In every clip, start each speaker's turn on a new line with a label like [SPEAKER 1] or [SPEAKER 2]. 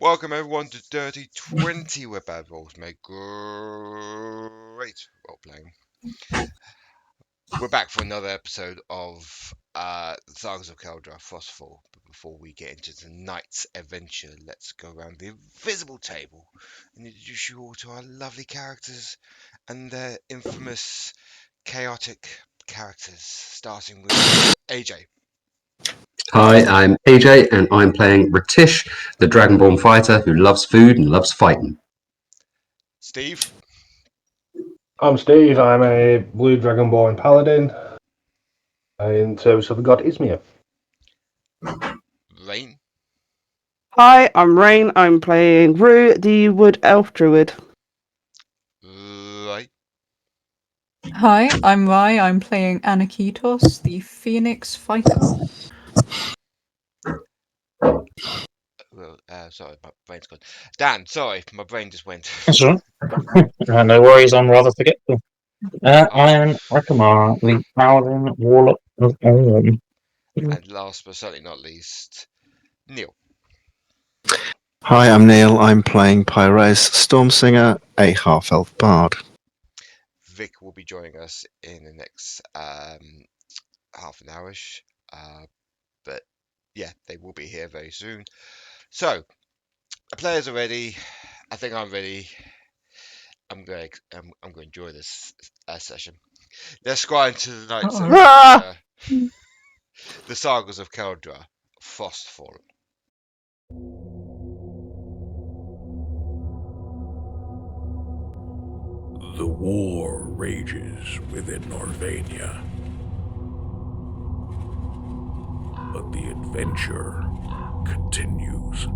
[SPEAKER 1] Welcome everyone to Dirty 20, where bad rolls make great role playing. We're back for another episode of Sagas of Kaldraa Frostfall. But before we get into tonight's adventure, let's go around the invisible table and introduce you all to our lovely characters and their infamous chaotic characters, starting with AJ.
[SPEAKER 2] Hi, I'm AJ, and I'm playing R'tish, the Dragonborn fighter who loves food and loves fighting.
[SPEAKER 1] Steve.
[SPEAKER 3] I'm Steve. I'm a blue dragonborn paladin in service of the god Izmir.
[SPEAKER 1] Rain.
[SPEAKER 4] Hi, I'm Rain. I'm playing Rue, the Wood Elf Druid.
[SPEAKER 1] Right.
[SPEAKER 5] Hi, I'm Rai. I'm playing Aniketos, the Phoenix Fighter.
[SPEAKER 1] Sorry, my brain's gone. Dan, sorry, my brain just went.
[SPEAKER 6] That's all right. No worries, I'm rather forgetful. I'm Rekamar, the Paladin Warlock of Orm.
[SPEAKER 1] And last but certainly not least, Neil.
[SPEAKER 7] Hi, I'm Neil. I'm playing Pyraeus, Stormsinger, a half-elf bard.
[SPEAKER 1] Vic will be joining us in the next half an hourish. But yeah, they will be here very soon. So, the players are ready. I think I'm ready. I'm going to enjoy this session. Let's go into the night's
[SPEAKER 4] Ah!
[SPEAKER 1] the Sagas of Kaldraa, Frostfall.
[SPEAKER 8] The war rages within Norvania. But the adventure continues.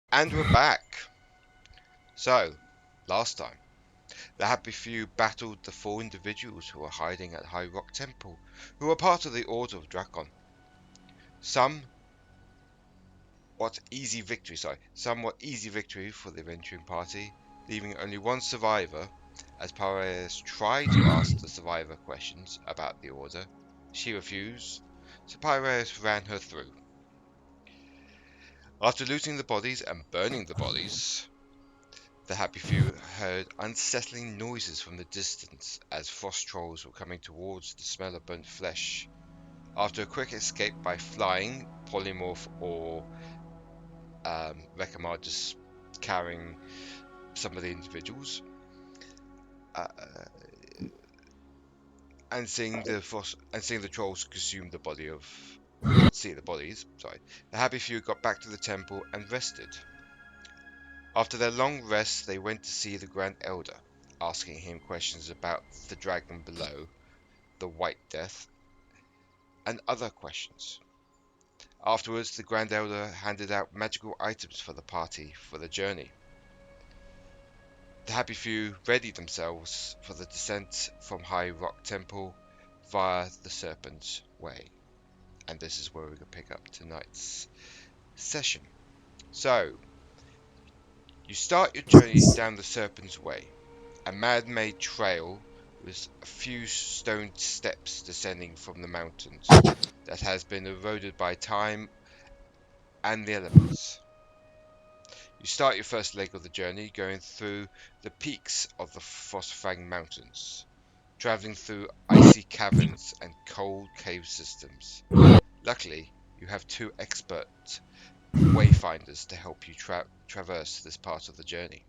[SPEAKER 1] And we're back. So, last time, the Happy Few battled the 4 individuals who were hiding at High Rock Temple, who were part of the Order of Drakon. Somewhat easy victory for the adventuring party, leaving only one survivor, as Pyraeus tried to ask the survivor questions about the Order. She refused, so Pyraeus ran her through. After looting the bodies and burning the bodies, the Happy Few heard unsettling noises from the distance as frost trolls were coming towards the smell of burnt flesh. After a quick escape by flying, Polymorph or Rekamar just carrying some of the individuals, and seeing the trolls consume the bodies. The Happy Few got back to the temple and rested. After their long rest, they went to see the Grand Elder, asking him questions about the dragon below, the White Death, and other questions. Afterwards, the Grand Elder handed out magical items for the party for the journey. The Happy Few readied themselves for the descent from High Rock Temple via the Serpents Way. and this is where we're going to pick up tonight's session. So, you start your journey down the Serpents Way, a man-made trail with a few stone steps descending from the mountains that has been eroded by time and the elements. You start your first leg of the journey going through the peaks of the Frostfang Mountains, travelling through icy caverns and cold cave systems. Luckily, you have two expert wayfinders to help you traverse this part of the journey.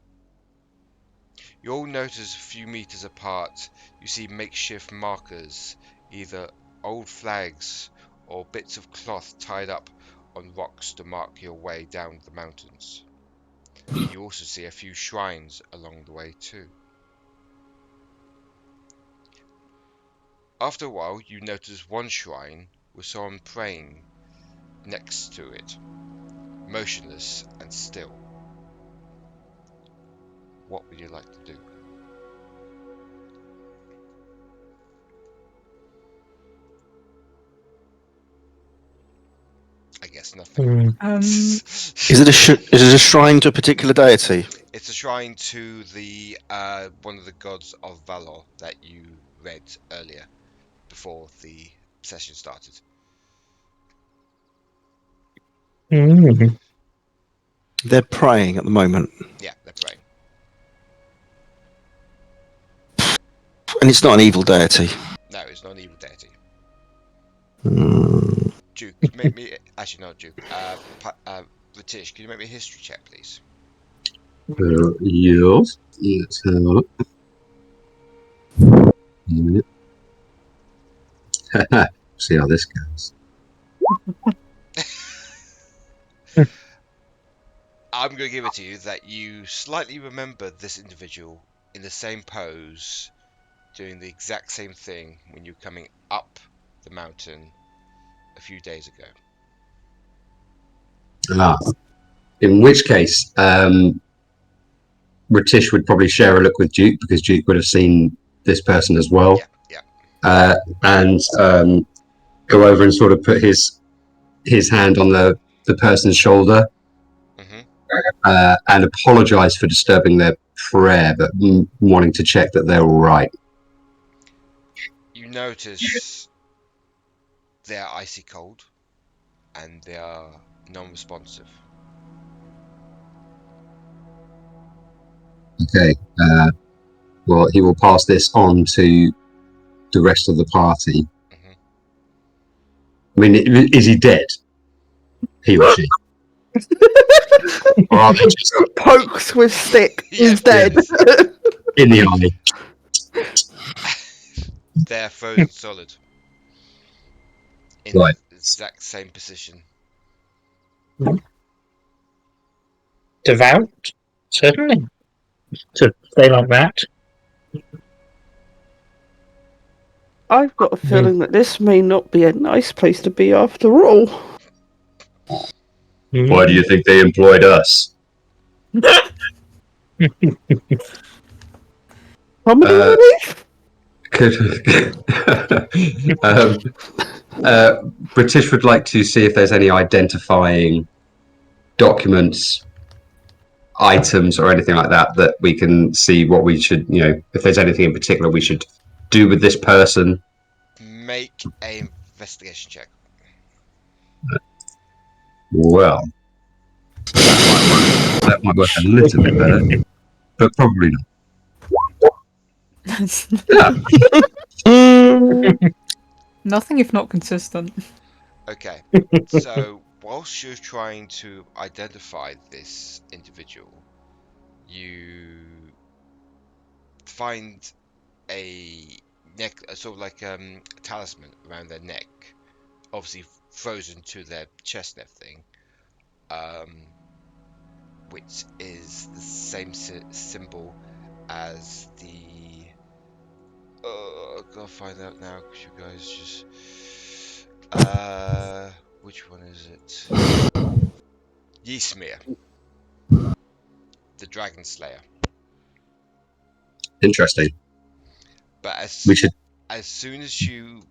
[SPEAKER 1] You all notice a few meters apart you see makeshift markers, either old flags or bits of cloth tied up on rocks to mark your way down the mountains. You also see a few shrines along the way too. After a while, you notice one shrine with someone praying next to it, motionless and still. What would you like to do? I guess nothing.
[SPEAKER 7] Is it a shrine to a particular deity?
[SPEAKER 1] It's a shrine to the one of the gods of Valor that you read earlier before the session started.
[SPEAKER 7] They're praying at the moment.
[SPEAKER 1] Yeah, they're praying.
[SPEAKER 7] And it's not an evil deity.
[SPEAKER 1] No, it's not an evil deity.
[SPEAKER 7] Hmm.
[SPEAKER 1] Duke, make me... Actually, not Duke. R'tish, can you make me a history check, please?
[SPEAKER 2] Yes. Let's have a look. See how this goes.
[SPEAKER 1] I'm going to give it to you that you slightly remember this individual in the same pose, doing the exact same thing when you're coming up the mountain a few days ago.
[SPEAKER 2] In which case, R'tish would probably share a look with Duke because Duke would have seen this person as well.
[SPEAKER 1] Yeah.
[SPEAKER 2] And go over and sort of put his hand on the person's shoulder. And apologise for disturbing their prayer, but wanting to check that they're all right.
[SPEAKER 1] You notice they're icy cold and they are non-responsive.
[SPEAKER 2] Okay. Well, he will pass this on to the rest of the party. I mean, is he dead? He or she? Or are they just
[SPEAKER 4] pokes with stick is dead?
[SPEAKER 2] In the eye.
[SPEAKER 1] They're frozen solid. In
[SPEAKER 2] Right.
[SPEAKER 1] the exact same position.
[SPEAKER 6] Devout? Certainly. To stay like that.
[SPEAKER 4] I've got a feeling that this may not be a nice place to be after all.
[SPEAKER 2] Why do you think they employed us?
[SPEAKER 4] Comedy relief?
[SPEAKER 2] British would like to see if there's any identifying documents, items, or anything like that that we can see what we should, if there's anything in particular we should do with this person.
[SPEAKER 1] Make an investigation check.
[SPEAKER 2] Well, that might work a little bit better, but probably not.
[SPEAKER 5] Nothing if not consistent.
[SPEAKER 1] Okay, so whilst you're trying to identify this individual, you find a neck, sort of like a talisman around their neck, obviously frozen to their chest and everything, which is the same symbol as the... I've got to find out now because you guys just... which one is it? Ysmir, the Dragon Slayer.
[SPEAKER 2] Interesting.
[SPEAKER 1] But as soon as you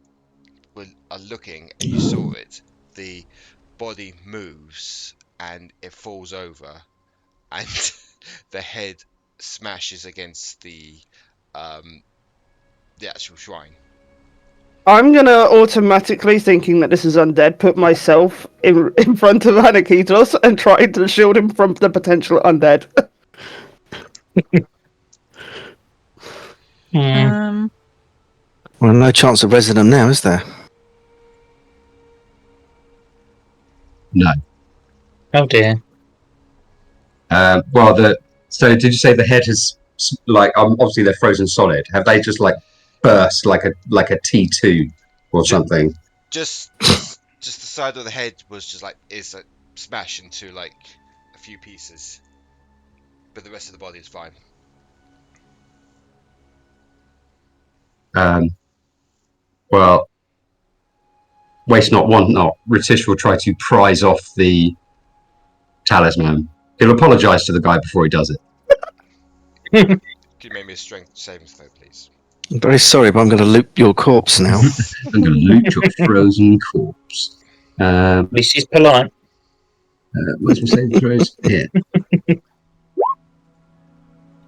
[SPEAKER 1] are looking and you saw it, the body moves and it falls over, and the head smashes against the actual shrine.
[SPEAKER 4] I'm gonna automatically, thinking that this is undead, put myself in front of Aniketos and try to shield him from the potential undead.
[SPEAKER 5] Um,
[SPEAKER 7] Well, no chance of resident now, is there?
[SPEAKER 2] No.
[SPEAKER 6] Oh dear.
[SPEAKER 2] So did you say the head has obviously they're frozen solid? Have they just like burst like a T2 or something?
[SPEAKER 1] Just the side of the head was just like smashed into like a few pieces, but the rest of the body is fine.
[SPEAKER 2] Well, waste not, want not. R'tish will try to prise off the talisman. He'll apologise to the guy before he does it.
[SPEAKER 1] Can you make me a strength saving throw, please?
[SPEAKER 7] I'm very sorry, but I'm going to loot your corpse now.
[SPEAKER 2] I'm going to loot your frozen corpse.
[SPEAKER 6] At least he's polite.
[SPEAKER 2] Where's my saving throws? Here.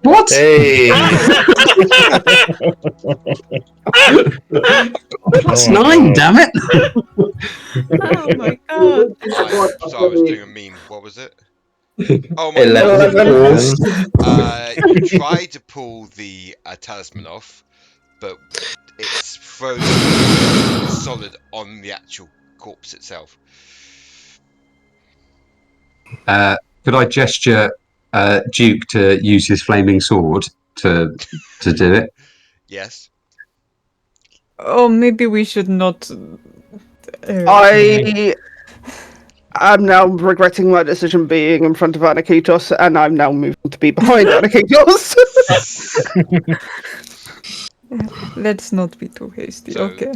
[SPEAKER 2] What?
[SPEAKER 6] Hey!
[SPEAKER 2] Plus 9, damn it!
[SPEAKER 5] oh my god.
[SPEAKER 1] So I was doing a meme. What was it? Oh my
[SPEAKER 2] 11.
[SPEAKER 1] You tried to pull the talisman off, but it's frozen solid on the actual corpse itself.
[SPEAKER 2] Could I gesture Duke to use his flaming sword to do it?
[SPEAKER 1] Yes.
[SPEAKER 5] Oh, maybe we should not.
[SPEAKER 4] I am now regretting my decision being in front of Aniketos, and I'm now moving to be behind Aniketos.
[SPEAKER 5] Let's not be too hasty.
[SPEAKER 1] So,
[SPEAKER 5] Okay.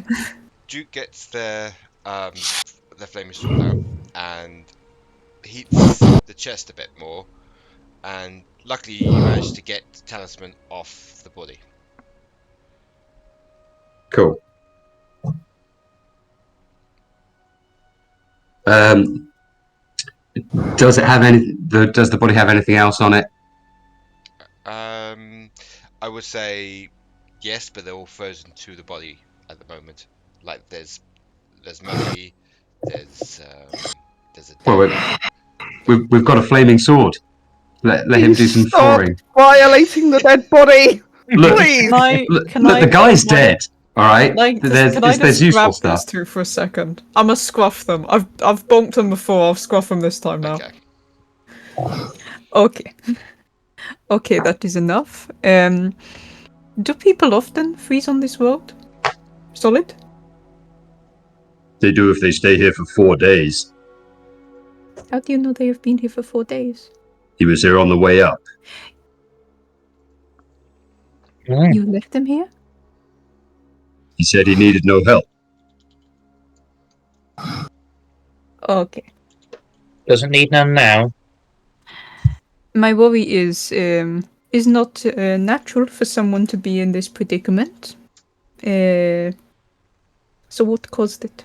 [SPEAKER 1] Duke gets their flaming sword out and heats the chest a bit more, and luckily you managed to get the talisman off the body.
[SPEAKER 2] Cool. Does it have does the body have anything else on it?
[SPEAKER 1] I would say yes, but they're all frozen to the body at the moment. Like there's money, there's a
[SPEAKER 2] Well, we've got a flaming sword. Let him do some
[SPEAKER 4] Stop
[SPEAKER 2] thawing.
[SPEAKER 4] violating the dead body.
[SPEAKER 2] Look,
[SPEAKER 4] Please.
[SPEAKER 2] look, the guy's dead. All right. There's useful
[SPEAKER 5] grab
[SPEAKER 2] stuff.
[SPEAKER 5] these two for a second? I'm gonna scruff them. I've bonked them before. I'll scruff them this time now.
[SPEAKER 1] Okay.
[SPEAKER 5] Okay, that is enough. Do people often freeze on this road? Solid?
[SPEAKER 2] They do if they stay here for 4 days.
[SPEAKER 5] How do you know they have been here for 4 days?
[SPEAKER 2] He was here on the way up.
[SPEAKER 5] You left them here?
[SPEAKER 2] He said he needed no help.
[SPEAKER 5] Okay.
[SPEAKER 6] Doesn't need none now.
[SPEAKER 5] My worry is not natural for someone to be in this predicament. So what caused it?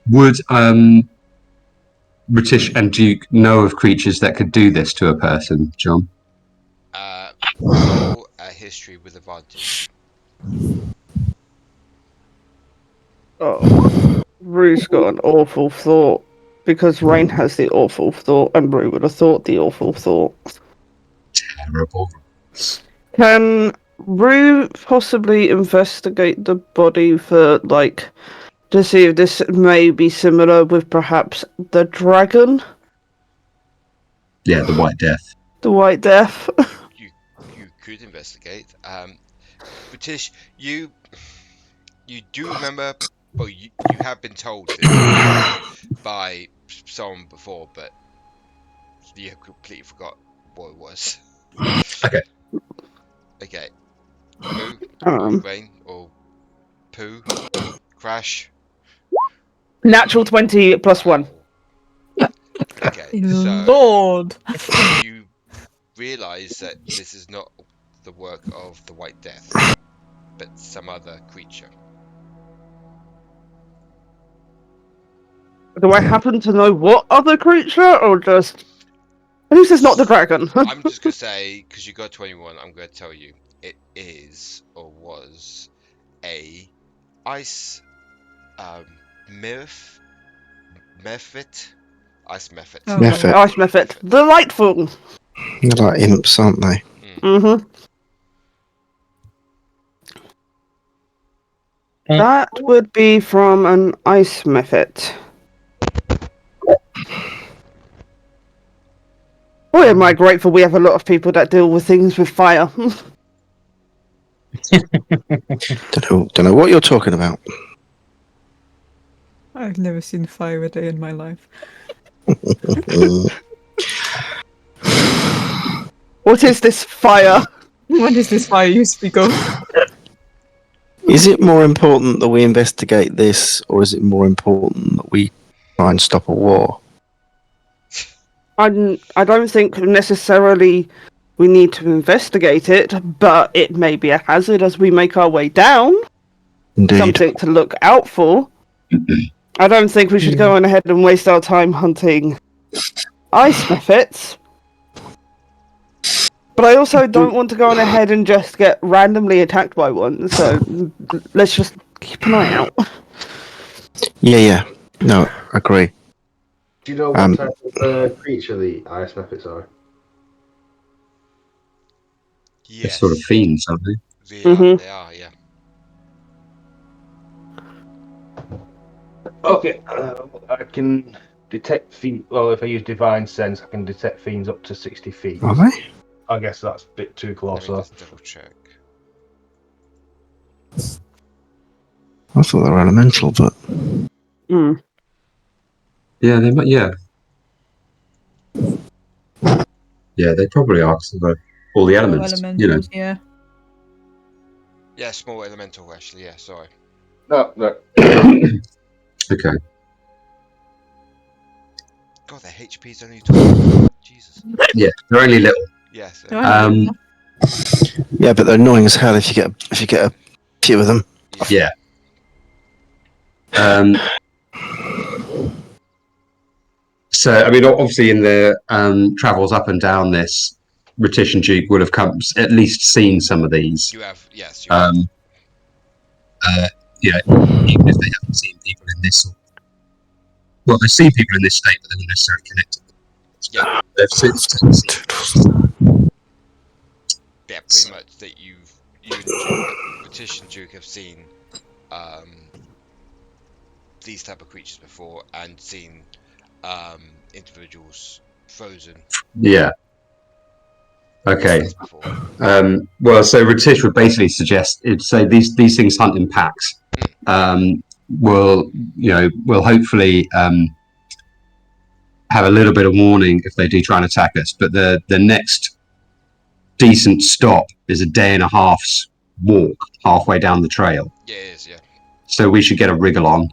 [SPEAKER 2] Would R'tish and Duke know of creatures that could do this to a person, John?
[SPEAKER 1] Roll a history with advantage.
[SPEAKER 4] Oh, Rue's got an awful thought, because Rain has the awful thought, and Rue would have thought the awful thought.
[SPEAKER 2] Terrible.
[SPEAKER 4] Can Rue possibly investigate the body for, like, to see if this may be similar with perhaps the dragon?
[SPEAKER 2] Yeah, the White Death.
[SPEAKER 4] The White Death?
[SPEAKER 1] You could investigate. R'tish, you do remember. Well, you have been told this by someone before, but you completely forgot what it was.
[SPEAKER 2] Okay.
[SPEAKER 1] Okay. Pooh, or Rain, or Pooh, Crash.
[SPEAKER 4] Natural 20 plus 1.
[SPEAKER 1] Okay, so
[SPEAKER 5] Lord!
[SPEAKER 1] you realise that this is not the work of the White Death, but some other creature.
[SPEAKER 4] Do I happen to know what other creature, or just... At least it's not the dragon.
[SPEAKER 1] I'm just gonna say, because you got 21, I'm gonna tell you it is or was a ice mephit. Ice mephit.
[SPEAKER 5] Oh.
[SPEAKER 7] Mephit.
[SPEAKER 4] Ice Mephit. Delightful.
[SPEAKER 7] They're like imps, aren't they?
[SPEAKER 4] Mm-hmm. That would be from an Ice Mephit. Boy, am I grateful we have a lot of people that deal with things with fire.
[SPEAKER 7] Don't know what you're talking about.
[SPEAKER 5] I've never seen fire a day in my life.
[SPEAKER 4] What is this fire?
[SPEAKER 5] What is this fire you speak of?
[SPEAKER 7] Is it more important that we investigate this, or is it more important that we try and stop a war?
[SPEAKER 4] I don't think necessarily we need to investigate it, but it may be a hazard as we make our way down.
[SPEAKER 7] Indeed.
[SPEAKER 4] Something to look out for. I don't think we should go on ahead and waste our time hunting ice mephits. But I also don't want to go on ahead and just get randomly attacked by one, so let's just keep an eye out.
[SPEAKER 7] Yeah. No, agree.
[SPEAKER 3] Do you know what type of creature the ice mephits are?
[SPEAKER 2] They're
[SPEAKER 1] Yes.
[SPEAKER 2] sort of fiends, aren't they?
[SPEAKER 1] They are, yeah.
[SPEAKER 3] Okay, I can detect fiends. Well, if I use Divine Sense, I can detect fiends up to 60 feet.
[SPEAKER 7] Are they?
[SPEAKER 3] I guess that's a bit too close,
[SPEAKER 1] Let me
[SPEAKER 3] though.
[SPEAKER 1] just double check.
[SPEAKER 7] I thought they were elemental, but
[SPEAKER 4] Mm.
[SPEAKER 2] Yeah, they might. Yeah, they probably are. 'Cause they're all the elements,
[SPEAKER 5] Elementals, yeah.
[SPEAKER 1] Yeah, small elemental, actually, yeah, sorry.
[SPEAKER 3] No.
[SPEAKER 2] Okay.
[SPEAKER 1] God, their HP's only 12. Jesus.
[SPEAKER 2] Yeah, they're only little.
[SPEAKER 1] Yes.
[SPEAKER 7] yeah, but they're annoying as hell if you get a few of them.
[SPEAKER 2] Yeah. So, I mean, obviously, in the travels up and down this, R'tish and Duke would have at least seen some of these.
[SPEAKER 1] You have, yes. You have.
[SPEAKER 2] Even if they haven't seen people in this. Well, they've seen people in this state, but they're not necessarily connected.
[SPEAKER 1] Yeah.
[SPEAKER 2] They've seen.
[SPEAKER 1] Yeah, pretty much that you and R'tish and Duke have seen these type of creatures before and seen individuals frozen.
[SPEAKER 2] Yeah. Okay.
[SPEAKER 1] Before.
[SPEAKER 2] Well, so R'tish would basically suggest it'd say these things hunt in packs. Will hopefully have a little bit of warning if they do try and attack us, but the next decent stop is a day and a half's walk halfway down the trail.
[SPEAKER 1] Yeah, it is, yeah.
[SPEAKER 2] So we should get a wriggle on.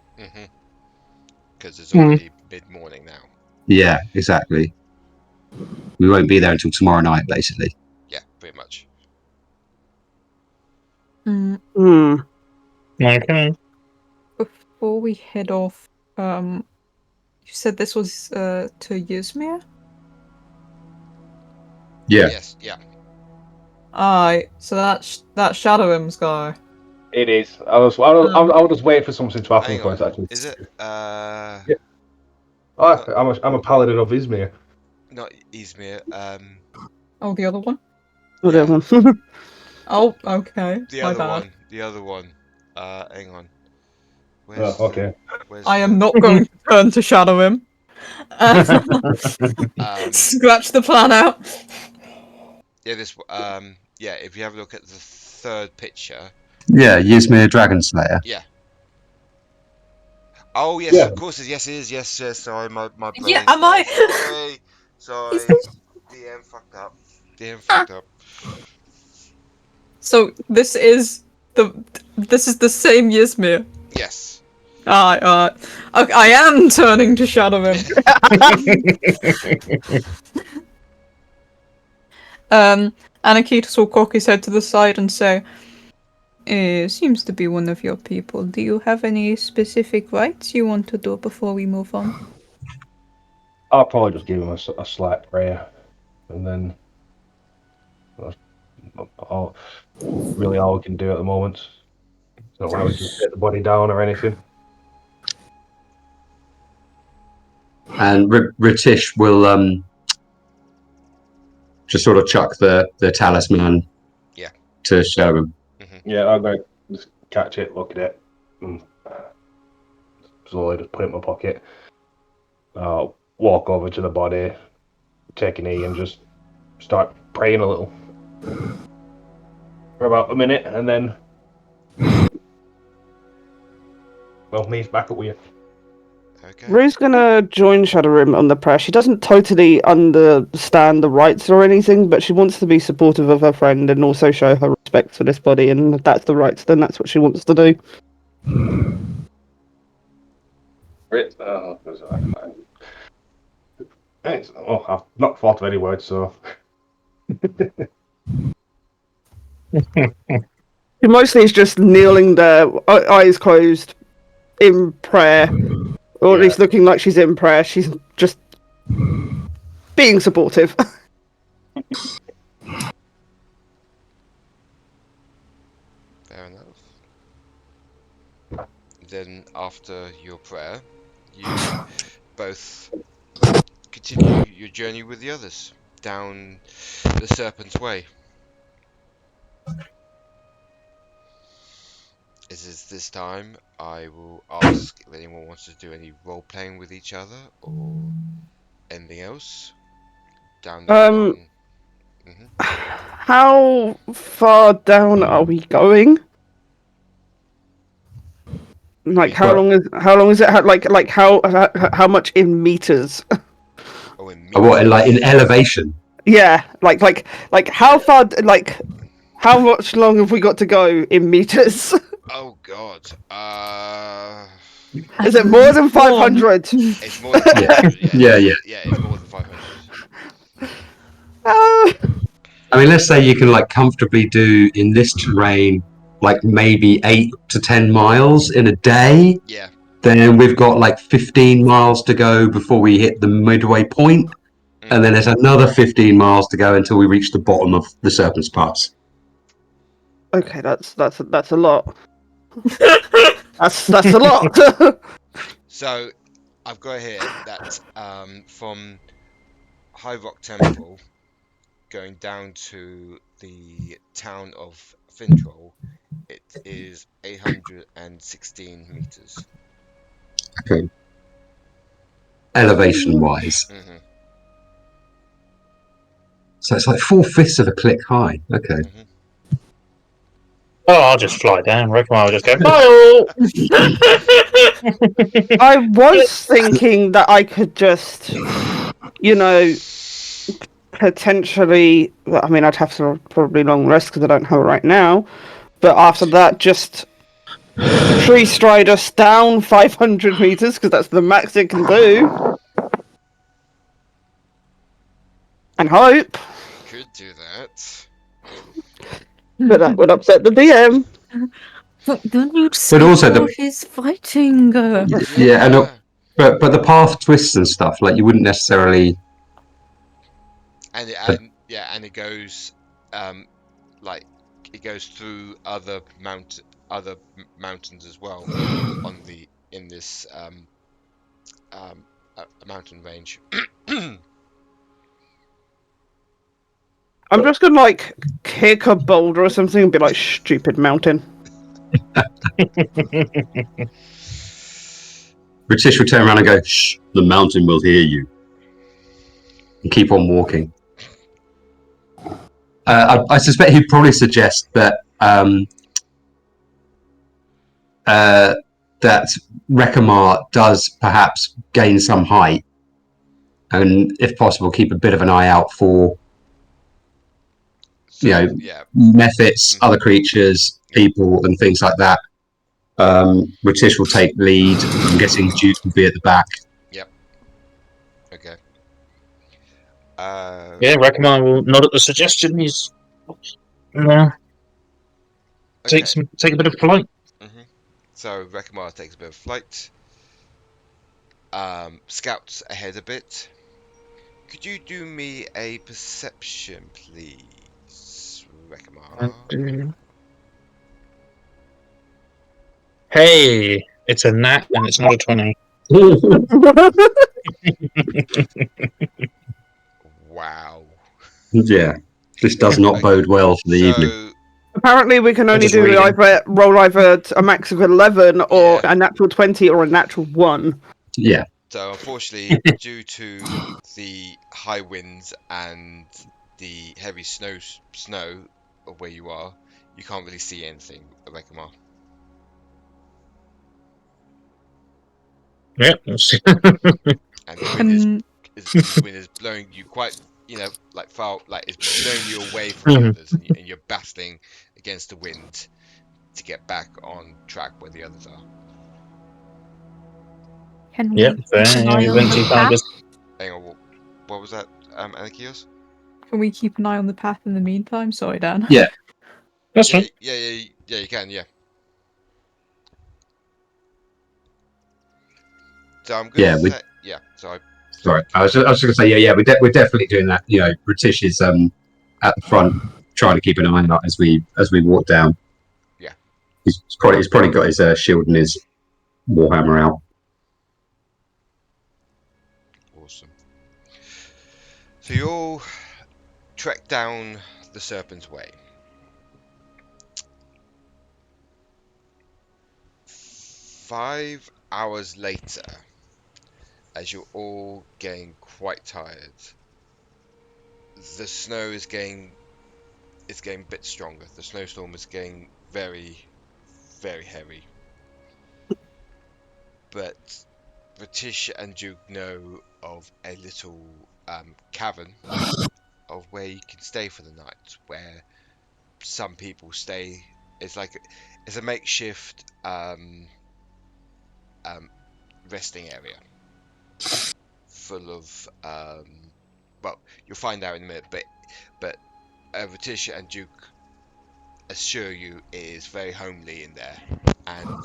[SPEAKER 1] Because it's already mid-morning now.
[SPEAKER 2] Yeah, exactly. We won't be there until tomorrow night, basically.
[SPEAKER 1] Yeah, pretty much.
[SPEAKER 6] Okay.
[SPEAKER 5] Before we head off, you said this was to Ysmir?
[SPEAKER 2] Yeah.
[SPEAKER 1] Yes, yeah.
[SPEAKER 5] Aye, so that's Shadorim's guy.
[SPEAKER 3] It is. I'll just wait for something to happen for it, actually.
[SPEAKER 1] Is it?
[SPEAKER 3] Yeah. I'm a paladin of Izmir.
[SPEAKER 1] Not Ysmir.
[SPEAKER 5] Oh, the other one?
[SPEAKER 4] Oh, the other one.
[SPEAKER 5] Oh, okay.
[SPEAKER 1] The
[SPEAKER 5] My
[SPEAKER 1] other
[SPEAKER 5] bad.
[SPEAKER 1] one. The other one. Hang on.
[SPEAKER 3] Okay.
[SPEAKER 5] I am not going to turn to Shadorim. Scratch the plan out.
[SPEAKER 1] Yeah, this. Yeah, if you have a look at the third picture.
[SPEAKER 2] Yeah, Ysmir Dragon Slayer.
[SPEAKER 1] Yeah. Oh yes,
[SPEAKER 3] Yeah.
[SPEAKER 1] of course. Yes, it is. Yes. Sorry, my brain.
[SPEAKER 5] Yeah, am I?
[SPEAKER 1] Sorry. DM fucked up.
[SPEAKER 5] So this is the same Ysmir.
[SPEAKER 1] Yes.
[SPEAKER 5] I am turning to Shadorim. Aniketos will cock his head to the side and say, seems to be one of your people. Do you have any specific rites you want to do before we move on?
[SPEAKER 3] I'll probably just give him a slight prayer, and then that's all we can do at the moment. Don't want to just get the body down or anything.
[SPEAKER 2] And R'tish will just sort of chuck the talisman to Shadorim.
[SPEAKER 3] Yeah, I'm going to just catch it, look at it, and slowly just put it in my pocket. Walk over to the body, take a knee, and just start praying a little for about a minute, and then me's back up with you.
[SPEAKER 1] Okay.
[SPEAKER 4] Rue's gonna join Shadorim on the prayer. She doesn't totally understand the rites or anything, but she wants to be supportive of her friend and also show her respect for this body. And if that's the rites, then that's what she wants to do.
[SPEAKER 3] Great. I've not thought of any words, so.
[SPEAKER 4] She mostly is just kneeling there, eyes closed, in prayer. Or at least looking like she's in prayer. She's just being supportive.
[SPEAKER 1] Fair enough. Then, after your prayer, you both continue your journey with the others down the Serpents Way. It is this time I will ask if anyone wants to do any role playing with each other or anything else down this long.
[SPEAKER 4] How far down are we going? Like how long is it? Like how much in meters?
[SPEAKER 1] Oh, in meters.
[SPEAKER 2] Oh, what, like in elevation?
[SPEAKER 4] Yeah, like how far? Like how much long have we got to go in meters?
[SPEAKER 1] Oh God.
[SPEAKER 4] Is it more than 500?
[SPEAKER 1] It's more than 500.
[SPEAKER 2] Yeah.
[SPEAKER 1] Yeah, it's more than 500.
[SPEAKER 2] I mean, let's say you can like comfortably do in this terrain, like maybe 8 to 10 miles in a day.
[SPEAKER 1] Yeah.
[SPEAKER 2] Then we've got like 15 miles to go before we hit the midway point, and then there's another 15 miles to go until we reach the bottom of the Serpent's Pass.
[SPEAKER 4] Okay, that's a lot. that's a lot.
[SPEAKER 1] So, I've got here that from High Rock Temple going down to the town of Fintroll, it is 816 meters.
[SPEAKER 2] Okay. Elevation-wise. So it's like 4/5 of a click high. Okay.
[SPEAKER 6] Oh, I'll just fly down. Rekamar will just go, bye all!
[SPEAKER 4] I was thinking that I could just, potentially. Well, I mean, I'd have to probably long rest because I don't have it right now. But after that, just tree stride us down 500 meters because that's the max it can do. And hope.
[SPEAKER 1] Could do that.
[SPEAKER 4] But that would upset the DM.
[SPEAKER 5] Don't you
[SPEAKER 2] But also
[SPEAKER 5] his fighting?
[SPEAKER 2] Yeah, and but the path twists and stuff. Like you wouldn't necessarily.
[SPEAKER 1] And it goes, like it goes through other mountains as well in this mountain range.
[SPEAKER 4] I'm just gonna kick a boulder or something and be like, stupid mountain.
[SPEAKER 2] R'tish will turn around and go, "Shh! The mountain will hear you." And keep on walking. I suspect he'd probably suggest that that Rekamar does perhaps gain some height, and if possible, keep a bit of an eye out for mephits, other creatures, people, and things like that. R'tish will take lead. I'm guessing Duke will be at the back.
[SPEAKER 1] Yep. Okay.
[SPEAKER 6] Yeah, Rekamar will nod at the suggestion. He's
[SPEAKER 1] Okay.
[SPEAKER 6] take a bit of flight.
[SPEAKER 1] So Rekamar takes a bit of flight. Scouts ahead a bit. Could you do me a perception, please, Rekamar?
[SPEAKER 6] Hey, it's a nat and it's not a 20.
[SPEAKER 1] Wow.
[SPEAKER 2] Yeah, this does not bode well for the evening.
[SPEAKER 1] So
[SPEAKER 4] Apparently, we can only
[SPEAKER 6] just
[SPEAKER 4] do
[SPEAKER 6] reading.
[SPEAKER 4] roll either a max of 11 or
[SPEAKER 1] Yeah.
[SPEAKER 4] a natural 20 or a natural 1.
[SPEAKER 2] Yeah,
[SPEAKER 1] So unfortunately, due to the high winds and the heavy snow of where you are, you can't really see anything, Rekamar.
[SPEAKER 6] Yeah.
[SPEAKER 1] And the wind
[SPEAKER 5] And
[SPEAKER 1] the wind is blowing you quite, like far, like it's blowing you away from the others, and you're battling against the wind to get back on track where the others are.
[SPEAKER 5] can we
[SPEAKER 6] Yep,
[SPEAKER 5] keep
[SPEAKER 6] fair.
[SPEAKER 5] an
[SPEAKER 6] Yeah,
[SPEAKER 5] eye on
[SPEAKER 6] eventually
[SPEAKER 5] the
[SPEAKER 6] kind of
[SPEAKER 5] path?
[SPEAKER 6] just.
[SPEAKER 1] Hang on, what was that, Aniketos?
[SPEAKER 5] Can we keep an eye on the path in the meantime? Sorry, Dan.
[SPEAKER 2] yeah.
[SPEAKER 6] That's
[SPEAKER 1] Yeah,
[SPEAKER 6] fine.
[SPEAKER 1] yeah, you can, yeah. So I'm gonna
[SPEAKER 2] Yeah,
[SPEAKER 1] say, yeah.
[SPEAKER 2] Sorry, I was just going to say, yeah, we're definitely doing that. You know, R'tish is at the front, trying to keep an eye out as we walk down.
[SPEAKER 1] Yeah.
[SPEAKER 2] He's probably got his shield and his warhammer out.
[SPEAKER 1] Awesome. So you all trek down the Serpents Way. 5 hours later, as you're all getting quite tired, the snow is getting a bit stronger. The snowstorm is getting very, very heavy. But R'tish and Duke know of a little cavern of where you can stay for the night, where some people stay. It's a makeshift resting area full of well, you'll find out in a minute, but R'tish and Duke assure you it is very homely in there, and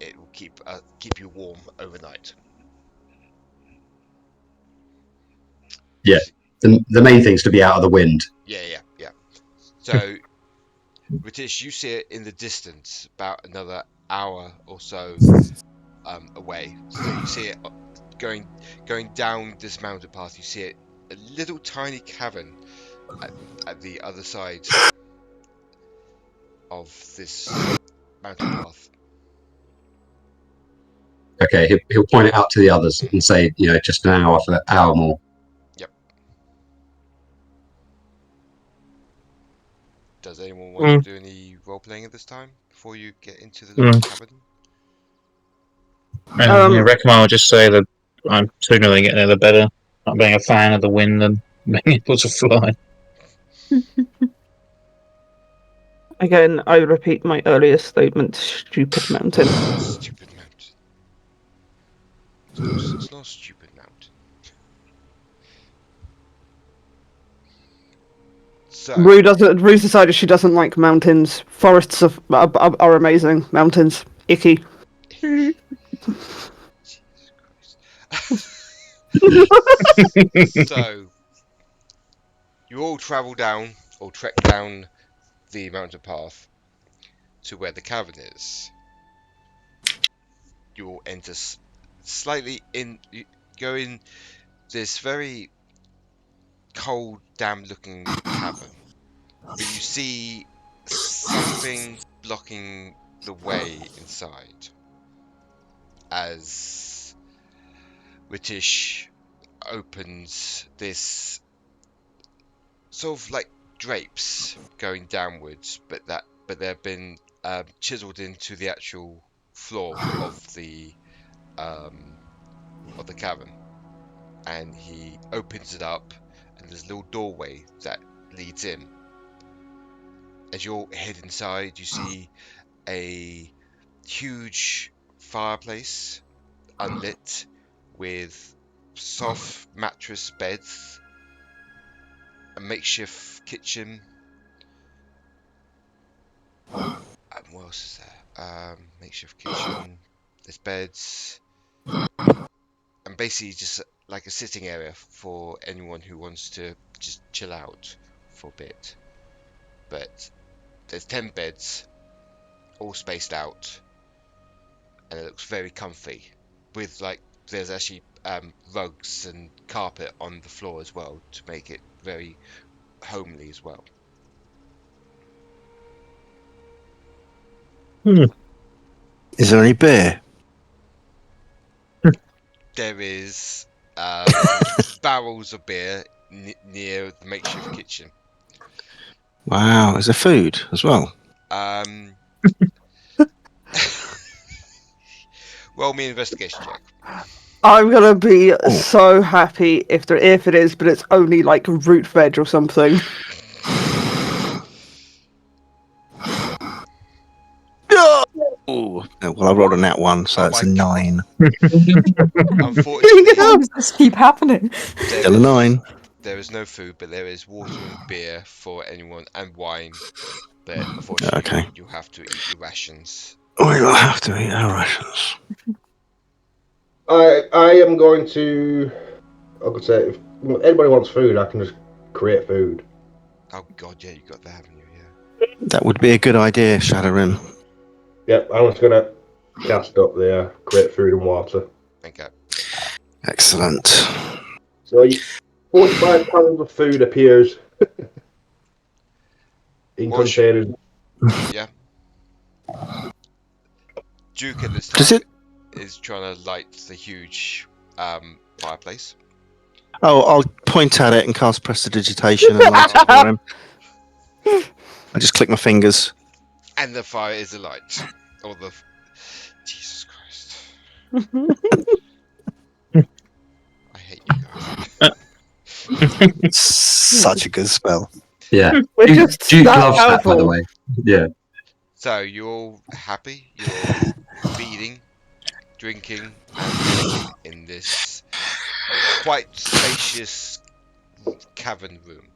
[SPEAKER 1] it will keep you warm overnight.
[SPEAKER 2] Yeah, the main thing is to be out of the wind.
[SPEAKER 1] Yeah. So, R'tish, you see it in the distance, about another hour or so away. So you see it going down this mountain path. You see it, a little tiny cavern at the other side of this mountain path.
[SPEAKER 2] Okay, he'll point it out to the others and say, you know, just an hour more.
[SPEAKER 1] Yep. Does anyone want to do any role playing at this time before you get into the little cabin?
[SPEAKER 6] Yeah, Rekamar will just say that I'm sooner they get there, the better. Not being a fan of the wind and being able to fly.
[SPEAKER 4] Again, I repeat my earlier statement, stupid mountain.
[SPEAKER 1] Stupid mountain. It's not a stupid mountain. So,
[SPEAKER 4] Rue decided she doesn't like mountains. Forests are amazing. Mountains, icky.
[SPEAKER 1] so you all travel down, or trek down the mountain path to where the cavern is. You will enter slightly in. You go in this very cold, damp-looking cavern, but you see something blocking the way inside. As R'tish opens this sort of like drapes going downwards, but they've been chiseled into the actual floor of the cavern, and he opens it up, and there's a little doorway that leads in. As you head inside, you see a huge fireplace, unlit, with soft mattress beds, a makeshift kitchen, What else is there? Makeshift kitchen. There's beds, and basically just like a sitting area for anyone who wants to just chill out for a bit. But there's 10 beds, all spaced out, and it looks very comfy. With like, there's actually rugs and carpet on the floor as well to make it very homely as well.
[SPEAKER 7] Is there any beer?
[SPEAKER 1] There is barrels of beer near the makeshift kitchen.
[SPEAKER 7] Wow, is there food as well?
[SPEAKER 1] Roll me an investigation check.
[SPEAKER 4] I'm gonna be so happy if it is, but it's only like root veg or something.
[SPEAKER 7] Oh, well, I rolled a nat 1, so it's a 9.
[SPEAKER 1] Unfortunately,
[SPEAKER 5] How does this keep happening?
[SPEAKER 7] Still a 9.
[SPEAKER 1] there is no food, but there is water and beer for anyone, and wine. But unfortunately,
[SPEAKER 7] Okay.
[SPEAKER 1] you'll have to eat your rations.
[SPEAKER 7] We'll have to eat our rations.
[SPEAKER 3] I am going to. I could say, if anybody wants food, I can just create food.
[SPEAKER 1] Oh god, yeah, you got that, haven't you? Yeah.
[SPEAKER 7] That would be a good idea, Shadorim.
[SPEAKER 3] Yep, I'm just gonna cast up there, create food and water.
[SPEAKER 1] Okay.
[SPEAKER 7] Excellent.
[SPEAKER 3] So 45 pounds of food appears in
[SPEAKER 1] What's-
[SPEAKER 3] containers.
[SPEAKER 1] Yeah. Duke at this
[SPEAKER 7] Does
[SPEAKER 1] time
[SPEAKER 7] it-
[SPEAKER 1] is trying to light the huge fireplace.
[SPEAKER 7] Oh, I'll point at it and cast prestidigitation and light it for him. I just click my fingers.
[SPEAKER 1] And the fire is alight. Or the... Jesus Christ. I hate you guys.
[SPEAKER 7] Such a good spell.
[SPEAKER 2] Yeah.
[SPEAKER 4] We're
[SPEAKER 2] Duke
[SPEAKER 4] just that
[SPEAKER 2] loves that, by the
[SPEAKER 4] powerful.
[SPEAKER 2] way. Yeah.
[SPEAKER 1] So, you're all happy? You're all feeding, drinking, and eating in this quite spacious cavern room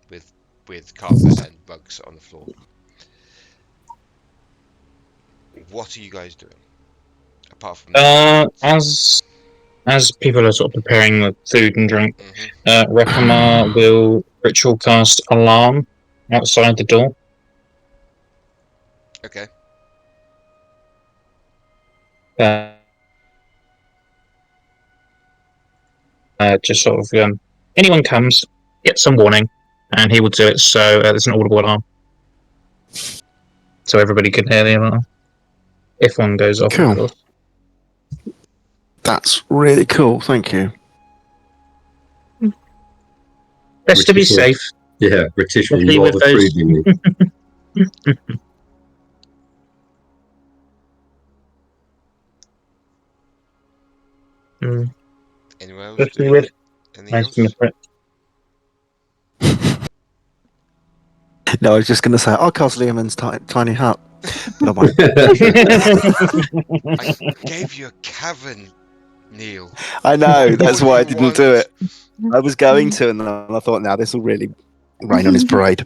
[SPEAKER 1] with carpet and rugs on the floor. What are you guys doing? Apart from
[SPEAKER 6] As people are sort of preparing the food and drink,
[SPEAKER 1] Mhm.
[SPEAKER 6] Rekamar will ritual cast alarm outside the door.
[SPEAKER 1] Okay.
[SPEAKER 6] Just sort of anyone comes, get some warning, and he will do it so there's an audible alarm, so everybody can hear the alarm if one goes off.
[SPEAKER 7] Cool.
[SPEAKER 6] Of course.
[SPEAKER 7] That's really cool. Thank you.
[SPEAKER 6] Best to be
[SPEAKER 2] R'tish will-
[SPEAKER 6] safe.
[SPEAKER 2] Yeah, R'tish will
[SPEAKER 6] Especially
[SPEAKER 2] nod
[SPEAKER 6] with those-
[SPEAKER 2] approvingly.
[SPEAKER 1] Anyone else
[SPEAKER 6] Especially
[SPEAKER 1] doing
[SPEAKER 6] with
[SPEAKER 1] anything
[SPEAKER 6] nice
[SPEAKER 1] else?
[SPEAKER 6] to meet
[SPEAKER 7] No, I was just going to say, I'll cast Leoman's tiny hut. But I won't.
[SPEAKER 1] I gave you a cavern, Neil.
[SPEAKER 7] I know, that's
[SPEAKER 1] What
[SPEAKER 7] why I
[SPEAKER 1] do you
[SPEAKER 7] didn't do
[SPEAKER 1] want?
[SPEAKER 7] it. I was going to, and then I thought, now this will really rain on his parade.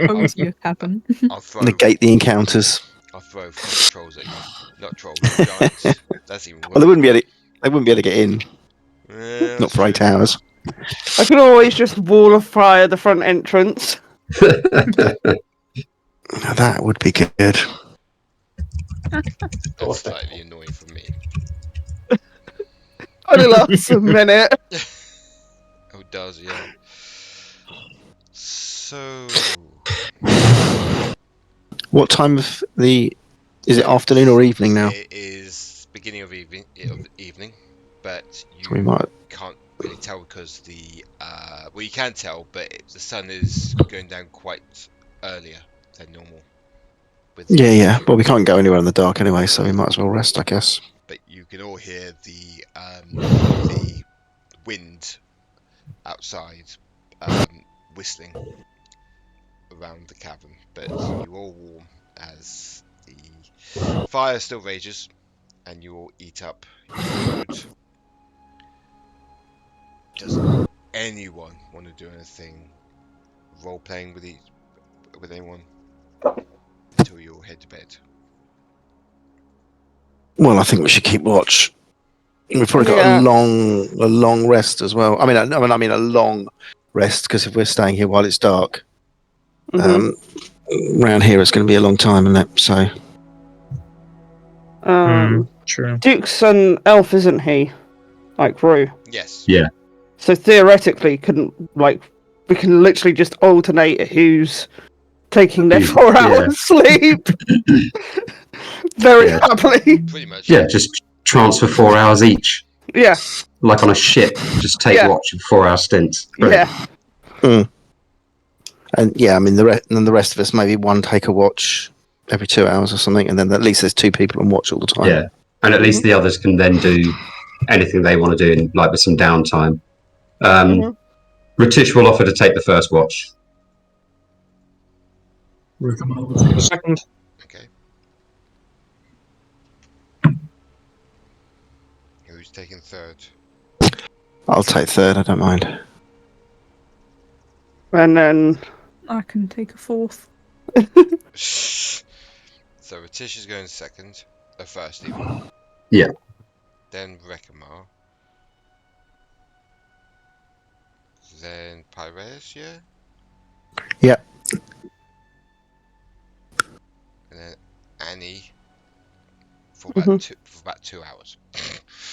[SPEAKER 5] Owns you happen.
[SPEAKER 1] I'll throw
[SPEAKER 7] Negate the encounters.
[SPEAKER 1] trolls at you. Not trolls, giants. That's even worse.
[SPEAKER 7] Well, they wouldn't be able to get in.
[SPEAKER 1] Yeah,
[SPEAKER 7] Not for 8 hours.
[SPEAKER 4] I could always just wall of fire the front entrance.
[SPEAKER 7] Now, that would be good.
[SPEAKER 1] That's slightly annoying for me.
[SPEAKER 4] Only lasts a minute.
[SPEAKER 1] Oh, it does, yeah. So,
[SPEAKER 7] What time of the... Is it afternoon or evening now?
[SPEAKER 1] it is beginning of evening, but
[SPEAKER 7] So we
[SPEAKER 1] you
[SPEAKER 7] might...
[SPEAKER 1] can't really tell because the well, you can tell, but the sun is going down quite earlier than normal.
[SPEAKER 7] Yeah. Well, we can't go anywhere in the dark anyway, so we might as well rest, I guess.
[SPEAKER 1] But you can all hear the wind outside whistling around the cavern, but you're all warm as the fire still rages, and you all eat up your food. Does anyone want to do anything role playing with anyone? until you'll head to bed?
[SPEAKER 7] Well, I think we should keep watch. We've probably got
[SPEAKER 4] Yeah.
[SPEAKER 7] a long rest as well. I mean a long rest because if we're staying here while it's dark,
[SPEAKER 4] Mhm.
[SPEAKER 7] around here it's going to be a long time, isn't it? So
[SPEAKER 6] True.
[SPEAKER 4] Duke's an elf, isn't he? Like Rue.
[SPEAKER 1] Yes.
[SPEAKER 2] Yeah.
[SPEAKER 4] So theoretically, we can literally just alternate who's taking their 4
[SPEAKER 2] Yeah.
[SPEAKER 4] hours sleep very
[SPEAKER 2] Yeah.
[SPEAKER 4] happily.
[SPEAKER 1] Pretty much.
[SPEAKER 2] Yeah, just transfer 4 hours each,
[SPEAKER 4] Yeah,
[SPEAKER 2] like on a ship. Just take
[SPEAKER 4] Yeah.
[SPEAKER 2] watch of 4 hour stints. Brilliant.
[SPEAKER 4] yeah.
[SPEAKER 7] and yeah, I mean the rest of us maybe one take a watch every 2 hours or something, and then at least there's 2 people on watch all the time.
[SPEAKER 2] Yeah, and at least the others can then do anything they want to do, like with some downtime.
[SPEAKER 4] Mhm.
[SPEAKER 2] R'tish will offer to take the first watch.
[SPEAKER 6] Second.
[SPEAKER 1] Okay. Who's taking third?
[SPEAKER 7] I'll take third. I don't mind.
[SPEAKER 4] And then
[SPEAKER 5] I can take a fourth.
[SPEAKER 1] So R'tish is going second. First, even.
[SPEAKER 2] Yeah.
[SPEAKER 1] Then Rekamar. Then Pyraeus, yeah?
[SPEAKER 7] Yeah.
[SPEAKER 1] And then Annie for about 2 hours.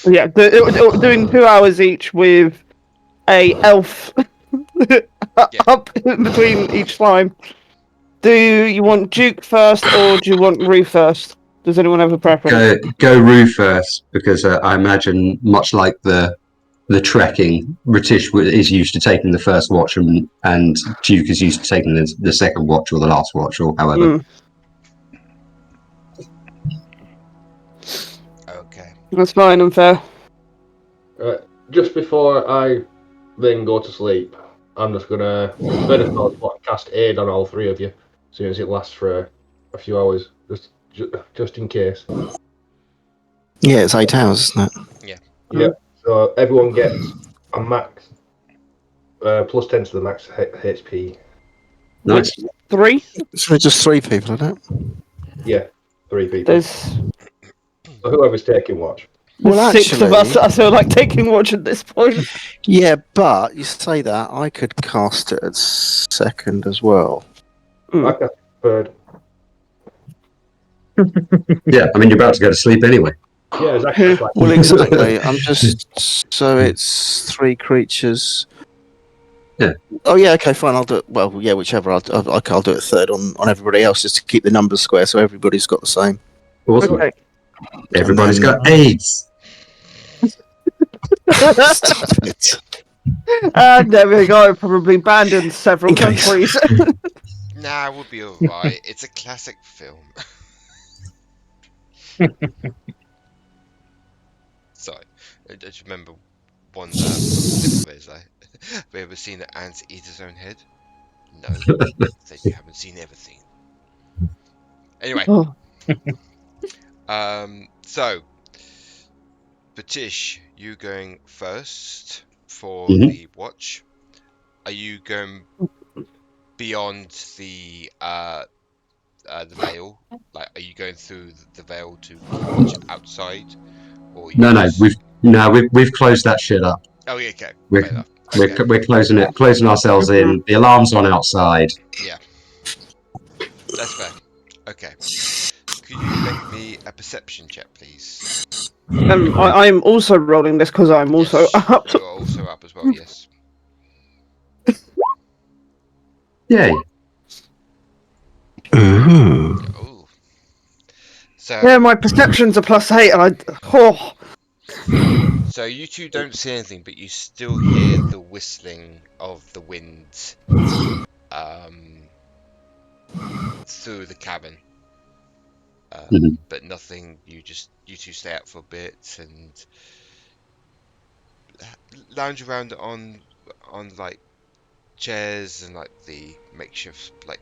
[SPEAKER 4] yeah, doing 2 hours each with a elf up in between each time. Do you want Duke first or do you want Rue first? Does anyone have a preference?
[SPEAKER 2] Go Rue first, because I imagine, much like the trekking, R'tish is used to taking the first watch, and Duke is used to taking the second watch or the last watch, or however.
[SPEAKER 1] Okay.
[SPEAKER 4] That's fine and fair.
[SPEAKER 3] Just before I then go to sleep, I'm just gonna cast aid on all 3 of you, as soon as it lasts for a few hours, just in case.
[SPEAKER 7] Yeah, it's 8 hours, isn't it?
[SPEAKER 3] Yeah. So everyone gets a max plus 10 to the max HP.
[SPEAKER 2] Nice.
[SPEAKER 4] 3?
[SPEAKER 7] So just 3 people, I don't.
[SPEAKER 3] Yeah, 3 people.
[SPEAKER 4] There's
[SPEAKER 3] So whoever's taking watch.
[SPEAKER 7] Well,
[SPEAKER 4] 6 of us.
[SPEAKER 7] actually-
[SPEAKER 4] I feel like taking watch at this point.
[SPEAKER 7] Yeah, but you say that I could cast it at second as well.
[SPEAKER 3] I cast third.
[SPEAKER 2] Yeah, I mean, you're about to go to sleep anyway.
[SPEAKER 3] Yeah, exactly. Like,
[SPEAKER 7] Well, exactly. I'm just so it's 3 creatures.
[SPEAKER 2] Yeah.
[SPEAKER 7] Oh yeah. Okay. Fine. I'll do it. Well, yeah. Whichever. I'll do it third on everybody else, just to keep the numbers square, so everybody's got the same.
[SPEAKER 2] Awesome.
[SPEAKER 4] Okay.
[SPEAKER 2] Everybody's
[SPEAKER 7] And then-
[SPEAKER 2] got AIDS.
[SPEAKER 7] Stop it.
[SPEAKER 4] And there we go. Probably banned in several
[SPEAKER 7] In case.
[SPEAKER 4] countries.
[SPEAKER 1] Nah, we'll be alright. It's a classic film. Sorry, I just remember one quiz. Have you ever seen an ant eat his own head? No, then you haven't seen everything. Anyway,
[SPEAKER 4] Oh.
[SPEAKER 1] so R'tish, you going first for
[SPEAKER 2] Mhm.
[SPEAKER 1] the watch? Are you going beyond the veil? Like, are you going through the veil to watch outside? Or you
[SPEAKER 2] No,
[SPEAKER 1] just...
[SPEAKER 2] we've closed that shit up.
[SPEAKER 1] Oh, yeah, okay.
[SPEAKER 2] We're,
[SPEAKER 1] Fair enough. Okay.
[SPEAKER 2] we're closing ourselves in. The alarm's on outside.
[SPEAKER 1] Yeah. That's fair. Okay. Could you make me a perception check, please?
[SPEAKER 4] I'm also rolling this because I'm also
[SPEAKER 1] Yes,
[SPEAKER 4] up.
[SPEAKER 1] you're also up as well, yes.
[SPEAKER 2] Yay.
[SPEAKER 7] Ooh.
[SPEAKER 1] Oh. So,
[SPEAKER 4] Yeah, my perception's a +8, and
[SPEAKER 1] so you two don't see anything, but you still hear the whistling of the wind through the cabin.
[SPEAKER 2] Mhm.
[SPEAKER 1] But nothing. You two stay out for a bit and lounge around on like chairs and like the makeshift like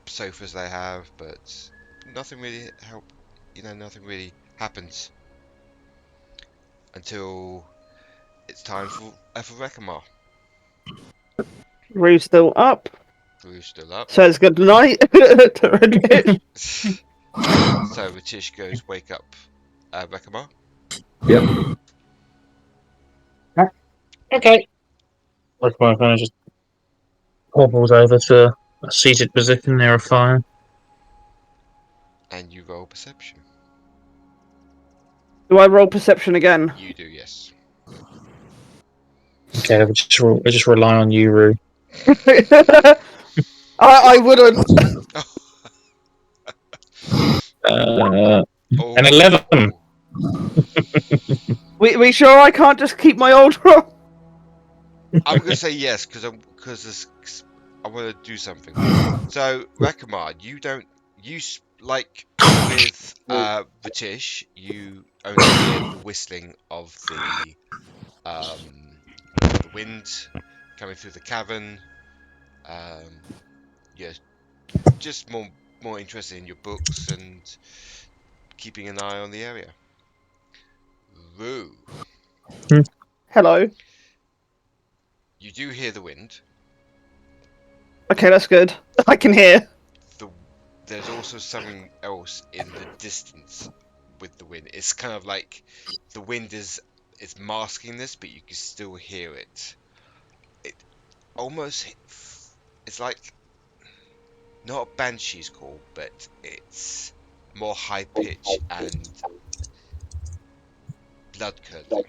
[SPEAKER 1] sofas they have, but nothing really nothing really happens until it's time for Rekamar.
[SPEAKER 4] Rue's still up.
[SPEAKER 1] Rue's still up.
[SPEAKER 4] Says good night to R'tish.
[SPEAKER 1] So R'tish goes, wake up, Rekamar.
[SPEAKER 2] Yep.
[SPEAKER 6] Okay. Rekamar kind of just hobbles over to a seated position near a fire.
[SPEAKER 1] And you roll perception.
[SPEAKER 4] Do I roll perception again?
[SPEAKER 1] You do, yes.
[SPEAKER 6] Okay, we just rely on you, Rue.
[SPEAKER 4] I wouldn't.
[SPEAKER 6] An 11.
[SPEAKER 4] We sure I can't just keep my old roll?
[SPEAKER 1] I'm gonna say yes because I want to do something. So Rekamar, like with R'tish, you only hear the whistling of the wind coming through the cavern. You're just more interested in your books and keeping an eye on the area. Rue,
[SPEAKER 4] Hello.
[SPEAKER 1] you do hear the wind.
[SPEAKER 4] Okay, that's good. I can hear.
[SPEAKER 1] There's also something else in the distance with the wind. It's kind of like the wind is masking this, but you can still hear it. It's like not a banshee's call, but it's more high pitch and blood curdling.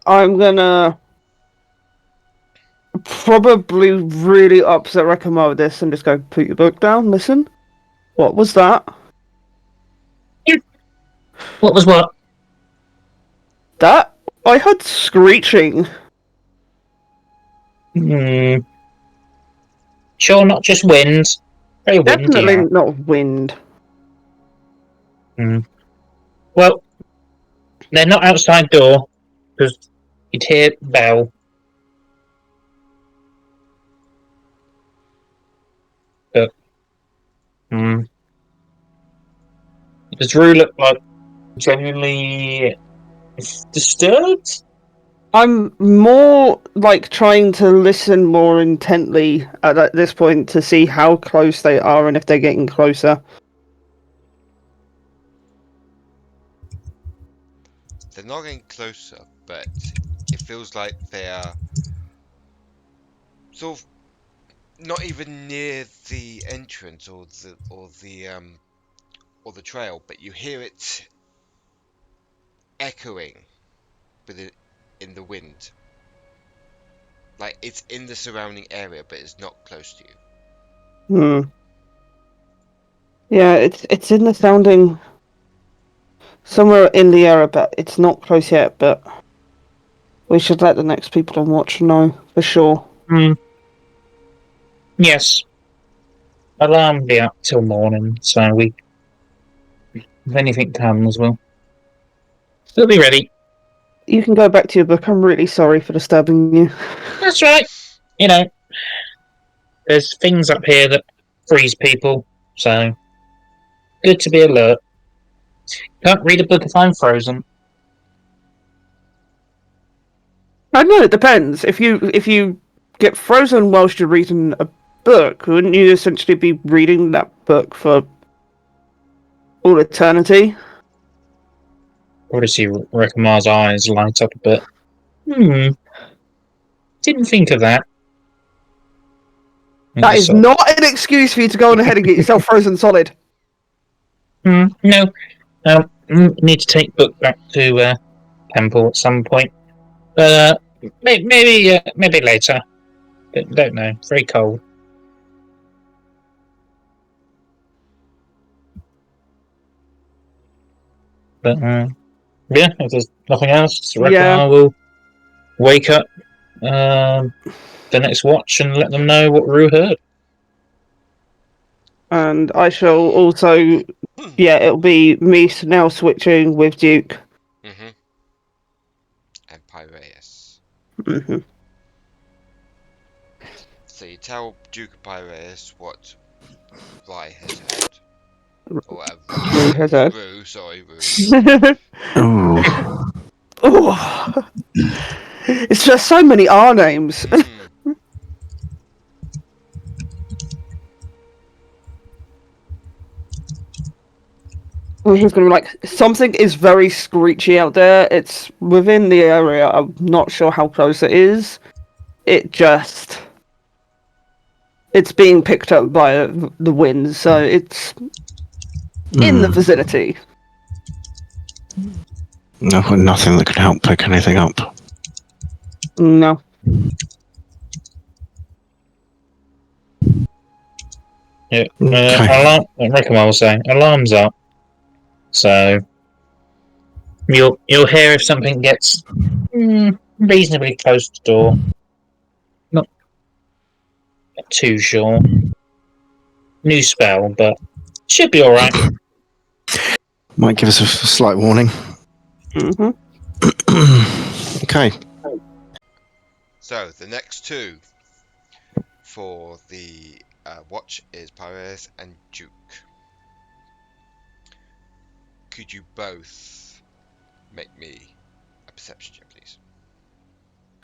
[SPEAKER 4] I'm gonna probably really upset Rekamar with this and just go, put your book down, listen. What was that?
[SPEAKER 6] What was what?
[SPEAKER 4] That? I heard screeching.
[SPEAKER 6] Sure, not just wind. Very windy.
[SPEAKER 4] Definitely not wind.
[SPEAKER 6] Well, they're not outside door, because you'd hear bell. But, does Rue look like genuinely disturbed?
[SPEAKER 4] I'm more like trying to listen more intently at this point to see how close they are and if they're getting closer.
[SPEAKER 1] They're not getting closer, but it feels like they are sort of not even near the entrance or the trail, but you hear it echoing in the wind. Like it's in the surrounding area, but it's not close to you.
[SPEAKER 4] Yeah, it's in the sounding somewhere in the area, but it's not close yet. But we should let the next people on watch know for sure.
[SPEAKER 6] Yes. Alarm will be up till morning, so if anything comes, we'll be ready.
[SPEAKER 4] You can go back to your book. I'm really sorry for disturbing you.
[SPEAKER 6] That's right. You know, there's things up here that freeze people, so good to be alert. Can't read a book if I'm frozen.
[SPEAKER 4] I know it depends. If you get frozen whilst you're reading a book, wouldn't you essentially be reading that book for all eternity?
[SPEAKER 6] Probably see Rekamar's eyes light up a bit. Didn't think of that.
[SPEAKER 4] That is not an excuse for you to go on ahead and get yourself frozen solid.
[SPEAKER 6] No. Need to take book back to temple at some point. Maybe later. Don't know. Very cold. But yeah, if there's nothing else, Rekamar will wake up the next watch and let them know what Rue heard.
[SPEAKER 4] And I shall also, it'll be me now switching with Duke.
[SPEAKER 1] And Pyraeus.
[SPEAKER 4] Mm-hmm.
[SPEAKER 1] So you tell Duke and Pyraeus what Rye has heard. Or
[SPEAKER 4] Rue has heard.
[SPEAKER 1] Rue, sorry, Rue.
[SPEAKER 7] Oh.
[SPEAKER 4] Oh. It's just so many R names. I was just gonna be like, something is very screechy out there. It's within the area. I'm not sure how close it is. It's being picked up by the wind, so it's in the vicinity.
[SPEAKER 7] No, nothing that can help pick anything up.
[SPEAKER 4] No.
[SPEAKER 6] Yeah.
[SPEAKER 7] Okay.
[SPEAKER 6] Alarm. Rekamar was saying alarms up. So you'll hear if something gets reasonably close to the door. Not too sure. New spell, but should be all right.
[SPEAKER 7] Might give us a slight warning.
[SPEAKER 4] Mm-hmm.
[SPEAKER 7] Okay.
[SPEAKER 1] So the next two for the watch is Pyraeus and Duke. Could you both make me a perception check, please?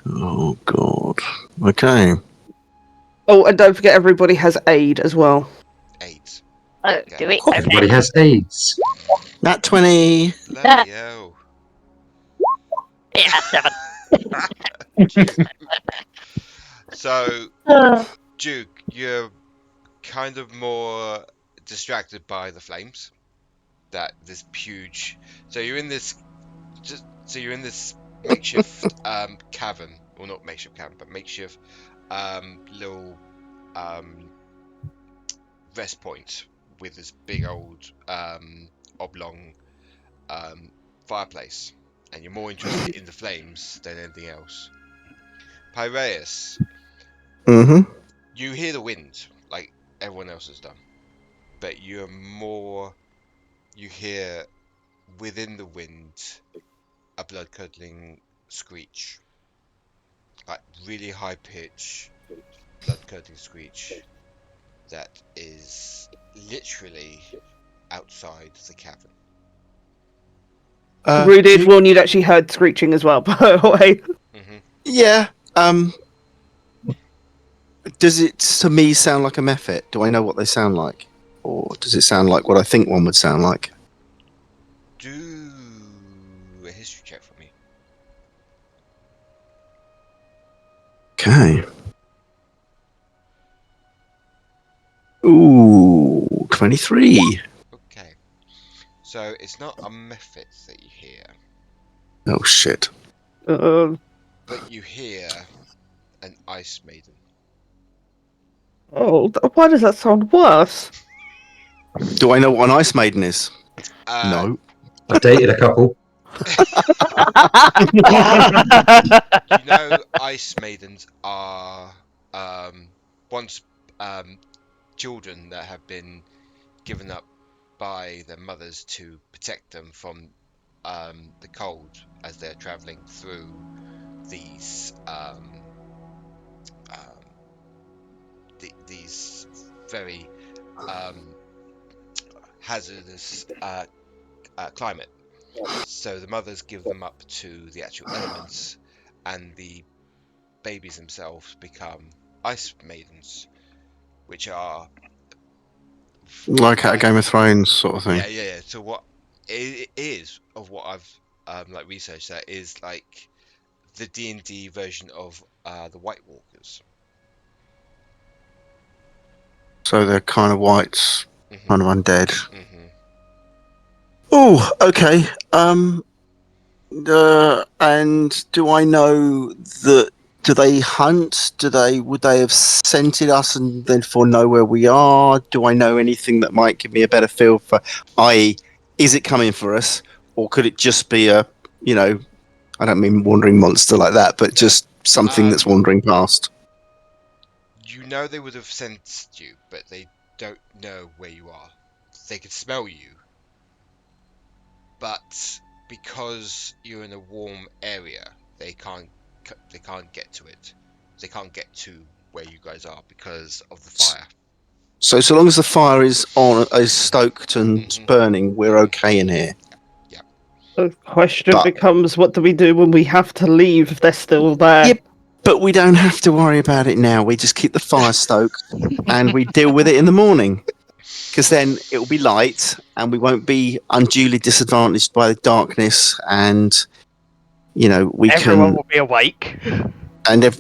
[SPEAKER 7] Oh God. Okay.
[SPEAKER 4] Oh, and don't forget, everybody has aid as well.
[SPEAKER 1] Eight.
[SPEAKER 9] Oh, do it.
[SPEAKER 2] Everybody has AIDS.
[SPEAKER 7] Nat 20.
[SPEAKER 1] Bloody hell.
[SPEAKER 9] Yeah, 7.
[SPEAKER 1] So, Duke, you're kind of more distracted by the flames. That this huge. So you're in this. You're in this makeshift cavern, or not makeshift cavern, but makeshift little rest point with this big old oblong fireplace, and you're more interested in the flames than anything else. Pyraeus,
[SPEAKER 7] Mm-hmm.
[SPEAKER 1] you hear the wind like everyone else has done, but you hear within the wind a blood-curdling screech, like really high pitch blood-curdling screech that is literally outside the cavern.
[SPEAKER 4] Rue did warn you that she heard screeching as well, by the way.
[SPEAKER 7] Yeah. Does it to me sound like a mephit? Do I know what they sound like, or does it sound like what I think one would sound like?
[SPEAKER 1] Do a history check for me.
[SPEAKER 7] Okay. Ooh, 23.
[SPEAKER 1] Okay. So it's not a mephit that you hear,
[SPEAKER 7] Oh shit.
[SPEAKER 1] but you hear an ice maiden.
[SPEAKER 4] Oh, why does that sound worse?
[SPEAKER 7] Do I know what an ice maiden is? No.
[SPEAKER 2] I've dated a couple.
[SPEAKER 1] You know, ice maidens are once children that have been given up by their mothers to protect them from the cold as they're traveling through these these very hazardous climate. So the mothers give them up to the actual elements, and the babies themselves become ice maidens, which are
[SPEAKER 7] Like at a Game of Thrones sort of thing.
[SPEAKER 1] yeah. So what it is of what I've like researched, that is like the D&D version of the White Walkers.
[SPEAKER 7] So they're kind of whites, kind of undead.
[SPEAKER 1] Mm-hmm.
[SPEAKER 7] Oh, okay. And do I know that? Do they hunt? Would they have scented us and therefore know where we are? Do I know anything that might give me a better feel for? I.e., is it coming for us, or could it just be a, I don't mean wandering monster like that, but just something that's wandering past?
[SPEAKER 1] You know they would have sensed you, but they don't know where you are. They could smell you, but because you're in a warm area, they can't get to it. They can't get to where you guys are because of the fire.
[SPEAKER 7] So long as the fire is stoked and burning, we're okay in here.
[SPEAKER 1] Yeah.
[SPEAKER 4] The question
[SPEAKER 7] But-
[SPEAKER 4] becomes, what do we do when we have to leave if they're still there?
[SPEAKER 7] Yep. But we don't have to worry about it now. We just keep the fire stoked and we deal with it in the morning. Because then it will be light and we won't be unduly disadvantaged by the darkness. And, we
[SPEAKER 9] Everyone
[SPEAKER 7] can.
[SPEAKER 9] will be awake.
[SPEAKER 7] And I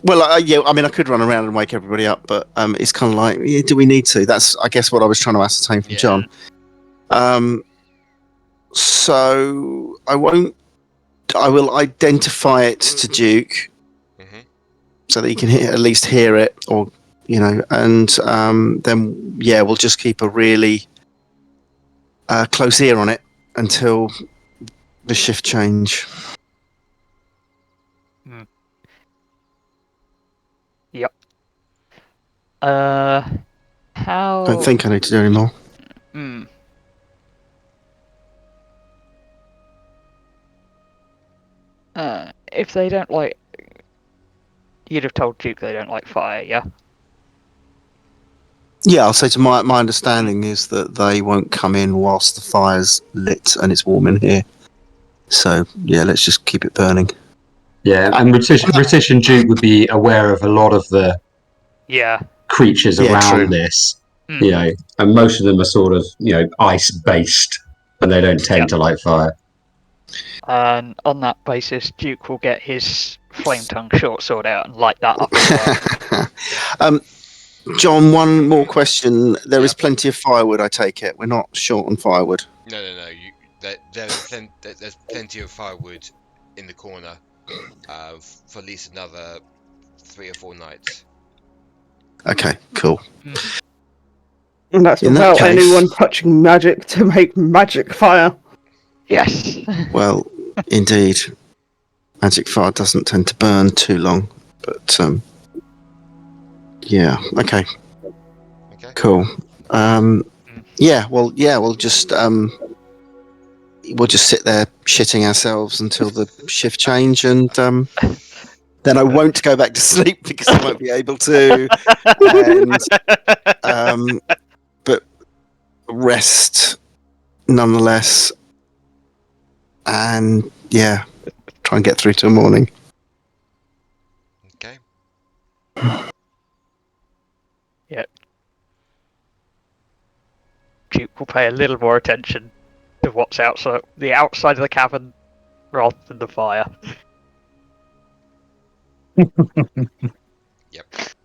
[SPEAKER 7] could run around and wake everybody up, but it's kind of like, do we need to? That's, I guess, what I was trying to ascertain from John. So I will identify it to Duke so that he can at least hear it, or and then we'll just keep a really close ear on it until the shift change.
[SPEAKER 9] Yep. How?
[SPEAKER 7] Don't think I need to do any more.
[SPEAKER 9] If they don't like, you'd have told Duke they don't like fire, yeah?
[SPEAKER 7] Yeah, I'll say to my understanding is that they won't come in whilst the fire's lit and it's warm in here. So yeah, let's just keep it burning.
[SPEAKER 2] Yeah, and R'tish and Duke would be aware of a lot of the creatures around this, and most of them are sort of ice based, and they don't tend to like fire.
[SPEAKER 9] And on that basis, Duke will get his flame tongue short sword out and light that up as well.
[SPEAKER 7] John, one more question. There is plenty of firewood, I take it. We're not short on firewood.
[SPEAKER 1] No. There's plenty of firewood in the corner for at least another 3 or 4 nights.
[SPEAKER 7] Okay, cool.
[SPEAKER 4] And that's without anyone touching magic to make magic fire.
[SPEAKER 9] Yes.
[SPEAKER 7] Well, indeed. Magic fire doesn't tend to burn too long, but yeah. Okay. Cool. We'll just sit there shitting ourselves until the shift change, and then I won't go back to sleep because I won't be able to. But rest nonetheless, and try and get through till morning.
[SPEAKER 1] Okay.
[SPEAKER 9] Yep. Duke will pay a little more attention to what's outside of the cavern rather than the fire.
[SPEAKER 1] Yep,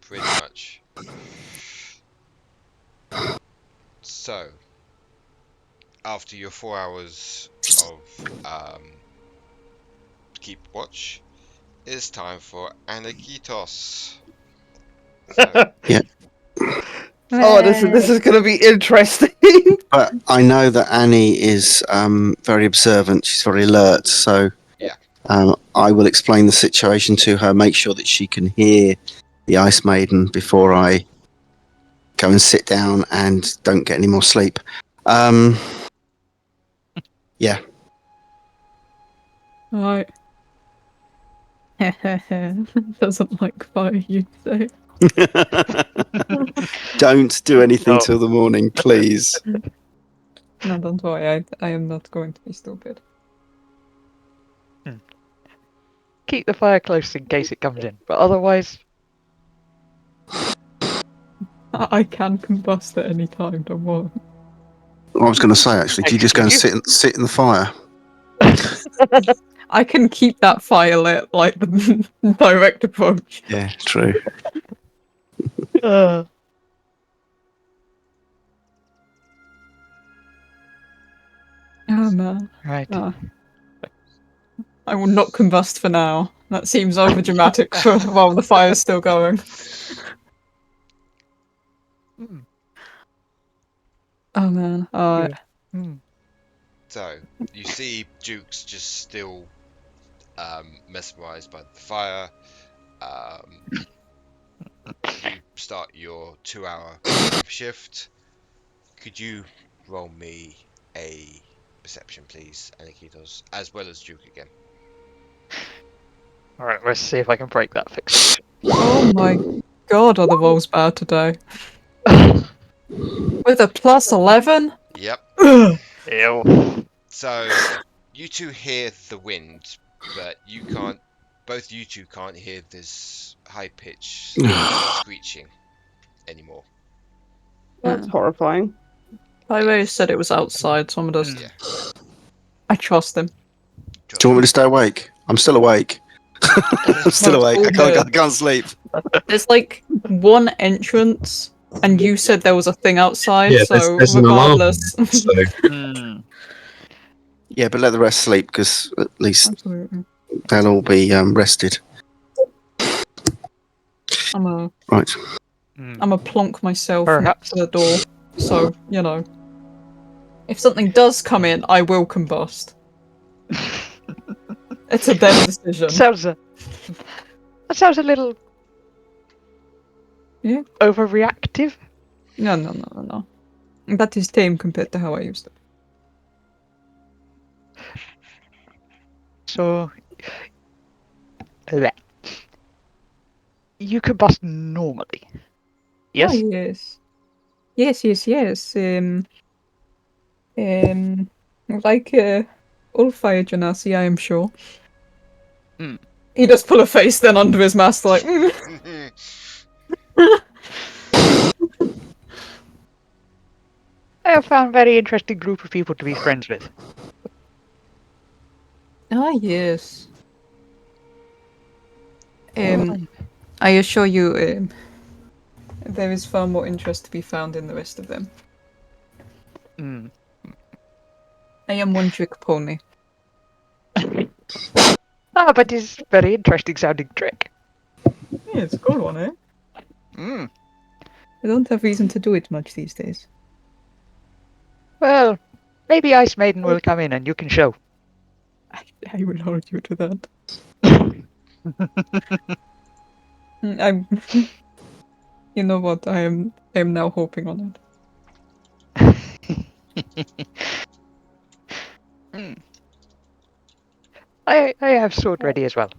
[SPEAKER 1] pretty much. So, after your 4 hours of keep watch, it's time for Aniketos. So,
[SPEAKER 4] Oh, this is going to be interesting.
[SPEAKER 7] But I know that Annie is very observant. She's very alert. So I will explain the situation to her, make sure that she can hear the Ice Maiden before I go and sit down and don't get any more sleep. Yeah.
[SPEAKER 5] Right. Doesn't like fire, you'd say.
[SPEAKER 7] Don't do anything till the morning, please.
[SPEAKER 5] No, don't worry. I am not going to be stupid.
[SPEAKER 9] Keep the fire close in case it comes in, but otherwise...
[SPEAKER 5] I can combust at any time, don't worry.
[SPEAKER 7] I was going to say, actually, do you just go and sit in the fire?
[SPEAKER 5] I can keep that fire lit, like the direct approach.
[SPEAKER 7] Yeah, true.
[SPEAKER 5] Oh man.
[SPEAKER 9] Right.
[SPEAKER 5] I will not combust for now. That seems over dramatic for while the fire's still going. Oh man. Alright.
[SPEAKER 1] So, you see Duke's just still mesmerised by the fire. You start your 2-hour shift. Could you roll me a perception, please, Aniketos, as well as Duke again?
[SPEAKER 9] Alright, let's see if I can break that fixation.
[SPEAKER 5] Oh my god, are the rolls bad today? With a +11?
[SPEAKER 1] Yep.
[SPEAKER 9] Ew.
[SPEAKER 1] So, You two hear the wind, but you can't. Both you two can't hear this high-pitched screeching anymore.
[SPEAKER 4] That's horrifying.
[SPEAKER 5] Pyraeus said it was outside, so I'm just.
[SPEAKER 1] Yeah.
[SPEAKER 5] I trust him.
[SPEAKER 7] Do you want me to stay awake? I'm still awake. I'm still
[SPEAKER 5] No,
[SPEAKER 7] awake.
[SPEAKER 5] all
[SPEAKER 7] I
[SPEAKER 5] good.
[SPEAKER 7] can't sleep.
[SPEAKER 5] There's like one entrance, and you said there was a thing outside,
[SPEAKER 2] Yeah,
[SPEAKER 5] so
[SPEAKER 2] there's an alarm.
[SPEAKER 5] regardless.
[SPEAKER 2] So
[SPEAKER 7] Yeah, but let the rest sleep because at least
[SPEAKER 5] Absolutely.
[SPEAKER 7] they'll all be rested.
[SPEAKER 5] I'm a
[SPEAKER 7] Right.
[SPEAKER 5] plonk myself
[SPEAKER 9] Perhaps.
[SPEAKER 5] next to the door, so you know. If something does come in, I will combust. It's a them decision.
[SPEAKER 9] That sounds a little.
[SPEAKER 5] Yeah.
[SPEAKER 9] Overreactive.
[SPEAKER 5] No. That is tame compared to how I used it.
[SPEAKER 9] So. You combust normally. Yes?
[SPEAKER 5] Oh, yes. Like Ulfire Genasi, I am sure.
[SPEAKER 9] Hmm.
[SPEAKER 5] He does pull a face then under his mask, like.
[SPEAKER 9] I have found a very interesting group of people to be friends with.
[SPEAKER 5] Ah, yes. I assure you, there is far more interest to be found in the rest of them.
[SPEAKER 9] Hmm.
[SPEAKER 5] I am one trick pony.
[SPEAKER 9] But it's a very interesting sounding trick.
[SPEAKER 5] Yeah, it's a cool one, eh?
[SPEAKER 9] Hmm.
[SPEAKER 5] I don't have reason to do it much these days.
[SPEAKER 9] Well, maybe Ice Maiden will come in and you can show.
[SPEAKER 5] I will hold you to that. I'm. You know what? I am now hoping on it.
[SPEAKER 9] I have sword ready as well.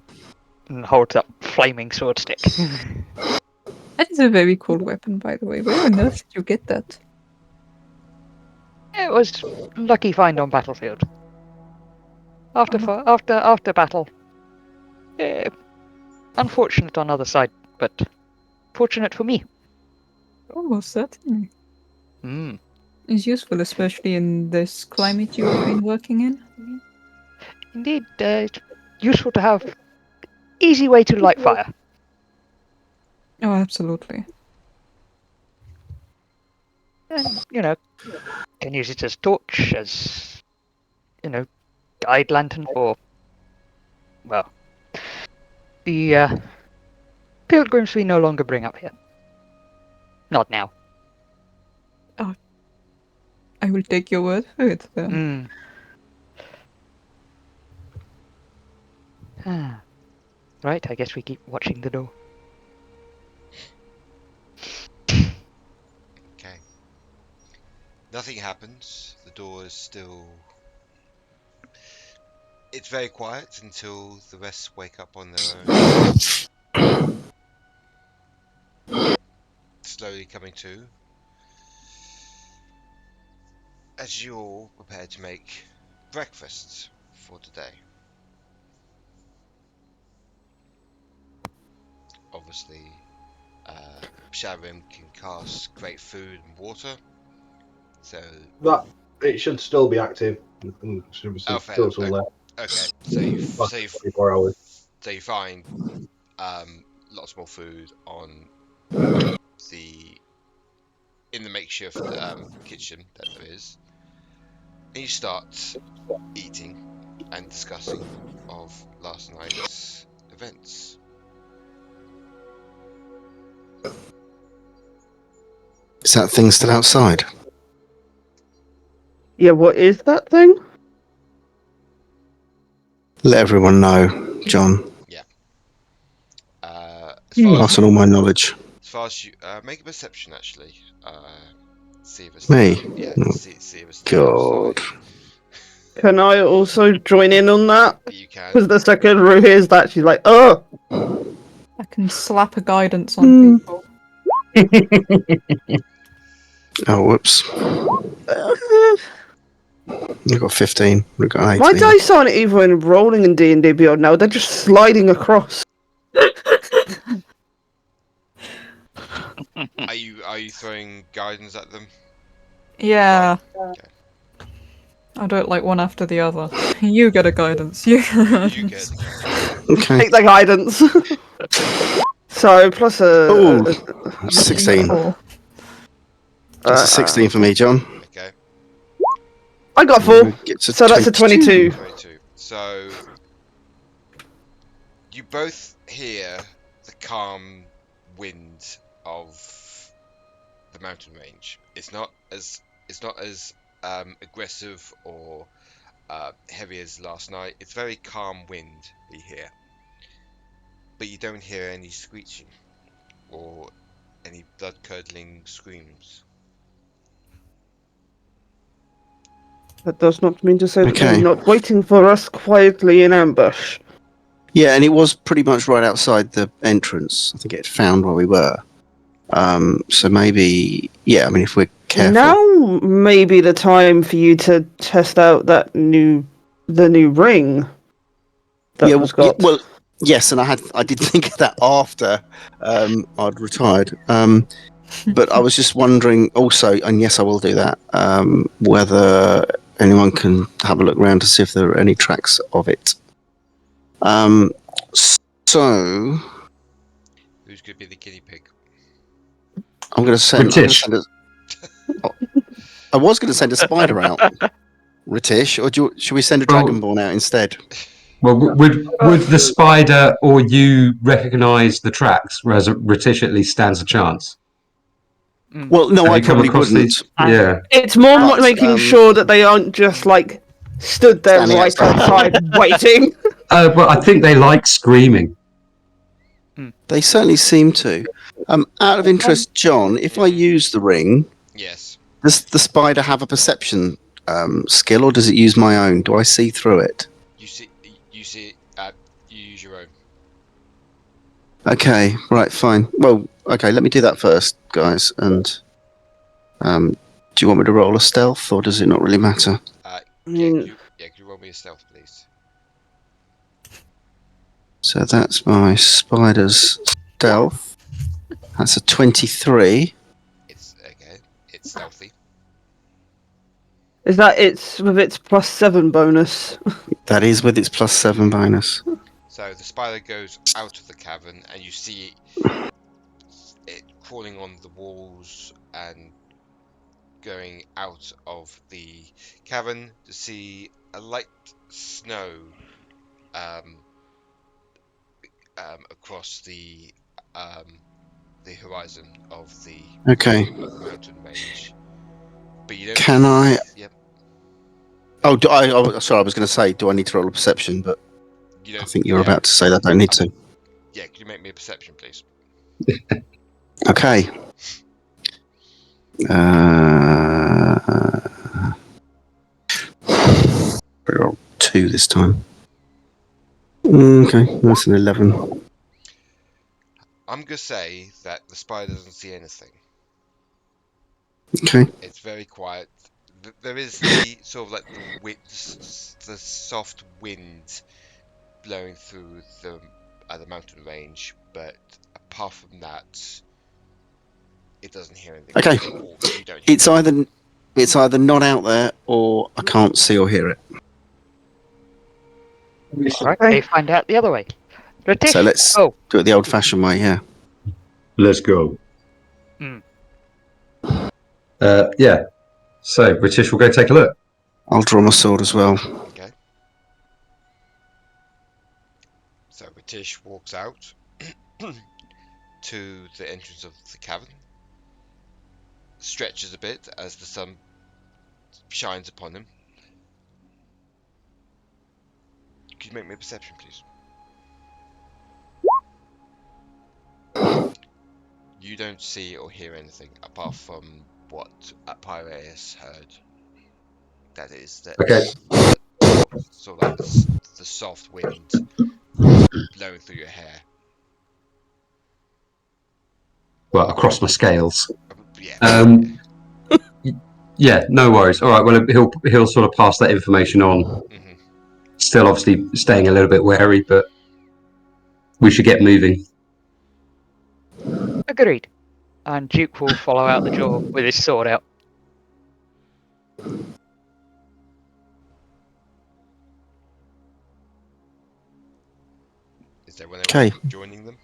[SPEAKER 9] And holds up flaming sword stick.
[SPEAKER 5] That is a very cool weapon, by the way. Where on earth did you get that?
[SPEAKER 9] It was lucky find on battlefield. After battle. Unfortunate on other side, but fortunate for me.
[SPEAKER 5] Oh, certainly.
[SPEAKER 9] Hmm.
[SPEAKER 5] It's useful, especially in this climate you have been working in.
[SPEAKER 9] Indeed, it's useful to have easy way to light fire.
[SPEAKER 5] Oh, absolutely.
[SPEAKER 9] And, can use it as torch, as, guide lantern for, well, the pilgrims we no longer bring up here. Not now.
[SPEAKER 5] I will take your word for it, then.
[SPEAKER 9] Right, I guess we keep watching the door.
[SPEAKER 1] Okay. Nothing happens. The door is still. It's very quiet until the rest wake up on their own. Slowly coming to. As you all prepare to make breakfast for today. Obviously, Shadorim can cast great food and water. So
[SPEAKER 3] That it should still be active. Should be
[SPEAKER 1] Oh,
[SPEAKER 3] still till left.
[SPEAKER 1] okay. So you
[SPEAKER 3] 24 hours.
[SPEAKER 1] So you find lots more food on in the makeshift kitchen that there is, and you start eating and discussing of last night's events.
[SPEAKER 7] Is that thing still outside?
[SPEAKER 4] Yeah, what is that thing?
[SPEAKER 7] Let everyone know, John.
[SPEAKER 1] Yeah. As far
[SPEAKER 7] Pass on all my knowledge.
[SPEAKER 1] as you make a perception, actually. See if it's
[SPEAKER 7] Me?
[SPEAKER 1] Yeah.
[SPEAKER 7] Oh,
[SPEAKER 1] See if it's still
[SPEAKER 7] God.
[SPEAKER 1] outside.
[SPEAKER 4] Can I also join in on that?
[SPEAKER 1] You can.
[SPEAKER 4] Because the second Rue hears that, she's like, oh!
[SPEAKER 5] I can slap a guidance on people.
[SPEAKER 7] Oh, whoops. You've got 15. We've got 18.
[SPEAKER 4] My dice aren't even rolling in D&D Beyond now. They're just sliding across.
[SPEAKER 1] Are you throwing guidance at them?
[SPEAKER 5] Yeah.
[SPEAKER 1] Okay.
[SPEAKER 5] I don't like one after the other. You get a guidance. You get a
[SPEAKER 1] You
[SPEAKER 5] guidance.
[SPEAKER 1] get the guidance.
[SPEAKER 7] Okay.
[SPEAKER 4] Take the guidance. So, plus
[SPEAKER 7] Ooh,
[SPEAKER 4] a
[SPEAKER 7] 16.
[SPEAKER 5] Four.
[SPEAKER 7] That's a 16 for me, John.
[SPEAKER 1] Okay.
[SPEAKER 4] I got 4.
[SPEAKER 7] Gets
[SPEAKER 4] So that's a 22.
[SPEAKER 1] 22. So you both hear the calm wind of the mountain range. It's not as aggressive or heavy as last night. It's very calm wind we hear, but you don't hear any screeching or any blood-curdling screams.
[SPEAKER 4] That does not mean to say that
[SPEAKER 7] Okay.
[SPEAKER 4] they're not waiting for us quietly in ambush.
[SPEAKER 7] Yeah, and it was pretty much right outside the entrance. I think it had found where we were. So maybe, yeah, I mean, if we're careful.
[SPEAKER 4] Now may be the time for you to test out the new ring that was got.
[SPEAKER 7] Well, yes, and I did think of that after I'd retired. But I was just wondering also, and yes, I will do that, whether anyone can have a look around to see if there are any tracks of it. So
[SPEAKER 1] Who's going to be the guinea pig?
[SPEAKER 7] I'm going to send.
[SPEAKER 2] R'tish.
[SPEAKER 7] I was going to send a spider out, R'tish, or should we send a dragonborn out instead?
[SPEAKER 2] Well, would the spider or you recognise the tracks, whereas R'tish at least stands a chance?
[SPEAKER 7] Well, no,
[SPEAKER 2] Have
[SPEAKER 7] I
[SPEAKER 2] you come
[SPEAKER 7] probably
[SPEAKER 2] across
[SPEAKER 7] wouldn't.
[SPEAKER 2] these? Yeah.
[SPEAKER 4] It's more
[SPEAKER 7] But,
[SPEAKER 4] making sure that they aren't just like stood there
[SPEAKER 7] Standing
[SPEAKER 4] right
[SPEAKER 7] outside.
[SPEAKER 4] outside waiting.
[SPEAKER 2] But I think they like screaming.
[SPEAKER 7] They certainly seem to. Out of interest, John, if I use the ring,
[SPEAKER 1] Yes.
[SPEAKER 7] does the spider have a perception skill, or does it use my own? Do I see through it?
[SPEAKER 1] You see. You use your own.
[SPEAKER 7] Okay, right, fine. Well, okay, let me do that first, guys. And do you want me to roll a stealth, or does it not really matter?
[SPEAKER 1] Could you roll me a stealth, please?
[SPEAKER 7] So that's my spider's stealth. That's a 23.
[SPEAKER 1] It's okay. It's stealthy.
[SPEAKER 4] Is that it's with its +7 bonus?
[SPEAKER 7] That is with its +7 bonus.
[SPEAKER 1] So the spider goes out of the cavern, and you see it crawling on the walls and going out of the cavern to see a light snow across the horizon of the
[SPEAKER 7] Okay.
[SPEAKER 1] mountain range. But you don't.
[SPEAKER 7] Can I?
[SPEAKER 1] Yep.
[SPEAKER 7] Oh, sorry, I was going to say, do I need to roll a perception? But
[SPEAKER 1] You don't.
[SPEAKER 7] I think you're about to say that I don't need to.
[SPEAKER 1] Yeah. Could you make me a perception, please?
[SPEAKER 7] Okay. I rolled 2 this time. Okay, that's an 11.
[SPEAKER 1] I'm gonna say that the spider doesn't see anything.
[SPEAKER 7] Okay.
[SPEAKER 1] It's very quiet. There is the sort of like the soft wind blowing through the mountain range, but apart from that, it doesn't hear anything.
[SPEAKER 7] Okay.
[SPEAKER 1] Or you don't hear
[SPEAKER 7] It's either not out there, or I can't see or hear it.
[SPEAKER 9] Alright, they find out the other way. R'tish,
[SPEAKER 7] So let's
[SPEAKER 9] go.
[SPEAKER 7] do it the old-fashioned way. Yeah.
[SPEAKER 2] Let's go.
[SPEAKER 9] Mm.
[SPEAKER 2] Yeah. So R'tish will go take a look.
[SPEAKER 7] I'll draw my sword as well.
[SPEAKER 1] Okay. So R'tish walks out to the entrance of the cavern, stretches a bit as the sun shines upon him. Could you make me a perception, please? You don't see or hear anything apart from what Pyraeus heard. That is that.
[SPEAKER 2] Okay.
[SPEAKER 1] Sort of like the soft wind blowing through your hair.
[SPEAKER 2] Well, across my scales.
[SPEAKER 1] Yeah.
[SPEAKER 2] Yeah, no worries. All right, well, he'll sort of pass that information on.
[SPEAKER 1] Mhm.
[SPEAKER 2] Still, obviously, staying a little bit wary, but we should get moving.
[SPEAKER 9] Agreed. And Duke will follow out the door with his sword out.
[SPEAKER 1] Is there anyone
[SPEAKER 7] Okay.
[SPEAKER 1] joining them?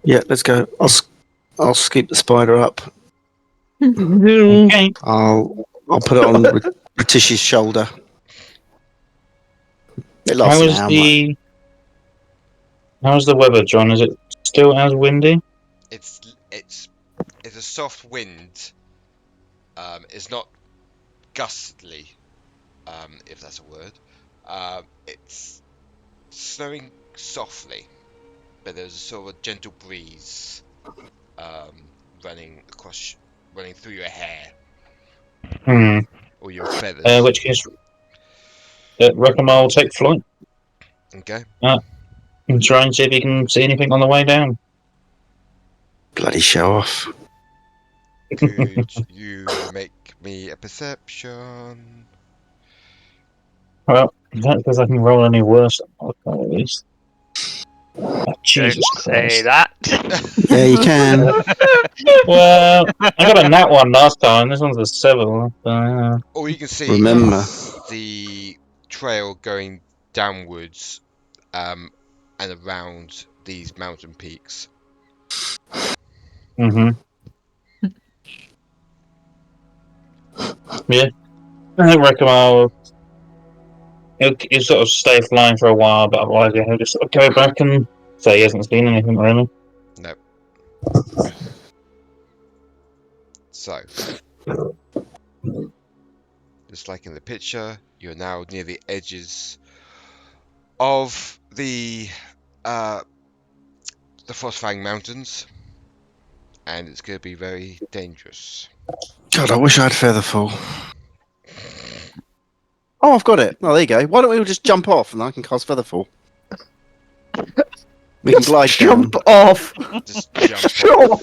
[SPEAKER 7] Yeah, let's go. I'll scoop the spider up.
[SPEAKER 6] Okay.
[SPEAKER 7] I'll put it on R'tish's shoulder. It lasts an hour.
[SPEAKER 6] How's the weather, John? Is it still as windy?
[SPEAKER 1] It's a soft wind. It's not gustly, if that's a word. It's snowing softly, but there's a sort of a gentle breeze running through your hair or your feathers.
[SPEAKER 6] Which case, Rekamar will take flight
[SPEAKER 1] Okay.
[SPEAKER 6] and try and see if he can see anything on the way down.
[SPEAKER 7] Bloody show off.
[SPEAKER 1] Could you make me a perception?
[SPEAKER 6] Well, that because I can roll any worse than at least. Oh, Jesus
[SPEAKER 9] Don't say
[SPEAKER 6] Christ.
[SPEAKER 9] that.
[SPEAKER 7] Yeah, you can.
[SPEAKER 6] Well, I got a nat one last time. This one's a 7.
[SPEAKER 1] All you can see
[SPEAKER 7] Remember.
[SPEAKER 1] is the trail going downwards and around these mountain peaks.
[SPEAKER 6] Mm-hmm. Yeah. I think Rekamar he'll sort of stay flying for a while, but otherwise he'll just sort of go back and say he hasn't seen anything really.
[SPEAKER 1] No. So, just like in the picture, you're now near the edges of the Frostfang Mountains, and it's going to be very dangerous.
[SPEAKER 7] God, I wish I had Featherfall. Oh, I've got it. Oh, there you go. Why don't we all just jump off and I can cast Featherfall? We can glide
[SPEAKER 4] Jump
[SPEAKER 7] down.
[SPEAKER 4] off.
[SPEAKER 1] Just jump
[SPEAKER 4] Sure.
[SPEAKER 1] off.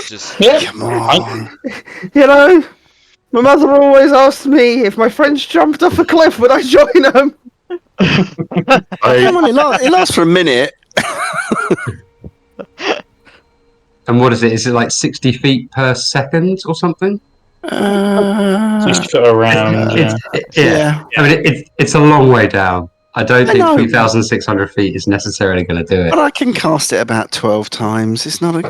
[SPEAKER 1] Just
[SPEAKER 7] Come on.
[SPEAKER 4] You know, my mother always asked me if my friends jumped off a cliff, would I join them?
[SPEAKER 7] Come on, it lasts for a minute.
[SPEAKER 2] And what is it? Is it like 60 feet per second or something?
[SPEAKER 6] 60 foot around, yeah.
[SPEAKER 7] Yeah.
[SPEAKER 2] I mean, it's a long way down. I don't think 3,600 feet is necessarily going to do it.
[SPEAKER 7] But I can cast it about 12 times. It's not a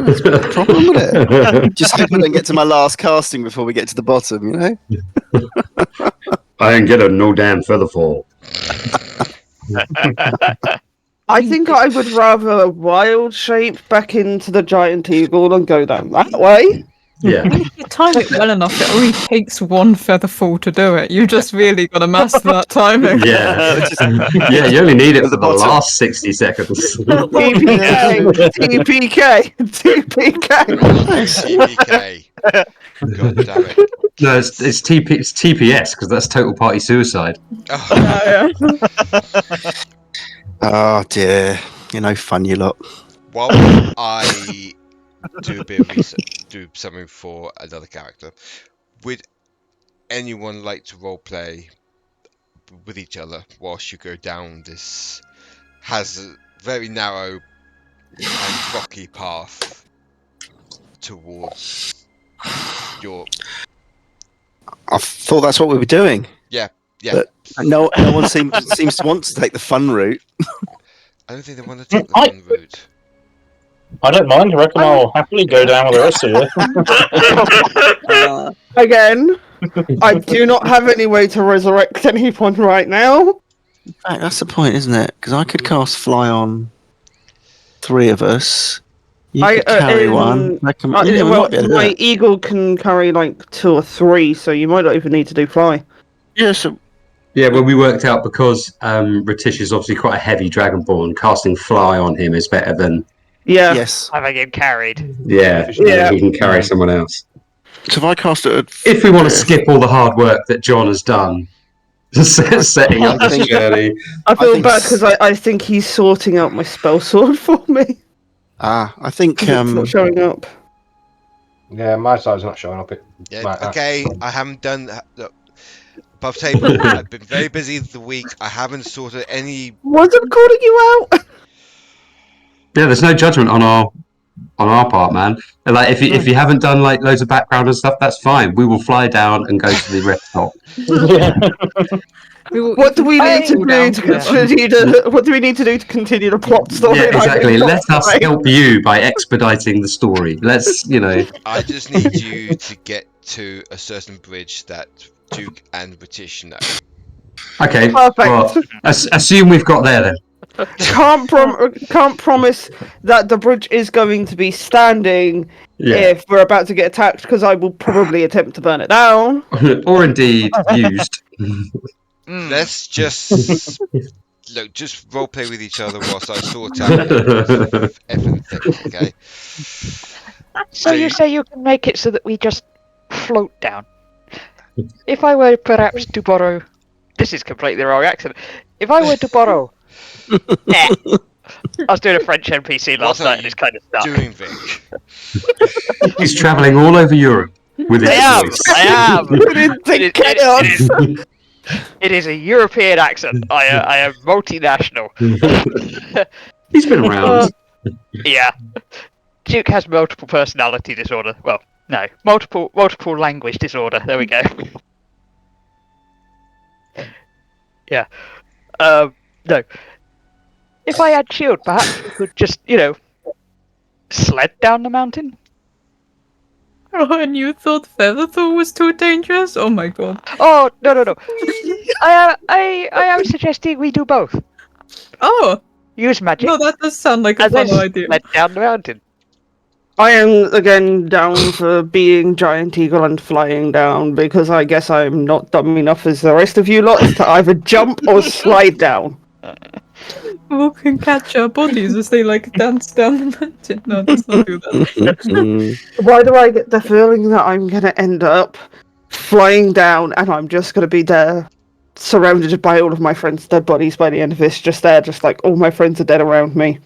[SPEAKER 7] problem, would it? Just hope I don't get to my last casting before we get to the bottom, you know?
[SPEAKER 2] I didn't get a no damn Featherfall.
[SPEAKER 4] I think I would rather wild shape back into the giant eagle and go down that way.
[SPEAKER 2] Yeah.
[SPEAKER 5] If you time it well enough, it only takes one feather fall to do it. You just really got to master that timing.
[SPEAKER 2] Yeah. Yeah, you only need it for the last 60 seconds.
[SPEAKER 4] TPK, TPK, TPK.
[SPEAKER 1] TPK. God damn it.
[SPEAKER 2] No, it's TPS because that's total party suicide.
[SPEAKER 1] Oh.
[SPEAKER 7] Oh, dear. You're no fun, you lot.
[SPEAKER 1] While I do a bit of research, do something for another character, would anyone like to roleplay with each other whilst you go down this has a very narrow and rocky path towards your...
[SPEAKER 7] I thought that's what we were doing.
[SPEAKER 1] Yeah.
[SPEAKER 7] But no one seems to want to take the fun route.
[SPEAKER 1] I don't think they want to take the fun route.
[SPEAKER 6] I don't mind. Rekamar will happily go down with the rest of you.
[SPEAKER 4] Again, I do not have any way to resurrect anyone right now.
[SPEAKER 7] In fact, that's the point, isn't it? Because I could cast Fly on 3 of us. You could carry one.
[SPEAKER 4] My eagle can carry like 2 or 3, so you might not even need to do fly.
[SPEAKER 7] Yeah, so...
[SPEAKER 2] Yeah, well, we worked out because R'tish is obviously quite a heavy dragonborn. Casting fly on him is better than
[SPEAKER 7] Yes.
[SPEAKER 9] Having him carried.
[SPEAKER 2] Yeah. He can carry someone else.
[SPEAKER 7] So if I cast it,
[SPEAKER 2] if we want to skip all the hard work that Jon has done, setting up this journey,
[SPEAKER 4] I feel bad because I think he's sorting out my spell sword for me.
[SPEAKER 7] I think
[SPEAKER 4] it's not showing up.
[SPEAKER 3] Yeah, my side's not showing up.
[SPEAKER 1] Yeah, okay, I haven't done. Look, above table. I've been very busy the week. I haven't sorted any.
[SPEAKER 4] Wasn't calling you out.
[SPEAKER 2] Yeah, there's no judgment on our part, man. Like if you haven't done like loads of background and stuff, that's fine. We will fly down and go to the rest stop.
[SPEAKER 4] What do we need to
[SPEAKER 9] Go
[SPEAKER 4] do
[SPEAKER 9] down
[SPEAKER 4] to
[SPEAKER 9] there.
[SPEAKER 4] continue to? What do we need to do to continue the plot story?
[SPEAKER 2] Yeah, exactly.
[SPEAKER 4] Not
[SPEAKER 2] Let us
[SPEAKER 4] fine.
[SPEAKER 2] help you by expediting the story. Let's,
[SPEAKER 1] I just need you to get to a certain bridge that Duke and R'tish know.
[SPEAKER 2] Okay.
[SPEAKER 4] Perfect.
[SPEAKER 2] Well, assume we've got there then.
[SPEAKER 4] Can't promise that the bridge is going to be standing
[SPEAKER 2] Yeah.
[SPEAKER 4] if we're about to get attacked, because I will probably attempt to burn it down.
[SPEAKER 2] Or indeed used.
[SPEAKER 1] Let's just look. Just role play with each other whilst I sort out everything. Okay.
[SPEAKER 9] So you say you can make it so that we just float down? If I were perhaps to borrow... This is completely the wrong accent. If I were to borrow... I was doing a French NPC last
[SPEAKER 1] What are
[SPEAKER 9] night and it's kind of stuck.
[SPEAKER 1] doing, Vic?
[SPEAKER 2] He's travelling all over Europe with his voice.
[SPEAKER 9] I am! It is a European accent. I am multinational.
[SPEAKER 2] He's been around.
[SPEAKER 9] Yeah. Duke has multiple personality disorder. Well, no. Multiple language disorder. There we go. Yeah. No. If I had shield, perhaps we could just, sled down the mountain?
[SPEAKER 5] Oh, and you thought Featherthor was too dangerous? Oh my god.
[SPEAKER 9] Oh, no. I am suggesting we do both.
[SPEAKER 5] Oh!
[SPEAKER 9] Use magic.
[SPEAKER 5] No, that does sound like a
[SPEAKER 9] and
[SPEAKER 5] fun
[SPEAKER 9] then
[SPEAKER 5] idea.
[SPEAKER 9] sled down the mountain.
[SPEAKER 4] I am again down for being giant eagle and flying down, because I guess I'm not dumb enough as the rest of you lots to either jump or slide down.
[SPEAKER 5] We can catch our bodies as they dance down the mountain. No, let's not do that.
[SPEAKER 4] Why do I get the feeling that I'm gonna end up flying down and I'm just gonna be there, surrounded by all of my friends' dead bodies by the end of this, just like all my friends are dead around me.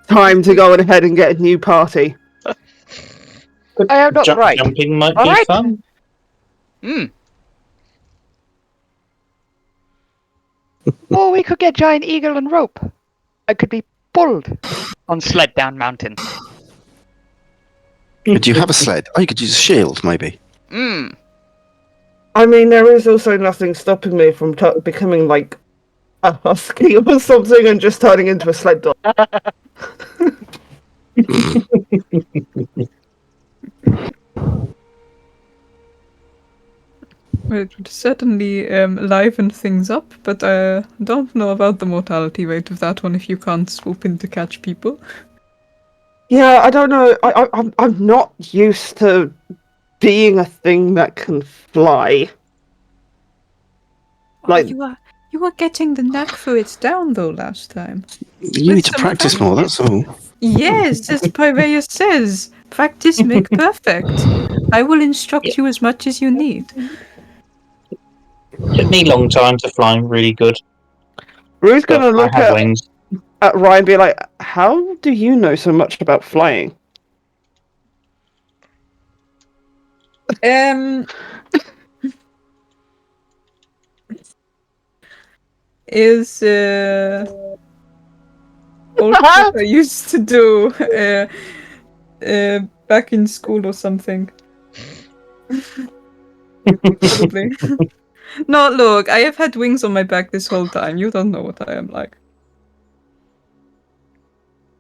[SPEAKER 4] Time to go ahead and get a new party.
[SPEAKER 9] I am not right.
[SPEAKER 6] Jumping might be
[SPEAKER 9] Alright.
[SPEAKER 6] fun.
[SPEAKER 9] Or we could get giant eagle and rope. I could be pulled on sled down mountain.
[SPEAKER 7] Do you have a sled? Oh, you could use a shield, maybe.
[SPEAKER 4] I mean, there is also nothing stopping me from becoming like a husky or something and just turning into a sled dog.
[SPEAKER 5] It would certainly liven things up, but I don't know about the mortality rate of that one if you can't swoop in to catch people.
[SPEAKER 4] Yeah, I don't know. I'm not used to being a thing that can fly. Like,
[SPEAKER 5] You were getting the knack for it down though last time.
[SPEAKER 7] You need to practice more, that's all.
[SPEAKER 5] Yes, as Pyraeus says, practice make perfect. I will instruct you as much as you need.
[SPEAKER 6] Took me a long time to fly really good.
[SPEAKER 4] Rue's
[SPEAKER 6] But
[SPEAKER 4] gonna look
[SPEAKER 6] I have
[SPEAKER 4] at
[SPEAKER 6] wings.
[SPEAKER 4] Ryan and be like, how do you know so much about flying?
[SPEAKER 5] Is old stuff I used to do back in school or something. Probably. No, look, I have had wings on my back this whole time. You don't know what I am like.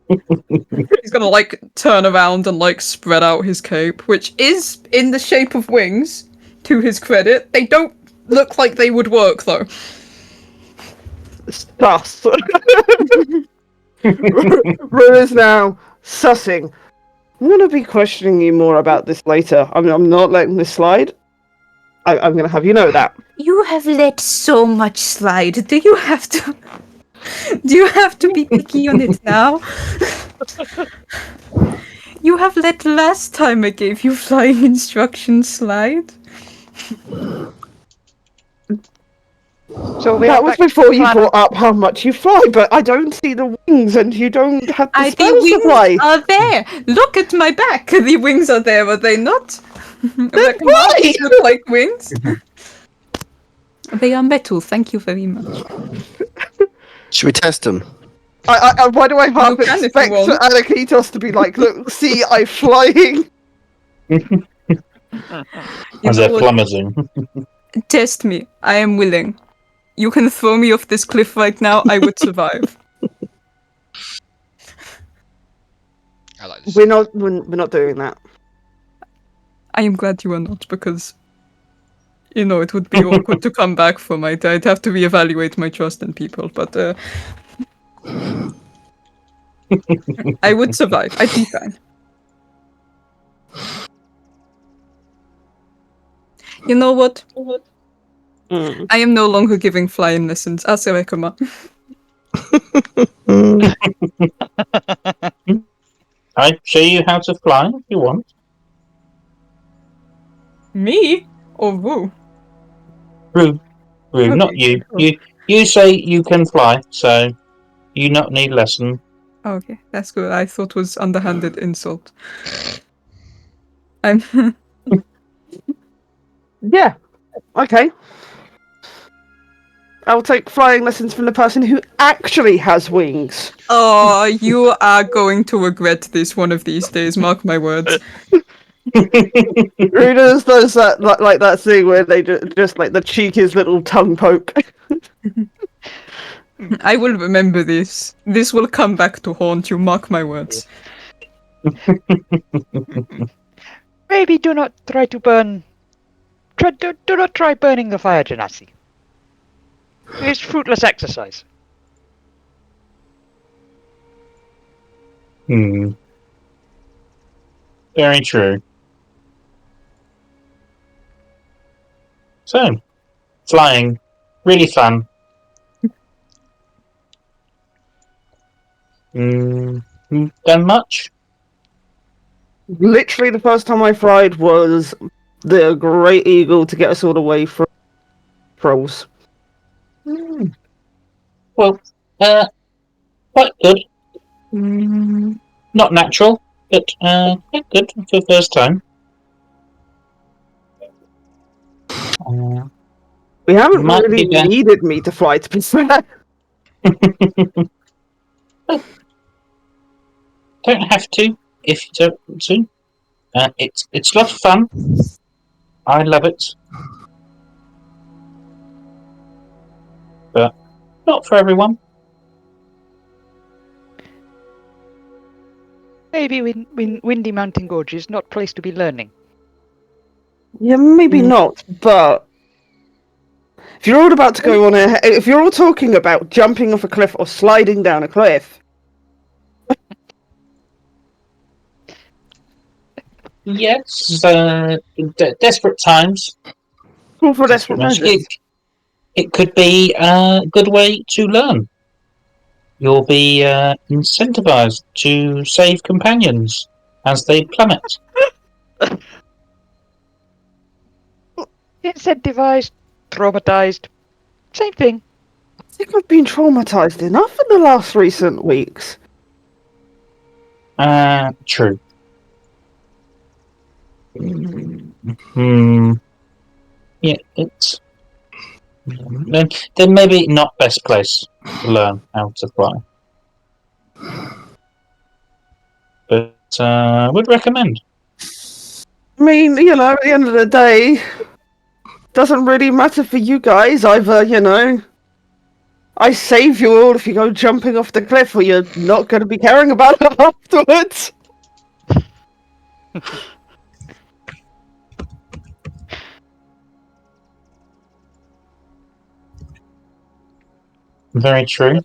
[SPEAKER 5] He's gonna turn around and spread out his cape, which is in the shape of wings, to his credit. They don't look like they would work though.
[SPEAKER 4] Sus. Rue is now sussing. I'm gonna be questioning you more about this later. I'm not letting this slide. I'm gonna have you know that.
[SPEAKER 5] You have let so much slide. Do you have to be picky on it now? You have let last time I gave you flying instructions slide.
[SPEAKER 9] So we
[SPEAKER 4] That
[SPEAKER 9] are
[SPEAKER 4] was
[SPEAKER 9] back to
[SPEAKER 4] before you
[SPEAKER 9] plan
[SPEAKER 4] brought up how much you fly, but I don't see the wings, and you don't have the
[SPEAKER 5] The
[SPEAKER 4] spell
[SPEAKER 5] wings
[SPEAKER 4] supply.
[SPEAKER 5] are there. Look at my back. The wings are there, are they not? Rekamar,
[SPEAKER 4] why?
[SPEAKER 5] these look like wings. They are metal. Thank you very much.
[SPEAKER 7] Should we test them?
[SPEAKER 4] Why do I half
[SPEAKER 5] can if you
[SPEAKER 4] expect
[SPEAKER 5] want.
[SPEAKER 4] Aniketos to be like, look, see, I'm flying?
[SPEAKER 5] You
[SPEAKER 6] As
[SPEAKER 5] know
[SPEAKER 6] they're
[SPEAKER 5] what?
[SPEAKER 6] plummeting.
[SPEAKER 5] Test me. I am willing. You can throw me off this cliff right now. I would survive.
[SPEAKER 1] I like this.
[SPEAKER 4] We're not doing that.
[SPEAKER 5] I am glad you are not, because it would be awkward to come back from it. I'd have to reevaluate my trust in people, but I would survive. I'd be fine. You know what?
[SPEAKER 4] Mm.
[SPEAKER 5] I am no longer giving flying lessons. Ask Rekamar.
[SPEAKER 6] I show you how to fly if you want.
[SPEAKER 5] Me? Or Rue?
[SPEAKER 6] Rue, not you. You say you can fly, so you not need lesson.
[SPEAKER 5] Okay, that's good. I thought it was underhanded insult. I'm
[SPEAKER 4] Yeah. Okay. I'll take flying lessons from the person who actually has wings.
[SPEAKER 5] Oh, you are going to regret this one of these days, mark my words.
[SPEAKER 4] Rudas does that like that thing where they just like the cheekiest little tongue poke.
[SPEAKER 5] I will remember this. This will come back to haunt you, mark my words.
[SPEAKER 9] Maybe do not try to burn. Do not try burning the fire, Genasi. It is fruitless exercise.
[SPEAKER 6] Very true. So, flying, really fun. Done much?
[SPEAKER 4] Literally, the first time I fried was the Great Eagle to get us all away from trolls.
[SPEAKER 6] Well, quite good. Not natural, but quite good for the first time.
[SPEAKER 4] We haven't
[SPEAKER 6] Might
[SPEAKER 4] really
[SPEAKER 6] be better.
[SPEAKER 4] needed me to fly, to be fair.
[SPEAKER 6] Don't have to if you don't want to. It's a lot of fun. I love it, but not for everyone.
[SPEAKER 9] Maybe Windy Mountain Gorge is not place to be learning.
[SPEAKER 4] Yeah, maybe not, but if you're all about to go on if you're all talking about jumping off a cliff or sliding down a cliff,
[SPEAKER 6] Yes, desperate times.
[SPEAKER 4] call for desperate measures.
[SPEAKER 6] It could be a good way to learn. You'll be incentivized to save companions as they plummet.
[SPEAKER 9] Incentivized, traumatized, same thing.
[SPEAKER 4] I think I've been traumatized enough in the last recent weeks.
[SPEAKER 6] True. Yeah, it's then maybe not best place to learn how to fly, but would recommend.
[SPEAKER 4] I mean, at the end of the day, doesn't really matter for you guys. Either, I save you all if you go jumping off the cliff, or you're not going to be caring about it afterwards.
[SPEAKER 6] Very true.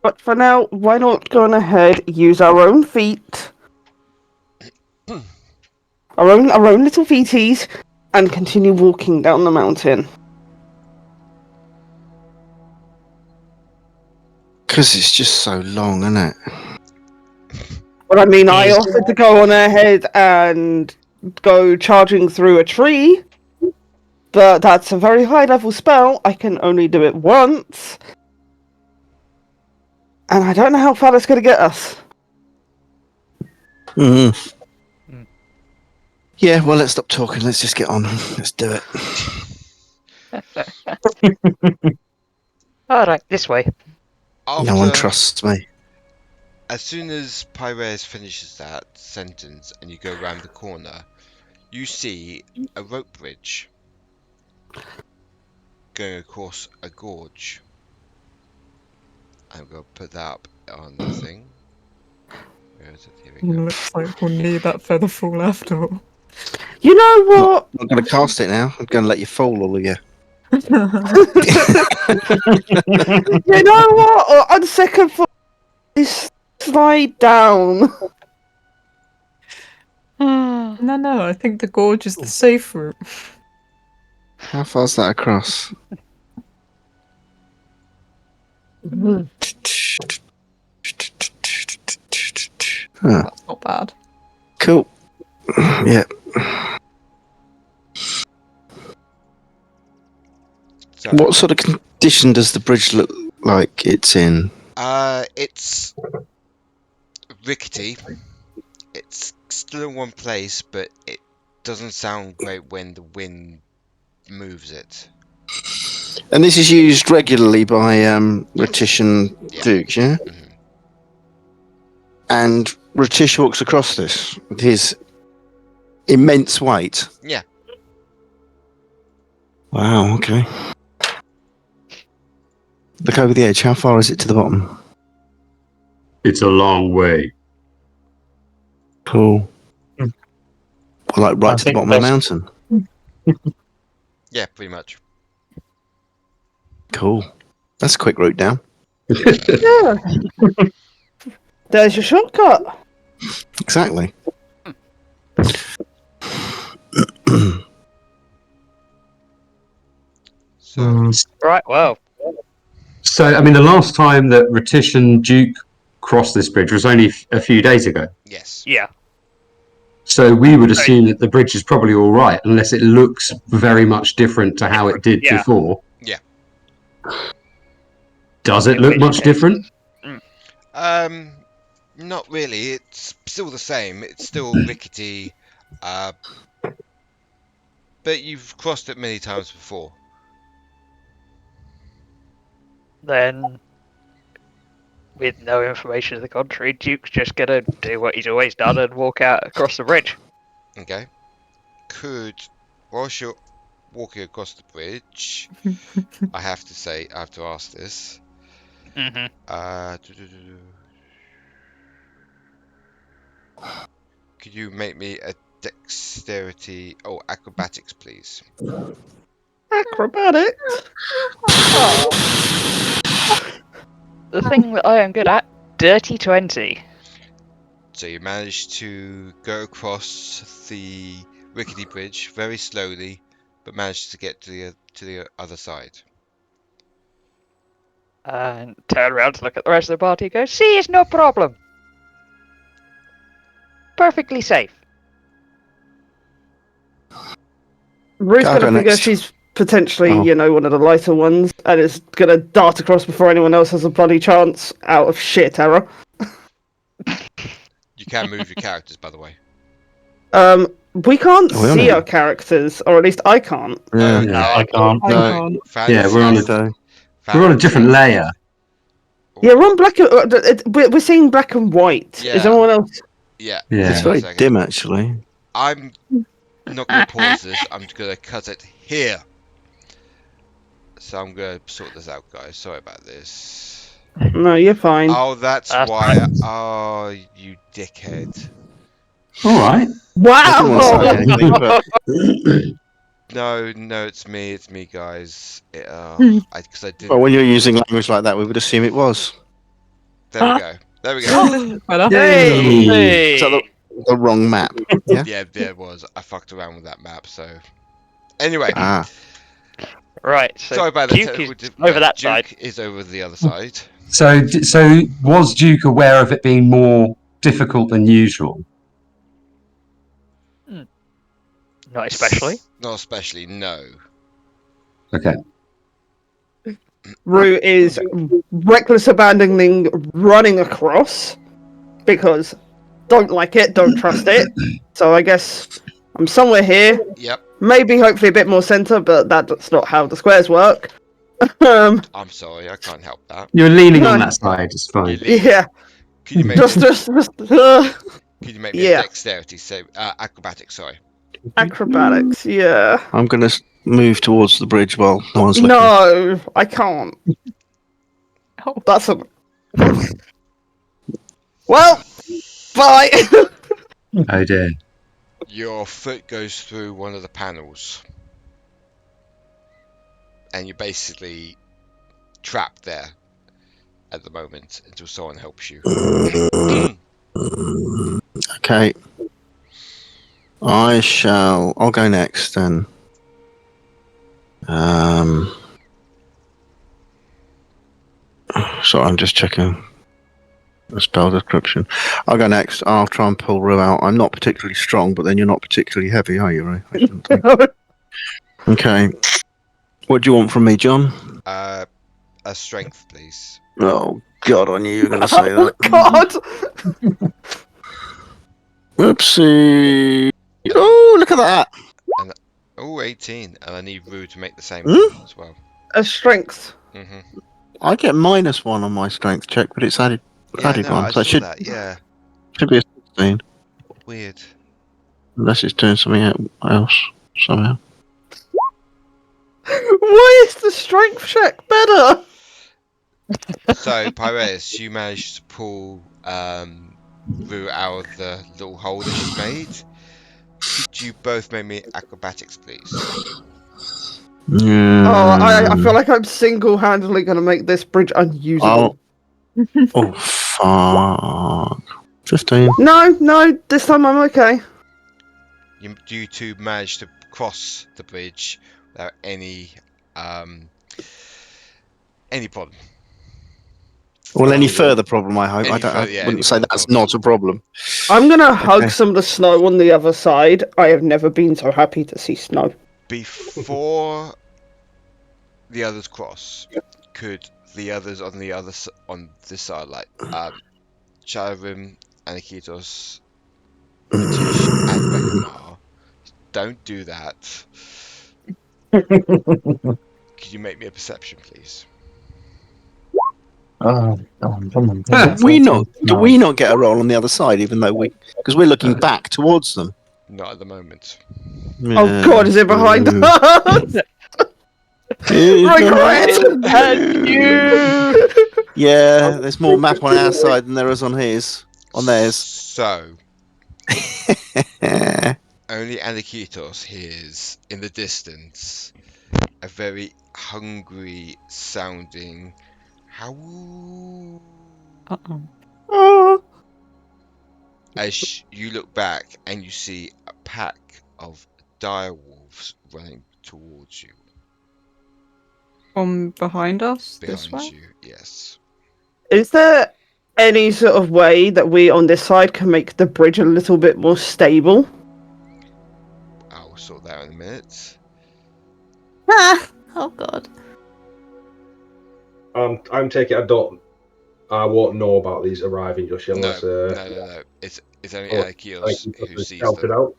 [SPEAKER 4] But for now, why not go on ahead, use our own feet, our own little feeties, and continue walking down the mountain.
[SPEAKER 7] Because it's just so long, isn't it?
[SPEAKER 4] But I mean, I
[SPEAKER 6] Yes.
[SPEAKER 4] offered to go on ahead and go charging through a tree, But that's a very high level spell. I can only do it once. And I don't know how far that's going to get us.
[SPEAKER 7] Yeah, well, let's stop talking. Let's just get on. Let's do it.
[SPEAKER 9] Alright, this way.
[SPEAKER 7] No one trusts me.
[SPEAKER 1] As soon as Pyraeus finishes that sentence and you go around the corner, you see a rope bridge going across a gorge. I'm going to put that up on the thing. Where is it? Here we go.
[SPEAKER 5] Looks like we'll need that feather fall after all.
[SPEAKER 4] You know what?
[SPEAKER 7] I'm going to cast it now. I'm going to let you fall, all of you.
[SPEAKER 4] You know what? On second thought, slide down.
[SPEAKER 5] No, I think the gorge is the safe route.
[SPEAKER 7] How far's that across? Huh.
[SPEAKER 5] That's not bad.
[SPEAKER 7] Cool. Yeah.
[SPEAKER 1] So,
[SPEAKER 7] What sort of condition does the bridge look like it's in?
[SPEAKER 1] it's rickety. It's still in one place, but it doesn't sound great when the wind moves it.
[SPEAKER 7] And this is used regularly by R'tish and
[SPEAKER 1] Yeah.
[SPEAKER 7] Duke, yeah?
[SPEAKER 1] Mhm.
[SPEAKER 7] And R'tish walks across this with his immense weight.
[SPEAKER 1] Yeah.
[SPEAKER 7] Wow, okay. Look over the edge. How far is it to the bottom?
[SPEAKER 2] It's a long way.
[SPEAKER 7] Cool.
[SPEAKER 6] Hmm.
[SPEAKER 7] Well, like
[SPEAKER 6] I
[SPEAKER 7] right to the
[SPEAKER 6] think
[SPEAKER 7] bottom of the mountain.
[SPEAKER 1] Yeah, pretty much.
[SPEAKER 7] Cool. That's a quick route down.
[SPEAKER 4] Yeah. There's your shortcut.
[SPEAKER 7] Exactly.
[SPEAKER 1] So,
[SPEAKER 9] Right, well.
[SPEAKER 2] So, I mean, the last time that R'tish and Duke crossed this bridge was only a few days ago.
[SPEAKER 1] yes.
[SPEAKER 9] Yeah.
[SPEAKER 2] So we would assume that the bridge is probably all right, unless it looks very much different to how it did
[SPEAKER 9] Yeah.
[SPEAKER 2] before.
[SPEAKER 1] Yeah.
[SPEAKER 2] Does it
[SPEAKER 9] In
[SPEAKER 2] look
[SPEAKER 9] which
[SPEAKER 2] much
[SPEAKER 9] case-
[SPEAKER 2] different?
[SPEAKER 1] Not really. It's still the same. It's still rickety. But you've crossed it many times before.
[SPEAKER 9] Then, with no information to the contrary, Duke's just gonna do what he's always done and walk out across the bridge.
[SPEAKER 1] Okay. Whilst you're walking across the bridge, I have to ask this.
[SPEAKER 9] Mm-hmm.
[SPEAKER 1] Could you make me a dexterity, acrobatics, please?
[SPEAKER 4] Acrobatics.
[SPEAKER 9] The thing that I am good at, dirty 20.
[SPEAKER 1] So you managed to go across the rickety bridge very slowly, but managed to get to the other side.
[SPEAKER 9] And turn around to look at the rest of the party and go, see, it's no problem. Perfectly safe.
[SPEAKER 4] Rue's
[SPEAKER 7] I'll
[SPEAKER 4] going to
[SPEAKER 7] go
[SPEAKER 4] figure
[SPEAKER 7] next.
[SPEAKER 4] she's potentially,
[SPEAKER 7] Oh.
[SPEAKER 4] one of the lighter ones, and is going to dart across before anyone else has a bloody chance out of sheer terror.
[SPEAKER 1] You can move your characters, by the way.
[SPEAKER 4] We can't
[SPEAKER 7] Oh,
[SPEAKER 4] see
[SPEAKER 7] yeah.
[SPEAKER 4] our characters, or at least I can't.
[SPEAKER 7] Yeah.
[SPEAKER 6] No, I can't.
[SPEAKER 5] I
[SPEAKER 7] No.
[SPEAKER 5] can't.
[SPEAKER 2] Yeah, we're on a-
[SPEAKER 7] So,
[SPEAKER 2] We're on a different layer.
[SPEAKER 4] Yeah, we're on black. We're seeing black and white.
[SPEAKER 1] Yeah.
[SPEAKER 4] Is anyone else?
[SPEAKER 1] Yeah.
[SPEAKER 2] Yeah.
[SPEAKER 7] it's
[SPEAKER 1] Just one
[SPEAKER 7] very
[SPEAKER 1] second.
[SPEAKER 7] dim, actually.
[SPEAKER 1] I'm not going to pause this. I'm going to cut it here. So I'm going to sort this out, guys. Sorry about this.
[SPEAKER 4] No, you're fine.
[SPEAKER 1] Oh, that's
[SPEAKER 9] That's
[SPEAKER 1] why.
[SPEAKER 9] fine.
[SPEAKER 1] Oh, you dickhead.
[SPEAKER 2] All right.
[SPEAKER 7] I didn't want to say
[SPEAKER 4] Wow!
[SPEAKER 7] anything, but
[SPEAKER 1] No, it's me, guys. Because I didn't.
[SPEAKER 7] well, when you're using language like that, we would assume it was.
[SPEAKER 1] There we go. There we go.
[SPEAKER 5] Well,
[SPEAKER 2] Yay!
[SPEAKER 9] Hey!
[SPEAKER 7] So the wrong map. Yeah.
[SPEAKER 1] Yeah, there it was. I fucked around with that map, so. Anyway,
[SPEAKER 7] Ah.
[SPEAKER 9] Right, so
[SPEAKER 1] sorry about the
[SPEAKER 9] Duke
[SPEAKER 1] technical
[SPEAKER 9] is over that
[SPEAKER 1] Duke
[SPEAKER 9] side.
[SPEAKER 1] is over the other side.
[SPEAKER 2] So was Duke aware of it being more difficult than usual?
[SPEAKER 9] Not especially.
[SPEAKER 1] Not especially, no.
[SPEAKER 2] Okay.
[SPEAKER 4] Rue is reckless abandoning running across because don't like it, don't trust it. So I guess I'm somewhere here.
[SPEAKER 1] Yep.
[SPEAKER 4] Maybe hopefully a bit more center, but that's not how the squares work.
[SPEAKER 1] I'm sorry, I can't help that.
[SPEAKER 2] You're leaning
[SPEAKER 4] No.
[SPEAKER 2] on that side. It's fine.
[SPEAKER 1] You leave.
[SPEAKER 4] Yeah.
[SPEAKER 1] Could you make
[SPEAKER 4] Just
[SPEAKER 1] could you make me a
[SPEAKER 4] yeah.
[SPEAKER 1] dexterity save? Acrobatics, sorry.
[SPEAKER 4] Acrobatics, yeah.
[SPEAKER 7] I'm going to move towards the bridge while no one's looking.
[SPEAKER 4] No, I can't.
[SPEAKER 5] Oh.
[SPEAKER 4] That's a. Well, bye.
[SPEAKER 2] Oh dear.
[SPEAKER 1] Your foot goes through one of the panels, and you're basically trapped there at the moment until someone helps you.
[SPEAKER 7] Okay. I'll go next then. Sorry, I'm just checking the spell description. I'll go next. I'll try and pull Rue out. I'm not particularly strong, but then you're not particularly heavy, are you, Ray? I shouldn't think. Okay. What do you want from me, John?
[SPEAKER 1] A strength, please.
[SPEAKER 7] Oh, God, I knew you were going to say
[SPEAKER 4] Oh
[SPEAKER 7] that.
[SPEAKER 4] God.
[SPEAKER 7] Whoopsie. Oh, look at that.
[SPEAKER 1] Oh, 18, and I need Rue to make the same
[SPEAKER 7] Hmm?
[SPEAKER 1] as well.
[SPEAKER 4] A strength.
[SPEAKER 1] Mm-hmm.
[SPEAKER 7] I get -1 on my strength check, but it's added
[SPEAKER 1] Yeah,
[SPEAKER 7] added
[SPEAKER 1] no,
[SPEAKER 7] one.
[SPEAKER 1] I
[SPEAKER 7] So
[SPEAKER 1] saw
[SPEAKER 7] it should
[SPEAKER 1] that. Yeah,
[SPEAKER 7] be a 16.
[SPEAKER 1] weird.
[SPEAKER 7] Unless it's doing something else somehow.
[SPEAKER 4] Why is the strength check better?
[SPEAKER 1] So, Pyraeus, you managed to pull Rue out of the little hole that she made. Could you both make me acrobatics, please?
[SPEAKER 7] Yeah.
[SPEAKER 4] Oh, I feel like I'm single-handedly going to make this bridge unusable.
[SPEAKER 7] Oh, fuck. 15.
[SPEAKER 4] No, this time I'm okay.
[SPEAKER 1] You two managed to cross the bridge without any problem.
[SPEAKER 7] Well, any further problem, I hope.
[SPEAKER 1] Any
[SPEAKER 7] I
[SPEAKER 1] any
[SPEAKER 7] wouldn't say
[SPEAKER 1] further
[SPEAKER 7] that's
[SPEAKER 1] problem.
[SPEAKER 7] not a problem.
[SPEAKER 4] I'm going to hug
[SPEAKER 7] Okay.
[SPEAKER 4] some of the snow on the other side. I have never been so happy to see snow.
[SPEAKER 1] Before the others cross, could the others on this side, like Shadorim, Aniketos, R'tish, and Rekamar, don't do that. Could you make me a perception, please?
[SPEAKER 6] Oh, come on.
[SPEAKER 7] Do we not get a roll on the other side, even though because we're looking back towards them?
[SPEAKER 1] Not at the moment.
[SPEAKER 4] Oh God, is it behind us? Regret!
[SPEAKER 9] And you.
[SPEAKER 7] Yeah, there's more map on our side than there is on his. On theirs.
[SPEAKER 1] So, only Aniketos hears in the distance a very hungry sounding howl.
[SPEAKER 5] Uh-oh.
[SPEAKER 4] Oh,
[SPEAKER 1] As you look back and you see a pack of dire wolves running towards you.
[SPEAKER 5] From behind us, this
[SPEAKER 1] Behind
[SPEAKER 5] way?
[SPEAKER 1] you, yes.
[SPEAKER 4] is there any sort of way that we on this side can make the bridge a little bit more stable?
[SPEAKER 1] I'll sort that out in a minute.
[SPEAKER 5] Ah! Oh God.
[SPEAKER 3] I'm taking. I won't know about these arriving just yet.
[SPEAKER 1] No,
[SPEAKER 3] Unless,
[SPEAKER 1] no. It's only Aniketos who sees
[SPEAKER 3] helping
[SPEAKER 1] them.
[SPEAKER 3] out.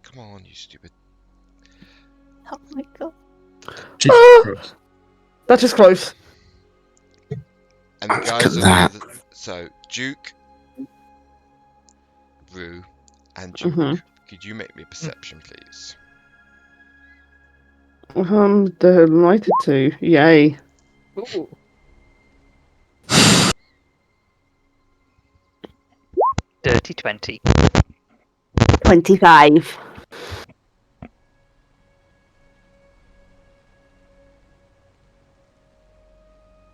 [SPEAKER 1] Come on, you stupid.
[SPEAKER 5] Oh my God.
[SPEAKER 4] That is close.
[SPEAKER 1] And the
[SPEAKER 7] Look
[SPEAKER 1] guys
[SPEAKER 7] at
[SPEAKER 1] on
[SPEAKER 7] that.
[SPEAKER 1] the other. So, Duke, Rue, and Duke.
[SPEAKER 4] Mhm.
[SPEAKER 1] Could you make me a perception, please?
[SPEAKER 4] Delighted to. Yay.
[SPEAKER 9] Ooh. Dirty 20.
[SPEAKER 4] 25.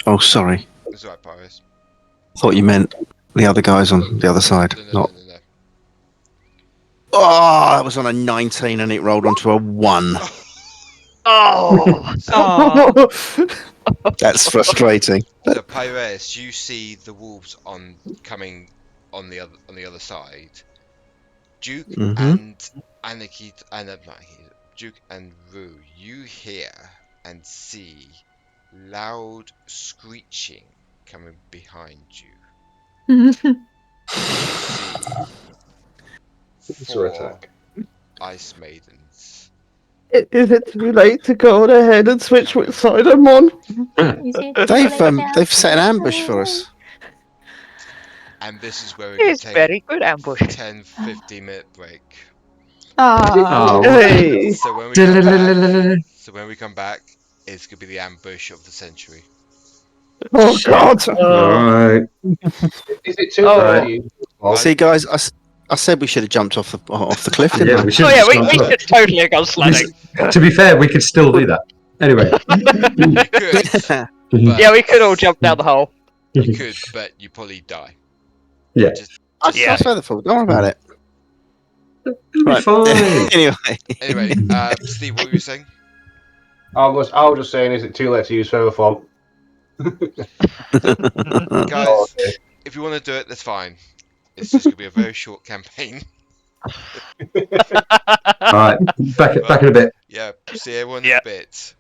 [SPEAKER 7] Oh, sorry.
[SPEAKER 1] It's alright, Pyraeus.
[SPEAKER 7] Thought you meant the other guys on the other side.
[SPEAKER 1] No.
[SPEAKER 7] Oh, that was on a 19 and it rolled onto a 1.
[SPEAKER 9] Oh!
[SPEAKER 7] That's frustrating.
[SPEAKER 1] So, Pyraeus, you see the wolves coming on the other side. Duke
[SPEAKER 7] Mhm.
[SPEAKER 1] and Aniketos, not Aniketos, Duke and Rue, you hear and see loud screeching coming behind you. You see
[SPEAKER 3] It's a
[SPEAKER 1] 4
[SPEAKER 3] attack.
[SPEAKER 1] ice maidens.
[SPEAKER 4] Is it too late to go on ahead and switch
[SPEAKER 1] Come
[SPEAKER 4] which
[SPEAKER 1] in.
[SPEAKER 4] side I'm on?
[SPEAKER 7] They've set an ambush for us.
[SPEAKER 1] And this is where we can
[SPEAKER 9] It's
[SPEAKER 1] take
[SPEAKER 9] very good ambush.
[SPEAKER 1] 10-15 minute break.
[SPEAKER 2] Oh.
[SPEAKER 4] Hey.
[SPEAKER 1] So when we come back, it's gonna be the ambush of the century.
[SPEAKER 4] Oh God.
[SPEAKER 2] Alright.
[SPEAKER 3] Is it too
[SPEAKER 9] Oh.
[SPEAKER 3] late to use the
[SPEAKER 7] See, guys, I said we should have jumped off the cliff, didn't
[SPEAKER 2] Yeah,
[SPEAKER 7] I?
[SPEAKER 2] we should
[SPEAKER 9] Oh
[SPEAKER 2] have
[SPEAKER 9] yeah,
[SPEAKER 2] just
[SPEAKER 9] we
[SPEAKER 2] gone for it.
[SPEAKER 9] should totally have gone sledding.
[SPEAKER 2] To be fair, we could still do that. Anyway.
[SPEAKER 1] You could, but
[SPEAKER 9] Yeah, we could all jump down the hole.
[SPEAKER 1] you could, but you probably die.
[SPEAKER 2] Yeah.
[SPEAKER 7] I
[SPEAKER 9] Yeah.
[SPEAKER 7] saw the fault. Don't worry about it.
[SPEAKER 2] It'll be
[SPEAKER 7] Right.
[SPEAKER 2] fine.
[SPEAKER 7] Anyway,
[SPEAKER 1] Anyway, Steve, what were you saying?
[SPEAKER 3] I was just saying, is it too late to use further form?
[SPEAKER 1] Guys, if you want to do it, that's fine. It's just gonna be a very short campaign.
[SPEAKER 2] Alright. Back in a bit.
[SPEAKER 1] Yeah, see everyone in
[SPEAKER 9] Yeah.
[SPEAKER 1] a bit.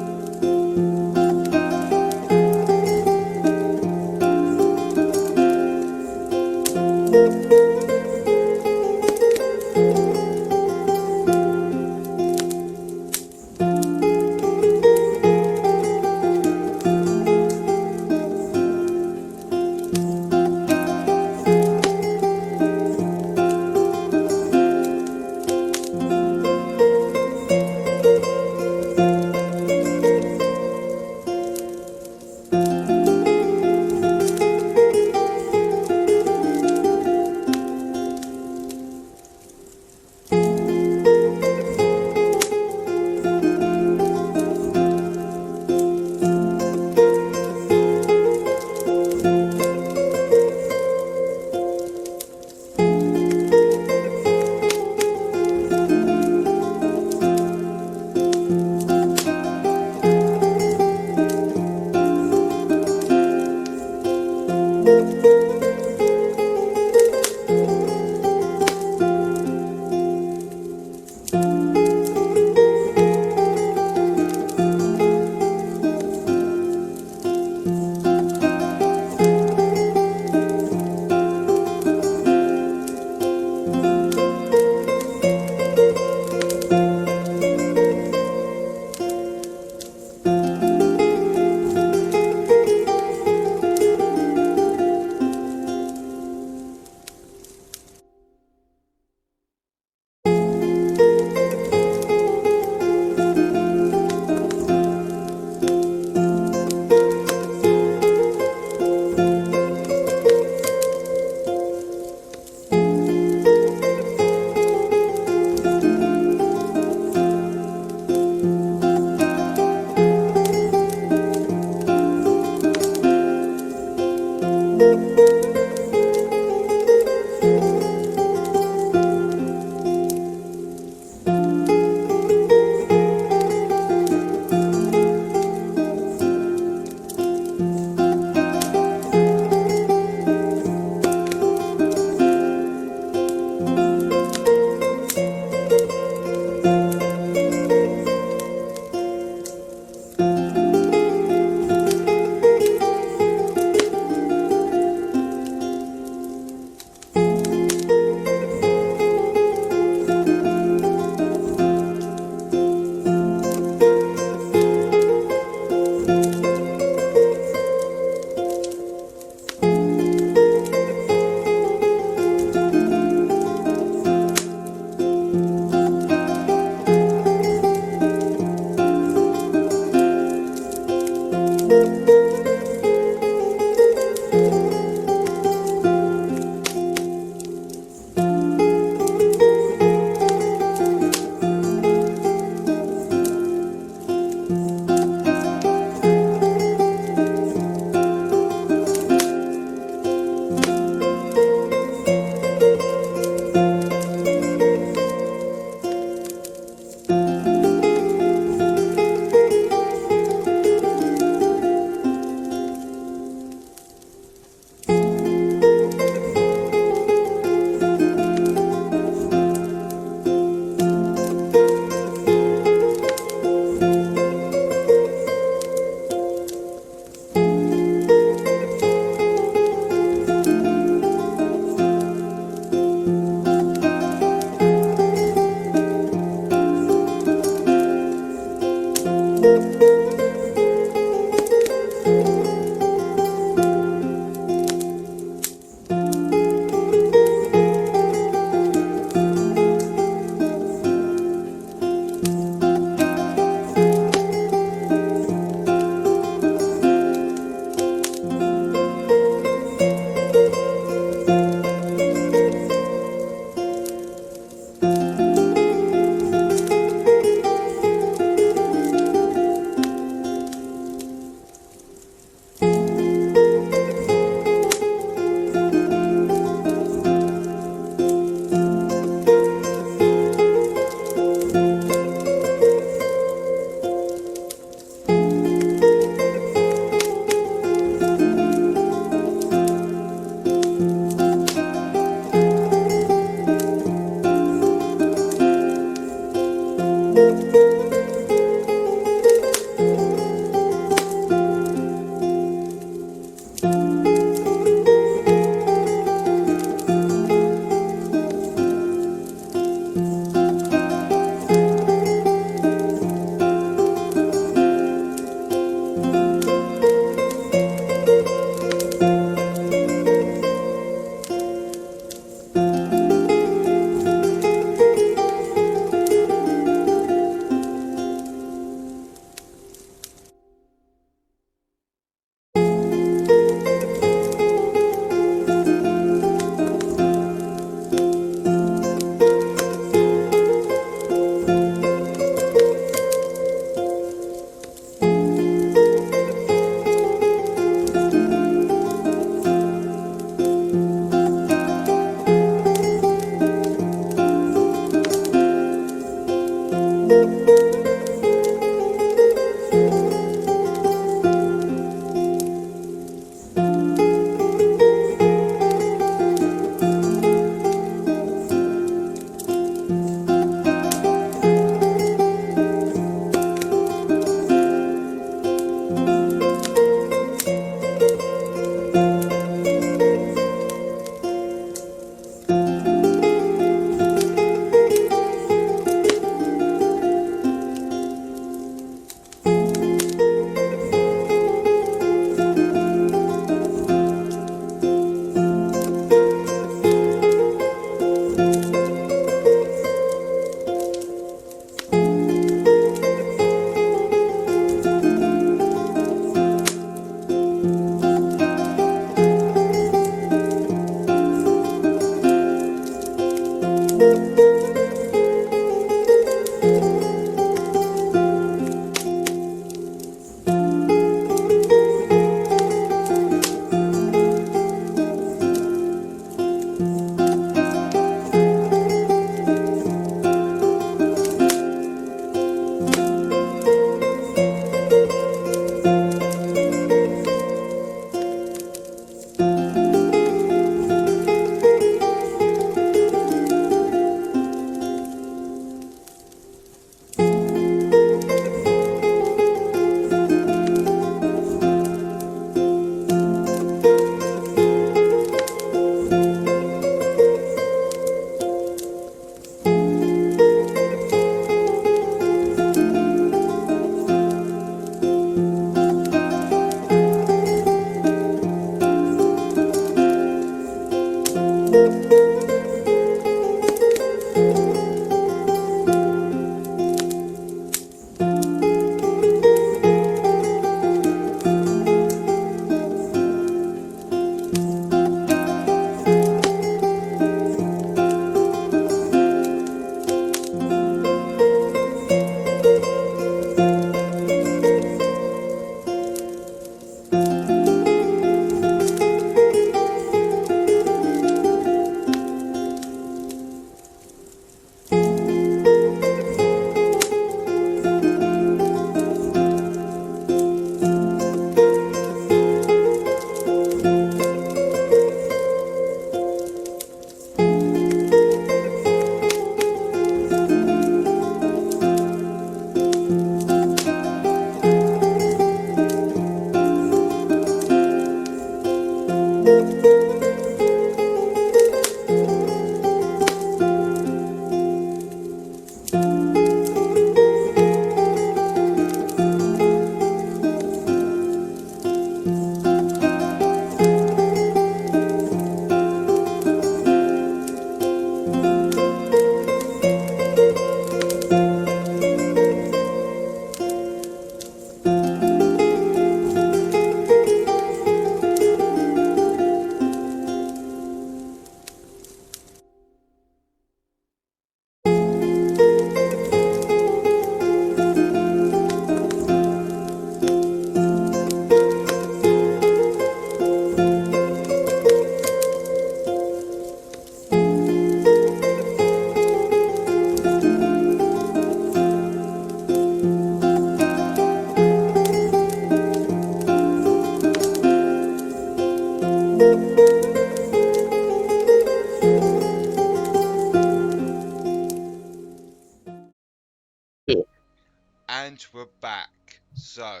[SPEAKER 1] further back. So,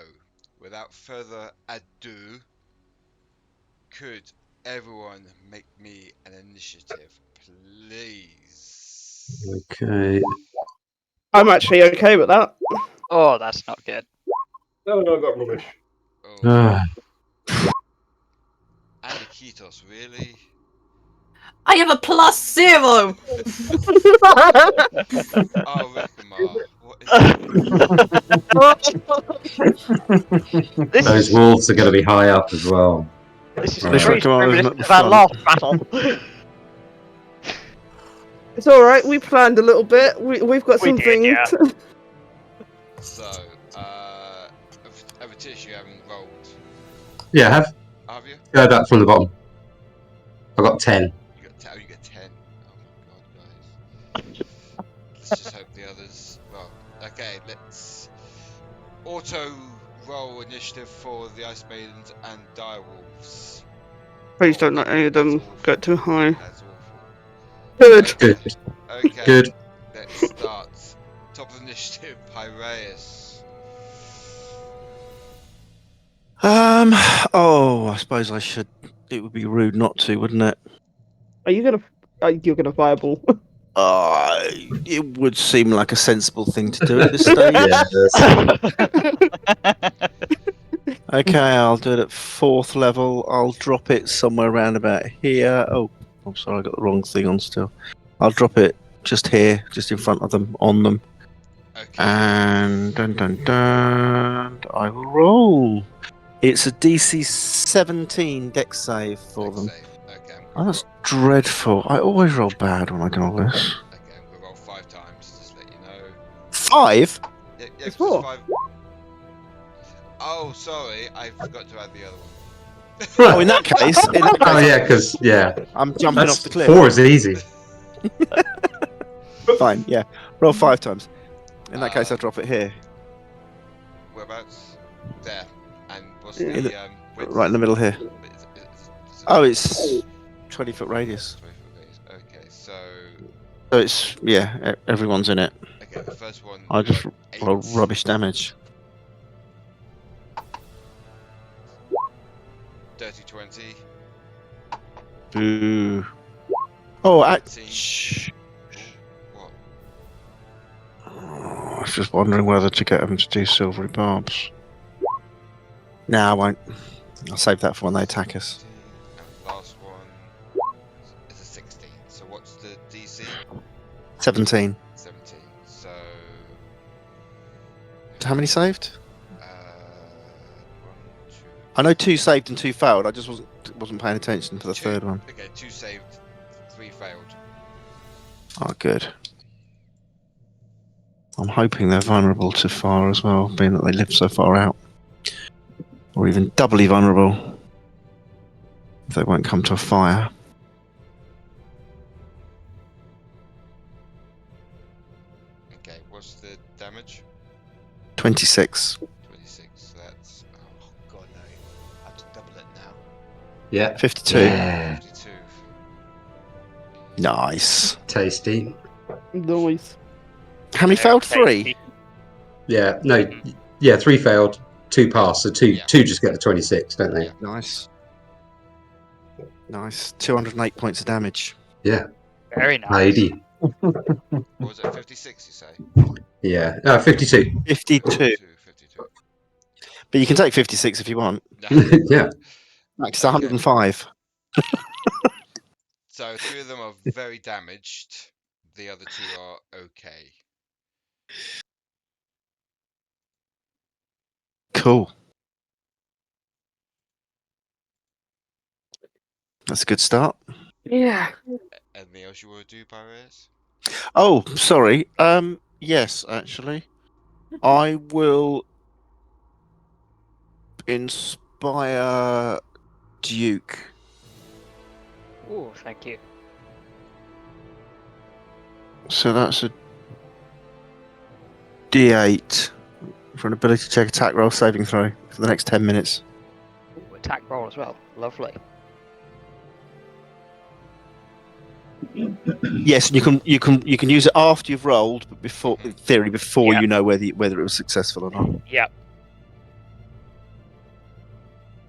[SPEAKER 1] without further ado, could everyone make me an initiative, please?
[SPEAKER 2] Okay.
[SPEAKER 4] I'm actually okay with that.
[SPEAKER 9] Oh, that's not good.
[SPEAKER 3] No, I got rubbish.
[SPEAKER 1] Oh,
[SPEAKER 2] Ah,
[SPEAKER 1] Aniketos, really?
[SPEAKER 5] I have a +0.
[SPEAKER 1] Oh, Rekamar, what is
[SPEAKER 9] This
[SPEAKER 2] those
[SPEAKER 9] is
[SPEAKER 2] wolves are going to be high up as well.
[SPEAKER 9] this is
[SPEAKER 2] Right.
[SPEAKER 9] very
[SPEAKER 7] Rekamar isn't
[SPEAKER 9] reminiscent
[SPEAKER 7] at the
[SPEAKER 9] of our
[SPEAKER 7] front.
[SPEAKER 9] last battle.
[SPEAKER 4] It's all right. We planned a little bit. We've got
[SPEAKER 9] We did,
[SPEAKER 4] something.
[SPEAKER 9] yeah.
[SPEAKER 1] So, R'tish, you haven't rolled,
[SPEAKER 2] Yeah,
[SPEAKER 1] have you?
[SPEAKER 2] go back from the bottom. I got 10.
[SPEAKER 1] You got 10. Oh my god, guys. Let's just hope the others. Well, okay, let's auto roll initiative for the Ice Maidens and Direwolves.
[SPEAKER 4] Please don't let any of them get too high.
[SPEAKER 1] That's awful.
[SPEAKER 4] Good.
[SPEAKER 1] Okay,
[SPEAKER 2] Good.
[SPEAKER 1] okay.
[SPEAKER 2] Good.
[SPEAKER 1] Let's start. Top of the initiative, Pyraeus.
[SPEAKER 7] Oh, I suppose I should. It would be rude not to, wouldn't it?
[SPEAKER 4] Are you gonna? You're gonna fireball.
[SPEAKER 7] It would seem like a sensible thing to do at this stage. Okay, I'll do it at 4th level. I'll drop it somewhere around about here. Oh, I'm sorry, I got the wrong thing on still. I'll drop it just here, just in front of them, on them.
[SPEAKER 1] Okay.
[SPEAKER 7] And dun dun dun, I will roll. It's a DC 17 dex save for
[SPEAKER 1] Dex
[SPEAKER 7] them.
[SPEAKER 1] save. Okay, I'm
[SPEAKER 7] Oh,
[SPEAKER 1] gonna
[SPEAKER 7] that's dreadful. I always roll bad when I do all this.
[SPEAKER 1] okay, I'm gonna roll 5 times, just to let you know.
[SPEAKER 7] 5?
[SPEAKER 1] Yeah,
[SPEAKER 4] It's
[SPEAKER 1] 'cause
[SPEAKER 4] 4.
[SPEAKER 1] 5. Oh, sorry, I forgot to add the other one.
[SPEAKER 7] Oh, in that case,
[SPEAKER 2] Oh, yeah, because, yeah.
[SPEAKER 7] I'm jumping
[SPEAKER 2] That's
[SPEAKER 7] off the cliff.
[SPEAKER 2] 4 is easy.
[SPEAKER 7] Fine, yeah. Roll 5 times. In that case, I'll drop it here.
[SPEAKER 1] Whereabouts? There. And what's
[SPEAKER 4] Yeah.
[SPEAKER 1] the width?
[SPEAKER 7] Right in the middle here. Oh, it's 20-foot radius.
[SPEAKER 1] 20-foot radius. Okay, so
[SPEAKER 7] So it's, yeah, everyone's in it.
[SPEAKER 1] okay, the first one.
[SPEAKER 7] I
[SPEAKER 1] we
[SPEAKER 7] just
[SPEAKER 1] got
[SPEAKER 7] roll
[SPEAKER 1] 8.
[SPEAKER 7] rubbish damage.
[SPEAKER 1] Dirty 20.
[SPEAKER 7] Boo. Oh,
[SPEAKER 1] 13. What?
[SPEAKER 7] I was just wondering whether to get them to do silvery barbs. Nah, I won't. I'll save that for when they attack us.
[SPEAKER 1] 16, and last one is a 16. So what's the DC?
[SPEAKER 7] 17.
[SPEAKER 1] 17. So
[SPEAKER 7] How many saved?
[SPEAKER 1] 1, 2.
[SPEAKER 7] I know 2 saved and 2 failed. I just wasn't paying attention for the
[SPEAKER 1] 2.
[SPEAKER 7] third one.
[SPEAKER 1] Okay, 2 saved, 3 failed.
[SPEAKER 7] Oh, good. I'm hoping they're vulnerable to fire as well, being that they live so far out. Or even doubly vulnerable if they won't come to a fire.
[SPEAKER 1] Okay, what's the damage?
[SPEAKER 7] 26.
[SPEAKER 1] 26. So that's oh god no, I have to double it now.
[SPEAKER 2] Yeah.
[SPEAKER 7] 52.
[SPEAKER 2] Yeah.
[SPEAKER 1] 52.
[SPEAKER 7] Nice.
[SPEAKER 2] Tasty.
[SPEAKER 4] Noise.
[SPEAKER 7] How many failed? 3?
[SPEAKER 2] Yeah. No. Yeah, 3 failed, 2 passed. So two
[SPEAKER 1] Yeah.
[SPEAKER 2] just get the 26, don't they?
[SPEAKER 1] Yeah.
[SPEAKER 7] Nice. Nice. 208 points of damage.
[SPEAKER 2] Yeah.
[SPEAKER 9] Very nice.
[SPEAKER 2] Lady.
[SPEAKER 1] What was it? 56 you say?
[SPEAKER 2] Yeah. 52.
[SPEAKER 7] 52.
[SPEAKER 1] 52.
[SPEAKER 7] But you can take 56 if you want.
[SPEAKER 1] No.
[SPEAKER 2] Yeah.
[SPEAKER 7] Max
[SPEAKER 1] Okay.
[SPEAKER 7] 105.
[SPEAKER 1] So 3 of them are very damaged. The other 2 are okay.
[SPEAKER 7] Cool. That's a good start.
[SPEAKER 4] Yeah.
[SPEAKER 1] Anything else you want to do, Pyraeus?
[SPEAKER 7] Oh, sorry. Yes, actually. I will inspire Duke.
[SPEAKER 9] Oh, thank you.
[SPEAKER 7] So that's a D8 for an ability check attack roll saving throw for the next 10 minutes.
[SPEAKER 9] Ooh, attack roll as well. Lovely.
[SPEAKER 7] Yes, you can use it after you've rolled, but before, in theory, before
[SPEAKER 9] Yeah.
[SPEAKER 7] you know whether it was successful or not.
[SPEAKER 9] Yep.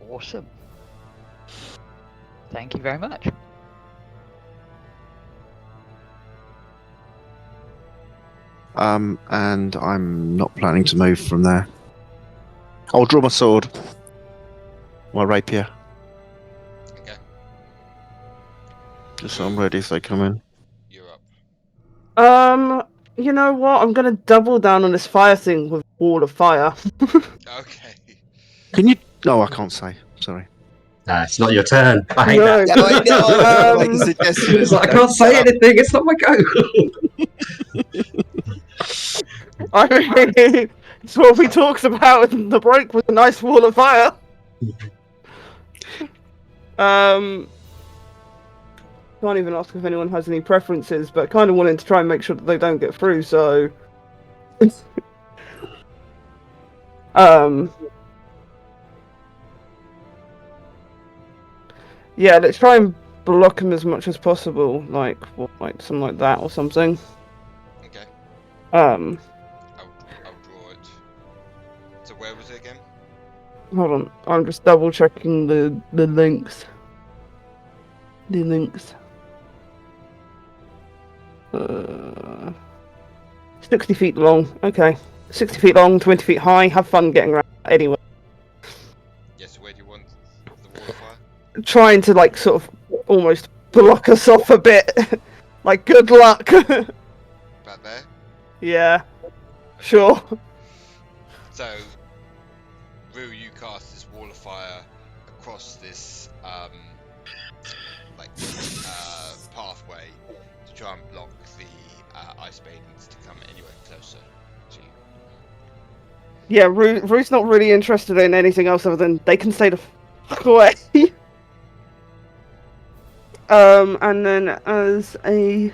[SPEAKER 9] Awesome. Thank you very much.
[SPEAKER 7] And I'm not planning to move from there. I'll draw my sword, my rapier,
[SPEAKER 1] Okay,
[SPEAKER 7] just so I'm ready if they come in.
[SPEAKER 1] you're up.
[SPEAKER 4] You know what? I'm gonna double down on this fire thing with wall of fire.
[SPEAKER 1] Okay.
[SPEAKER 7] Can you? No, I can't say. Sorry.
[SPEAKER 2] Nah, it's not your turn. I hate
[SPEAKER 4] No.
[SPEAKER 2] that.
[SPEAKER 7] Yeah, I know. I was making
[SPEAKER 4] Um,
[SPEAKER 7] suggestions.
[SPEAKER 2] It's like, I can't say anything. It's not my go.
[SPEAKER 4] I mean, it's what we talked about in the break with a nice wall of fire. Can't even ask if anyone has any preferences, but kind of wanting to try and make sure that they don't get through. So, yeah, let's try and block them as much as possible, like something like that or something.
[SPEAKER 1] Okay.
[SPEAKER 4] Um,
[SPEAKER 1] I'll draw it. So where was it again?
[SPEAKER 4] hold on, I'm just double checking the links. The links. 60 feet long. Okay. 60 feet long, 20 feet high. Have fun getting around anyway.
[SPEAKER 1] Yes, where do you want the wall of fire?
[SPEAKER 4] Trying to, like, sort of almost block us off a bit. Like, good luck.
[SPEAKER 1] About there?
[SPEAKER 4] Yeah. Sure.
[SPEAKER 1] So, Rue, you cast this wall of fire across this, pathway to try and block the ice maidens to come anywhere closer to you.
[SPEAKER 4] Yeah, Rue's not really interested in anything else other than they can stay the fuck away. And then as a...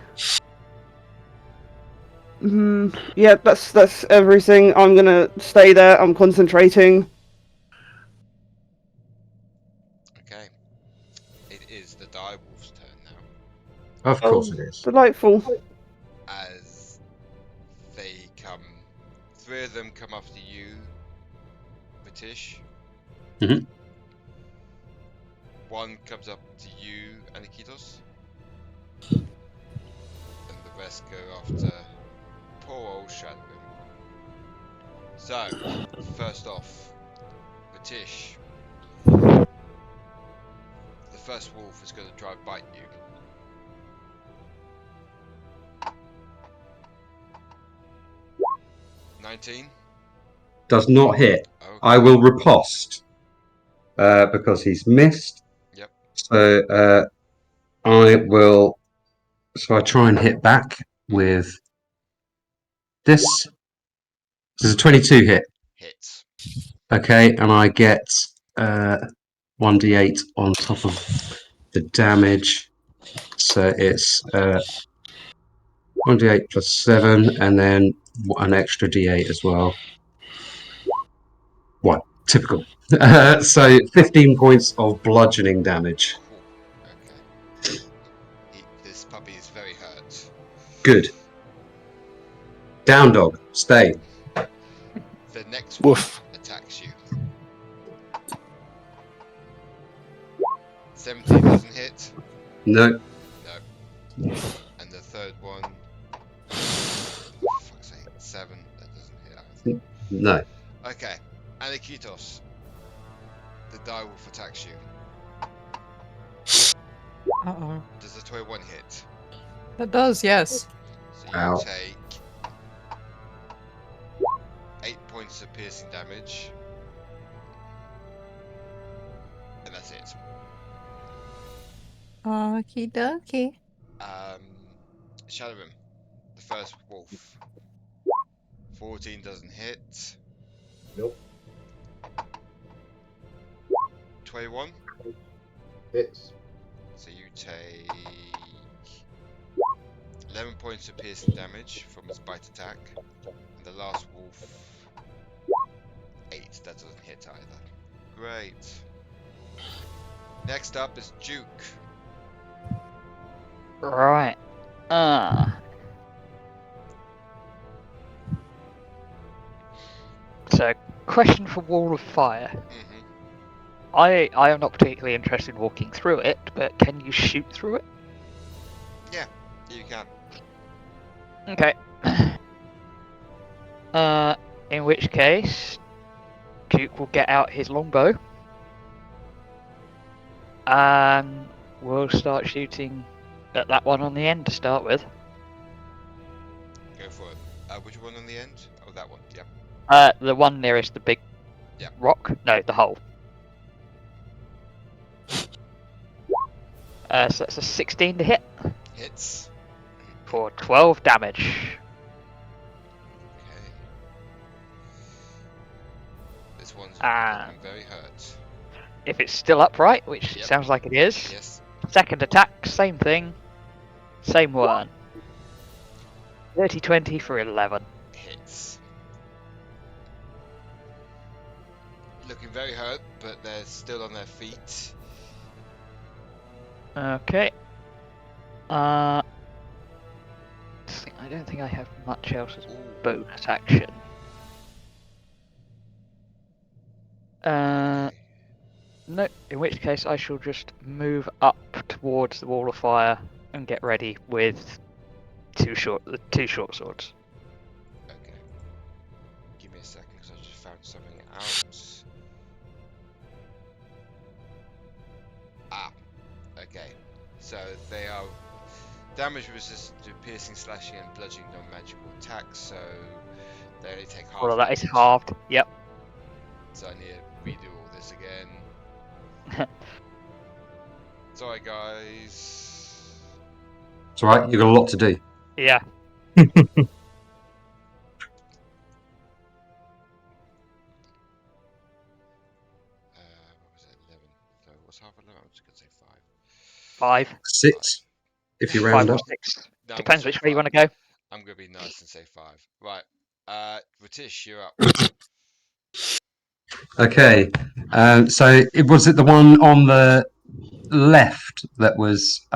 [SPEAKER 4] yeah, that's everything. I'm gonna stay there. I'm concentrating.
[SPEAKER 1] Okay. It is the direwolf's turn now.
[SPEAKER 2] Of course it is.
[SPEAKER 4] Delightful.
[SPEAKER 1] As they come, 3 of them come after you, R'tish.
[SPEAKER 2] Mhm.
[SPEAKER 1] 1 comes up to you, Aniketos. And the rest go after poor old Shadorim. So, first off, R'tish. The first wolf is going to try and bite you. $19.
[SPEAKER 2] Does not hit.
[SPEAKER 1] Okay.
[SPEAKER 2] I will riposte because he's missed.
[SPEAKER 1] Yep.
[SPEAKER 2] So I will. So I try and hit back with this. There's a 22 hit.
[SPEAKER 1] Hits.
[SPEAKER 2] Okay, and I get 1d8 on top of the damage. So it's 1d8 plus 7, and then an extra d8 as well. What? Typical. So 15 points of bludgeoning damage.
[SPEAKER 1] Cool. Okay. This puppy is very hurt.
[SPEAKER 2] Good. Down dog. Stay.
[SPEAKER 1] The next
[SPEAKER 7] Woof.
[SPEAKER 1] wolf attacks you. 17 doesn't hit.
[SPEAKER 2] No.
[SPEAKER 1] And the third one, for fuck's sake, 7, that doesn't hit either.
[SPEAKER 2] No.
[SPEAKER 1] Okay, Aniketos, the direwolf attacks you.
[SPEAKER 5] Uh-oh.
[SPEAKER 1] Does the 21 hit?
[SPEAKER 5] That does, yes.
[SPEAKER 1] So you
[SPEAKER 2] Ow.
[SPEAKER 1] take 8 points of piercing damage. And that's it.
[SPEAKER 5] Okie dokie.
[SPEAKER 1] Shadorim, the first wolf. 14 doesn't hit.
[SPEAKER 2] Nope.
[SPEAKER 1] 21.
[SPEAKER 2] Hits.
[SPEAKER 1] So you take 11 points of piercing damage from his bite attack. And the last wolf, 8. That doesn't hit either. Great. Next up is Duke.
[SPEAKER 9] Right. So, question for Wall of Fire.
[SPEAKER 1] Mm-hmm.
[SPEAKER 9] I am not particularly interested in walking through it, but can you shoot through it?
[SPEAKER 1] Yeah, you can.
[SPEAKER 9] Okay. In which case, Duke will get out his longbow. And we'll start shooting at that one on the end to start with.
[SPEAKER 1] Go for it. Which one on the end? Oh, that one. Yep.
[SPEAKER 9] The one nearest the big
[SPEAKER 1] Yep.
[SPEAKER 9] rock. No, the hole. So that's a 16 to hit
[SPEAKER 1] Hits.
[SPEAKER 9] for 12 damage.
[SPEAKER 1] Okay. This one's
[SPEAKER 9] Ah.
[SPEAKER 1] looking very hurt.
[SPEAKER 9] If it's still upright, which
[SPEAKER 1] Yep.
[SPEAKER 9] sounds like it is,
[SPEAKER 1] Yes.
[SPEAKER 9] second attack, same thing, same one. 30-20 for 11.
[SPEAKER 1] Hits. Looking very hurt, but they're still on their feet.
[SPEAKER 9] Okay. I don't think I have much else as
[SPEAKER 1] Ooh.
[SPEAKER 9] bonus action.
[SPEAKER 1] Okay.
[SPEAKER 9] No, in which case I shall just move up towards the wall of fire and get ready with two short swords.
[SPEAKER 1] Okay. Give me a second, because I just found something out. Ah. Okay. So they are damage resistant to piercing, slashing, and bludgeoning non-magical attacks. So they only take half.
[SPEAKER 9] Well, that is
[SPEAKER 1] damage.
[SPEAKER 9] halved. Yep.
[SPEAKER 1] So I need to redo all this again. Sorry, guys.
[SPEAKER 2] It's alright, you've got a lot to do.
[SPEAKER 9] Yeah.
[SPEAKER 1] What was it? 11. So what's half 11? I'm just gonna say 5.
[SPEAKER 9] 5.
[SPEAKER 2] 6, if you
[SPEAKER 9] 5
[SPEAKER 2] round
[SPEAKER 9] or
[SPEAKER 2] up.
[SPEAKER 9] 6.
[SPEAKER 1] No, I'm
[SPEAKER 9] Depends
[SPEAKER 1] gonna
[SPEAKER 9] which
[SPEAKER 1] say
[SPEAKER 9] way you
[SPEAKER 1] 5.
[SPEAKER 9] want to go.
[SPEAKER 1] I'm gonna be nice and say 5. Right. R'tish, you're up.
[SPEAKER 2] Okay, so was it the one on the left that was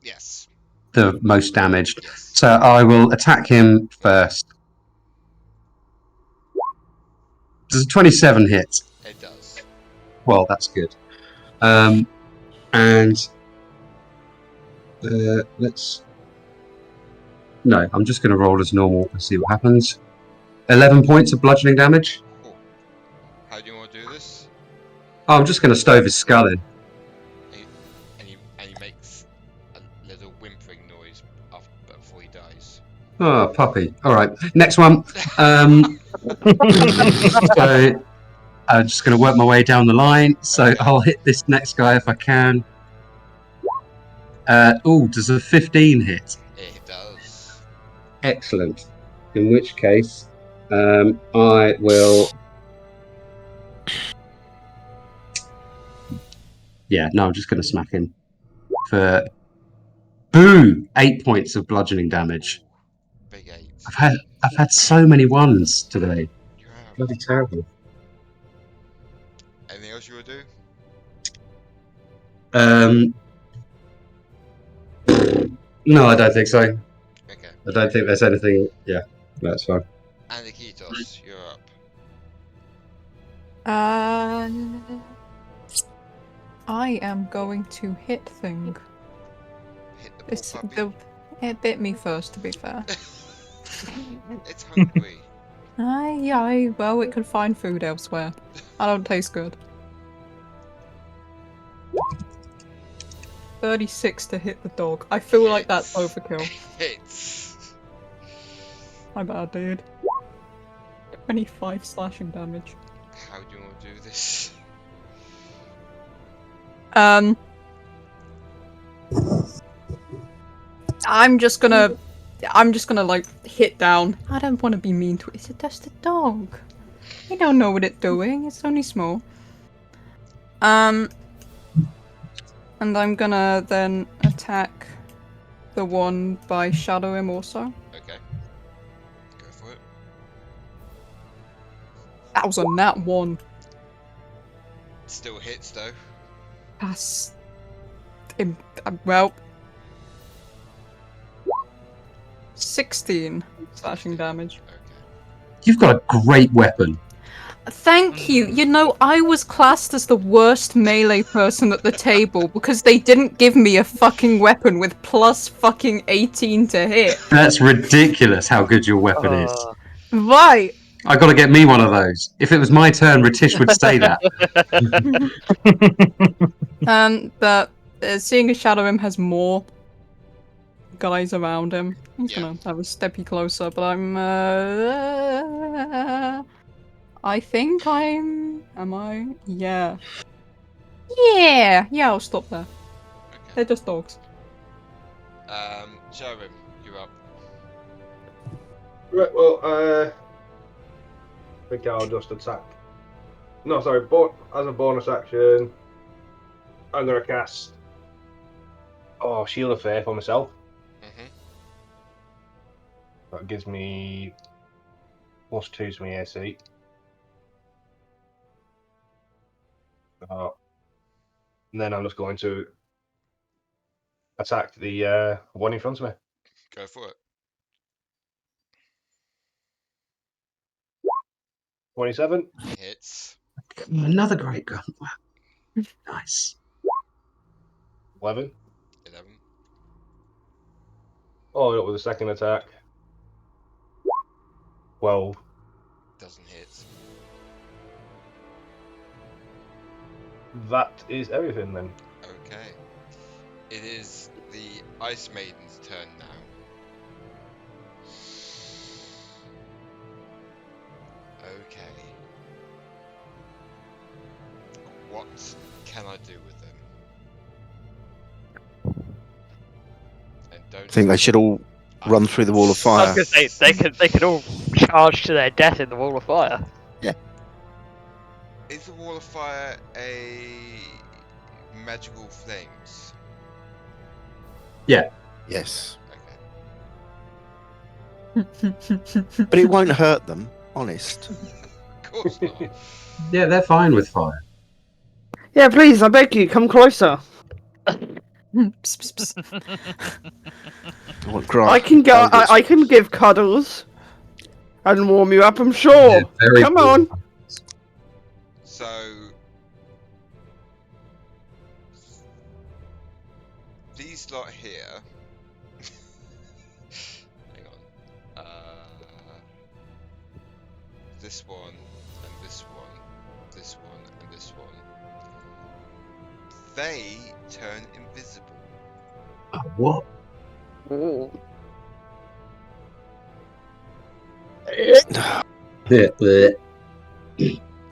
[SPEAKER 1] Yes.
[SPEAKER 2] the most damaged?
[SPEAKER 1] Yes.
[SPEAKER 2] So I will attack him first. Does a 27 hit?
[SPEAKER 1] It does.
[SPEAKER 2] Well, that's good. And let's... No, I'm just going to roll as normal and see what happens. 11 points of bludgeoning damage.
[SPEAKER 1] Cool. How do you want to do this?
[SPEAKER 2] Oh, I'm just going to stove his skull in.
[SPEAKER 1] And he makes a little whimpering noise before he dies.
[SPEAKER 2] Oh, puppy. All right, next one. So I'm just going to work my way down the line. So
[SPEAKER 1] Okay.
[SPEAKER 2] I'll hit this next guy if I can. Does a 15 hit?
[SPEAKER 1] It does.
[SPEAKER 2] Excellent. In which case, I will... Yeah, no, I'm just going to smack him for... Boo! 8 points of bludgeoning damage.
[SPEAKER 1] Big 8.
[SPEAKER 2] I've had so many ones today.
[SPEAKER 1] You have.
[SPEAKER 2] Bloody terrible.
[SPEAKER 1] Anything else you want to do?
[SPEAKER 2] No, I don't think so.
[SPEAKER 1] Okay.
[SPEAKER 2] I don't think there's anything. Yeah, that's fine.
[SPEAKER 1] Aniketos, you're up.
[SPEAKER 5] I am going to hit thing.
[SPEAKER 1] Hit the poor puppy.
[SPEAKER 5] It bit me first, to be fair.
[SPEAKER 1] It's hungry.
[SPEAKER 5] Aye, well, it could find food elsewhere. I don't taste good. 36 to hit the dog. I feel like that's overkill.
[SPEAKER 1] Hits.
[SPEAKER 5] My bad, dude. 25 slashing damage.
[SPEAKER 1] How do you want to do this?
[SPEAKER 5] I'm just gonna like hit down. I don't want to be mean to it. It's just a dog. You don't know what it's doing. It's only small. And I'm gonna then attack the one by Shadorim also.
[SPEAKER 1] Okay. Go for it.
[SPEAKER 5] That was a nat 1.
[SPEAKER 1] Still hits though.
[SPEAKER 5] That's... well... 16 slashing damage.
[SPEAKER 1] Okay.
[SPEAKER 2] You've got a great weapon.
[SPEAKER 5] Thank you. You know, I was classed as the worst melee person at the table because they didn't give me a fucking weapon with plus fucking 18 to hit.
[SPEAKER 2] That's ridiculous how good your weapon is.
[SPEAKER 5] Right.
[SPEAKER 2] I got to get me one of those. If it was my turn, R'tish would say that.
[SPEAKER 5] But seeing as Shadorim has more guys around him, he's gonna have a steppy closer. But I think I'm. Am I? Yeah. Yeah. Yeah. I'll stop there.
[SPEAKER 1] Okay.
[SPEAKER 5] They're just dogs.
[SPEAKER 1] Shadorim, you're up.
[SPEAKER 3] Right, well, I think I'll just attack. No, sorry, as a bonus action, I'm going to cast Shield of Faith on myself.
[SPEAKER 1] Mm-hmm.
[SPEAKER 3] That gives me +2 to my AC. And then I'm just going to attack the one in front of me.
[SPEAKER 1] Go for it.
[SPEAKER 3] 27.
[SPEAKER 1] Hits.
[SPEAKER 2] Another great gun. Nice.
[SPEAKER 3] 11.
[SPEAKER 1] 11.
[SPEAKER 3] Oh, up with a second attack. 12.
[SPEAKER 1] Doesn't hit.
[SPEAKER 3] That is everything then.
[SPEAKER 1] Okay. It is the Ice Maiden's turn now. Okay. What can I do with them? And don't
[SPEAKER 7] I think they should all run through the wall of
[SPEAKER 9] I
[SPEAKER 7] fire.
[SPEAKER 9] was gonna say they could all charge to their death in the wall of fire.
[SPEAKER 1] Is the wall of fire a magical flames?
[SPEAKER 7] Yes.
[SPEAKER 1] Okay.
[SPEAKER 7] But it won't hurt them, honest.
[SPEAKER 1] Of course not.
[SPEAKER 2] Yeah, they're fine with fire.
[SPEAKER 4] Yeah, please, I beg you, come closer.
[SPEAKER 5] Psst, psst, psst.
[SPEAKER 7] I want grass.
[SPEAKER 4] I can go. I can give cuddles and warm you up. I'm sure.
[SPEAKER 2] Yeah, very
[SPEAKER 4] Come
[SPEAKER 2] cool.
[SPEAKER 4] on.
[SPEAKER 1] So these lot here. Hang on. This one and this one, this one and this one. They turn invisible.
[SPEAKER 2] What?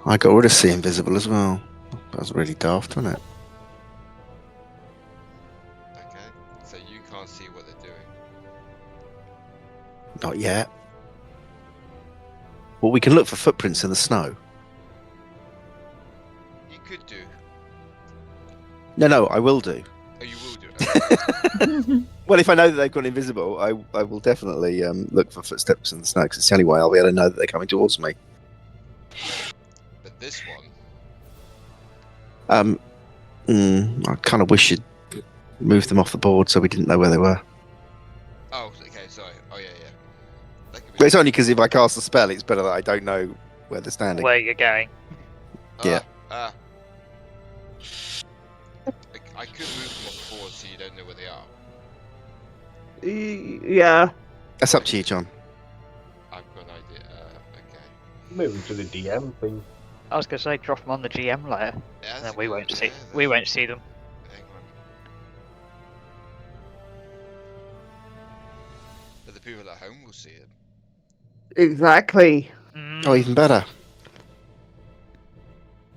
[SPEAKER 7] I got rid of See Invisible as well. That was really daft, wasn't it?
[SPEAKER 1] Okay. So you can't see what they're doing.
[SPEAKER 7] Not yet. Well, we can look for footprints in the snow.
[SPEAKER 1] You could do.
[SPEAKER 7] No, I will do.
[SPEAKER 1] Oh, you will do. Okay.
[SPEAKER 7] Well, if I know that they've gone invisible, I will definitely look for footsteps in the snow, because it's the only way I'll be able to know that they're coming towards me.
[SPEAKER 1] But this one.
[SPEAKER 7] I kind of wish you'd moved them off the board so we didn't know where they were.
[SPEAKER 1] Oh, okay. Sorry. Oh, yeah. That could be.
[SPEAKER 7] But it's only because if I cast a spell, it's better that I don't know where they're standing.
[SPEAKER 9] Where you're going.
[SPEAKER 7] Yeah.
[SPEAKER 1] I could move them off the board so you don't know where they are.
[SPEAKER 4] Yeah.
[SPEAKER 7] That's up to you, John.
[SPEAKER 1] I've got an idea. Okay.
[SPEAKER 3] Maybe to the DM thing.
[SPEAKER 9] I was gonna say drop them on the GM layer,
[SPEAKER 1] Yeah,
[SPEAKER 9] and
[SPEAKER 1] that's
[SPEAKER 9] then
[SPEAKER 1] a
[SPEAKER 9] we
[SPEAKER 1] good
[SPEAKER 9] won't
[SPEAKER 1] idea.
[SPEAKER 9] see. We won't see them.
[SPEAKER 1] Hang on. But the people at home will see it.
[SPEAKER 4] Exactly.
[SPEAKER 7] Oh, even better.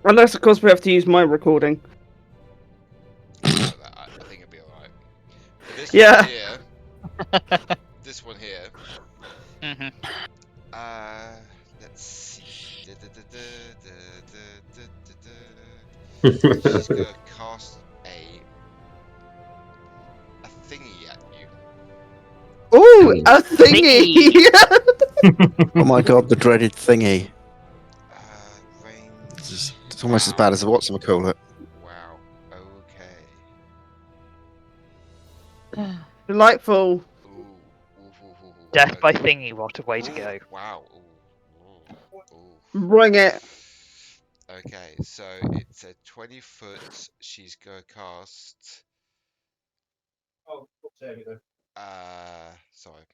[SPEAKER 4] Unless, of course, we have to use my recording.
[SPEAKER 1] I think it'll be alright. This
[SPEAKER 4] Yeah.
[SPEAKER 1] one here. This one here.
[SPEAKER 9] Mm-hmm.
[SPEAKER 1] Let's see. She's gonna cast a thingy at you.
[SPEAKER 4] Ooh, a thingy!
[SPEAKER 7] Oh my god, the dreaded thingy.
[SPEAKER 1] Range.
[SPEAKER 7] It's almost as bad as the whatchamacallit.
[SPEAKER 1] Wow. Okay.
[SPEAKER 4] Delightful.
[SPEAKER 1] Ooh.
[SPEAKER 9] Death by thingy, what a way to go.
[SPEAKER 1] Wow. Ooh.
[SPEAKER 4] Bring it.
[SPEAKER 1] Okay, so it's a 20-foot. She's gonna cast. Sorry.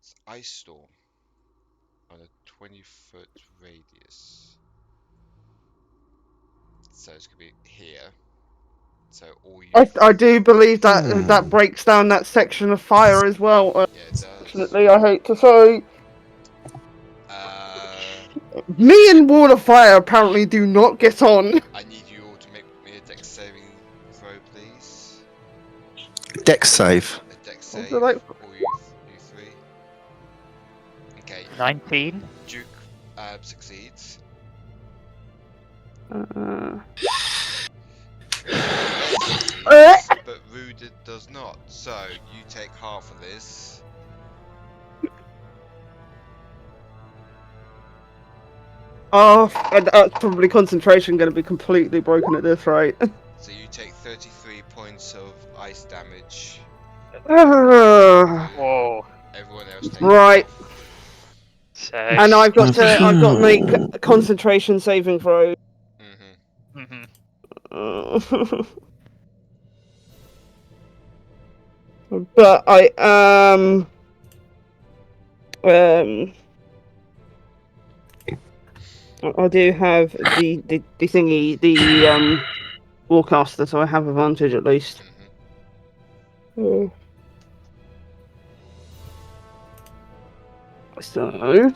[SPEAKER 1] It's Ice Storm on a 20-foot radius. So it's gonna be here. So all you.
[SPEAKER 4] I do believe that that breaks down that section of fire as well.
[SPEAKER 1] Yeah, it does.
[SPEAKER 4] Unfortunately, I hate to say.
[SPEAKER 1] Uh,
[SPEAKER 4] Me and Wall of Fire apparently do not get on.
[SPEAKER 1] I need you all to make me a dex saving throw, please.
[SPEAKER 7] Dex save.
[SPEAKER 1] A dex
[SPEAKER 4] What
[SPEAKER 1] save.
[SPEAKER 4] do I like?
[SPEAKER 1] All you three. Okay.
[SPEAKER 9] 19.
[SPEAKER 1] Duke succeeds. But Rue does not. So you take half of this.
[SPEAKER 4] Oh, probably concentration going to be completely broken at this rate.
[SPEAKER 1] So you take 33 points of ice damage.
[SPEAKER 9] Whoa.
[SPEAKER 1] Everyone else takes
[SPEAKER 4] Right.
[SPEAKER 1] half.
[SPEAKER 9] So.
[SPEAKER 4] And I've got to make a concentration saving throw.
[SPEAKER 1] Mhm.
[SPEAKER 4] But I do have the thingy, the Warcaster, so I have advantage at least. So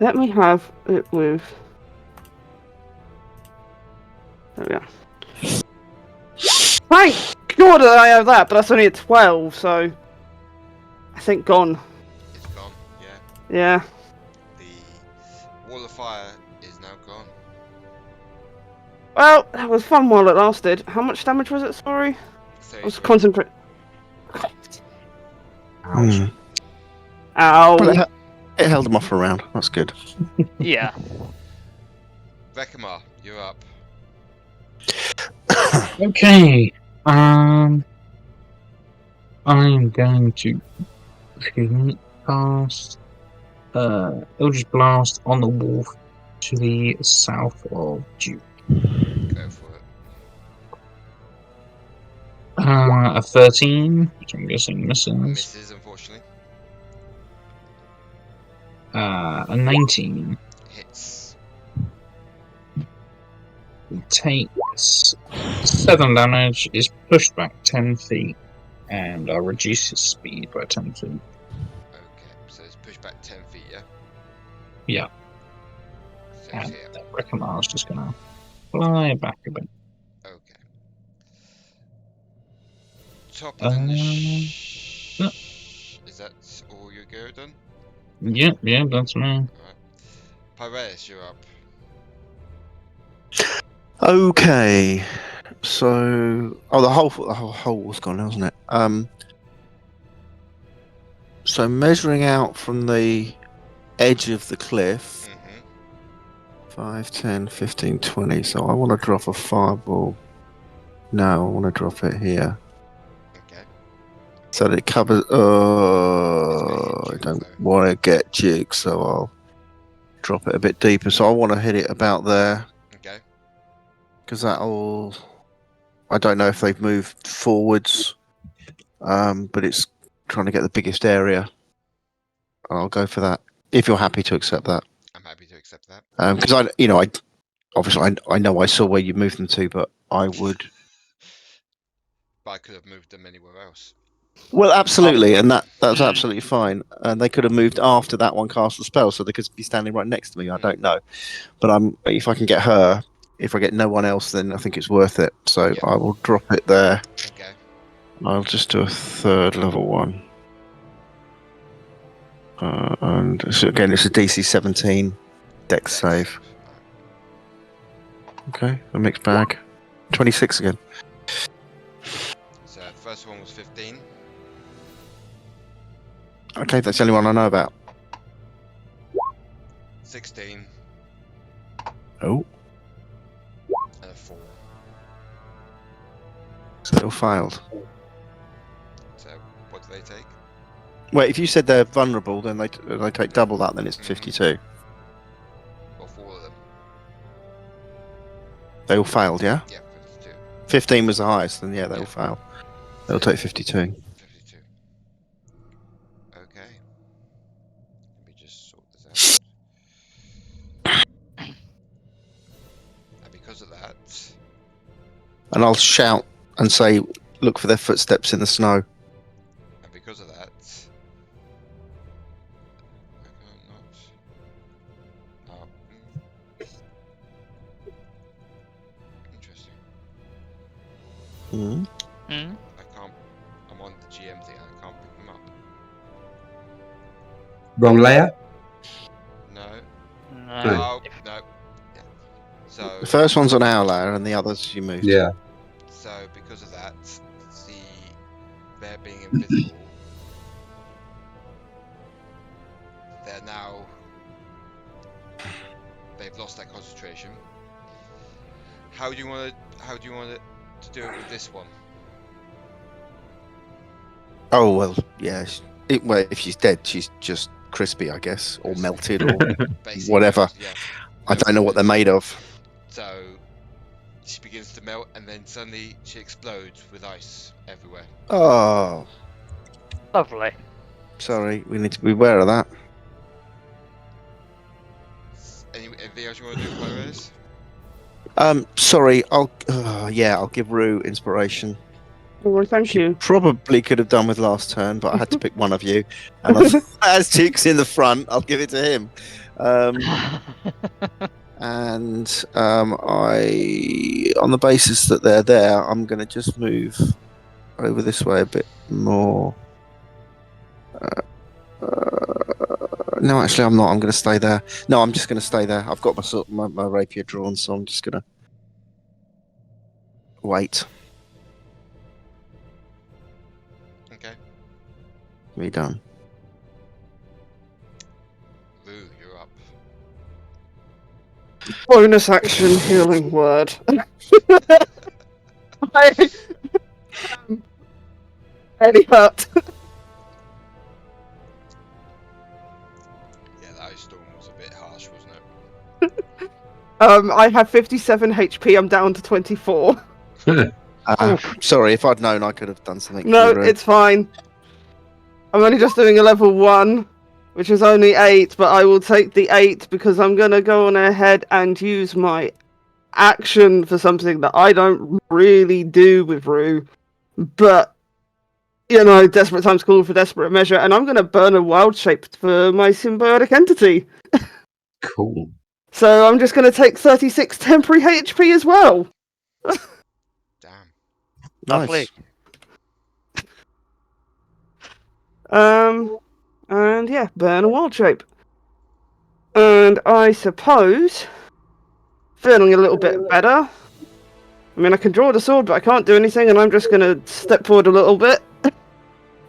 [SPEAKER 4] let me have it with. There we go. Thank God that I have that, but that's only a 12, so I think gone.
[SPEAKER 1] It's gone. Yeah.
[SPEAKER 4] Yeah.
[SPEAKER 1] The wall of fire is now gone.
[SPEAKER 4] Well, that was fun while it lasted. How much damage was it? Sorry. I was concentrating.
[SPEAKER 7] Hmm.
[SPEAKER 4] Ow.
[SPEAKER 7] Well, it held them off for a round. That's good.
[SPEAKER 9] Yeah.
[SPEAKER 1] Rekamar, you're up.
[SPEAKER 6] Okay. I'm going to cast Eldritch Blast on the wolf to the south of Duke.
[SPEAKER 1] Go for it.
[SPEAKER 6] A 13, which I'm guessing misses.
[SPEAKER 1] Misses, unfortunately.
[SPEAKER 6] A 19.
[SPEAKER 1] Hits.
[SPEAKER 6] It takes 7 damage, is pushed back 10 feet, and I reduce its speed by 10 feet.
[SPEAKER 1] Okay, so it's pushed back 10 feet, yeah?
[SPEAKER 6] Yeah.
[SPEAKER 1] So
[SPEAKER 6] And
[SPEAKER 1] here.
[SPEAKER 6] that Rekamar's just gonna fly back a bit.
[SPEAKER 1] Okay. Top of the
[SPEAKER 6] Yep.
[SPEAKER 1] Is that all your go done?
[SPEAKER 6] Yeah, that's me.
[SPEAKER 1] Alright. Pyraeus, you're up.
[SPEAKER 7] Okay. So, the whole was gone, hasn't it? So measuring out from the edge of the cliff, 5, 10, 15, 20. So I want to drop a fireball. No, I want to drop it here.
[SPEAKER 1] Okay.
[SPEAKER 7] So that it covers. I don't want to get Duke, so I'll drop it a bit deeper. So I want to hit it about there.
[SPEAKER 1] Okay.
[SPEAKER 7] Because that'll. I don't know if they've moved forwards, but it's trying to get the biggest area. I'll go for that. If you're happy to accept that.
[SPEAKER 1] I'm happy to accept that.
[SPEAKER 7] Because I obviously I know I saw where you moved them to, but I would.
[SPEAKER 1] But I could have moved them anywhere else.
[SPEAKER 7] Well, absolutely, and that's absolutely fine. And they could have moved after that one cast the spell, so they could be standing right next to me. I don't know, but if I can get her, if I get no one else, then I think it's worth it. So
[SPEAKER 1] Yeah.
[SPEAKER 7] I will drop it there.
[SPEAKER 1] Okay.
[SPEAKER 7] I'll just do a third level one. And so again, it's a DC 17 Dex save. Okay, a mixed bag. 26 again.
[SPEAKER 1] So the first one was 15.
[SPEAKER 7] Okay, that's the only one I know about.
[SPEAKER 1] 16.
[SPEAKER 7] Oh.
[SPEAKER 1] And a 4.
[SPEAKER 7] So they all failed.
[SPEAKER 1] So what do they take?
[SPEAKER 7] Wait, if you said they're vulnerable, then they take double that. Then it's 52.
[SPEAKER 1] Or for all of them?
[SPEAKER 7] They all failed, yeah.
[SPEAKER 1] Yeah, 52.
[SPEAKER 7] 15 was the highest, then yeah, they all
[SPEAKER 1] Yeah.
[SPEAKER 7] failed. They'll take 52.
[SPEAKER 1] 52. Okay. Let me just sort this out. And because of that,
[SPEAKER 7] And I'll shout and say, look for their footsteps in the snow.
[SPEAKER 1] and because of that, I can't not. Interesting.
[SPEAKER 7] Mm.
[SPEAKER 9] Hmm?
[SPEAKER 1] I can't. I'm on the GM thing. I can't pick them up.
[SPEAKER 2] Wrong layer.
[SPEAKER 1] No.
[SPEAKER 9] No.
[SPEAKER 1] Oh no. Yeah. So.
[SPEAKER 7] The first one's on our layer, and the others you moved.
[SPEAKER 2] Yeah.
[SPEAKER 1] So because of that, they're being invisible. They're now. They've lost that concentration. How do you want to do it with this one?
[SPEAKER 7] Oh well, yeah. Well, if she's dead, she's just crispy, I guess, or melted, or
[SPEAKER 1] Basically,
[SPEAKER 7] whatever.
[SPEAKER 1] yeah.
[SPEAKER 7] I don't know what they're made of.
[SPEAKER 1] So she begins to melt, and then suddenly she explodes with ice everywhere.
[SPEAKER 7] Oh,
[SPEAKER 9] Lovely.
[SPEAKER 7] sorry. We need to be aware of that.
[SPEAKER 1] Anything else you want to do, Pyraeus?
[SPEAKER 7] Sorry. I'll give Rue inspiration.
[SPEAKER 4] Well, thank
[SPEAKER 7] She
[SPEAKER 4] you.
[SPEAKER 7] probably could have done with last turn, but I had to pick one of you. And as Tick's in the front, I'll give it to him. And on the basis that they're there, I'm going to just move over this way a bit more. No, actually, I'm not. I'm going to stay there. No, I'm just going to stay there. I've got my rapier drawn, so I'm just going to wait.
[SPEAKER 1] Okay.
[SPEAKER 7] Me done.
[SPEAKER 1] Rue, you're up.
[SPEAKER 4] Bonus action healing word. I am really hurt.
[SPEAKER 1] Yeah, the ice storm was a bit harsh, wasn't it?
[SPEAKER 4] I have 57 HP. I'm down to 24.
[SPEAKER 7] Sorry, if I'd known, I could have done something.
[SPEAKER 4] No,
[SPEAKER 7] for you, Rue.
[SPEAKER 4] it's fine. I'm only just doing a level 1, which is only 8, but I will take the 8 because I'm going to go on ahead and use my action for something that I don't really do with Rue. But, you know, desperate times call for desperate measure, and I'm going to burn a wild shape for my symbiotic entity.
[SPEAKER 2] Cool.
[SPEAKER 4] So I'm just going to take 36 temporary HP as well.
[SPEAKER 1] Damn.
[SPEAKER 9] Lovely.
[SPEAKER 4] And yeah, burn a wild shape. And I suppose, feeling a little bit better. I mean, I can draw the sword, but I can't do anything, and I'm just going to step forward a little bit.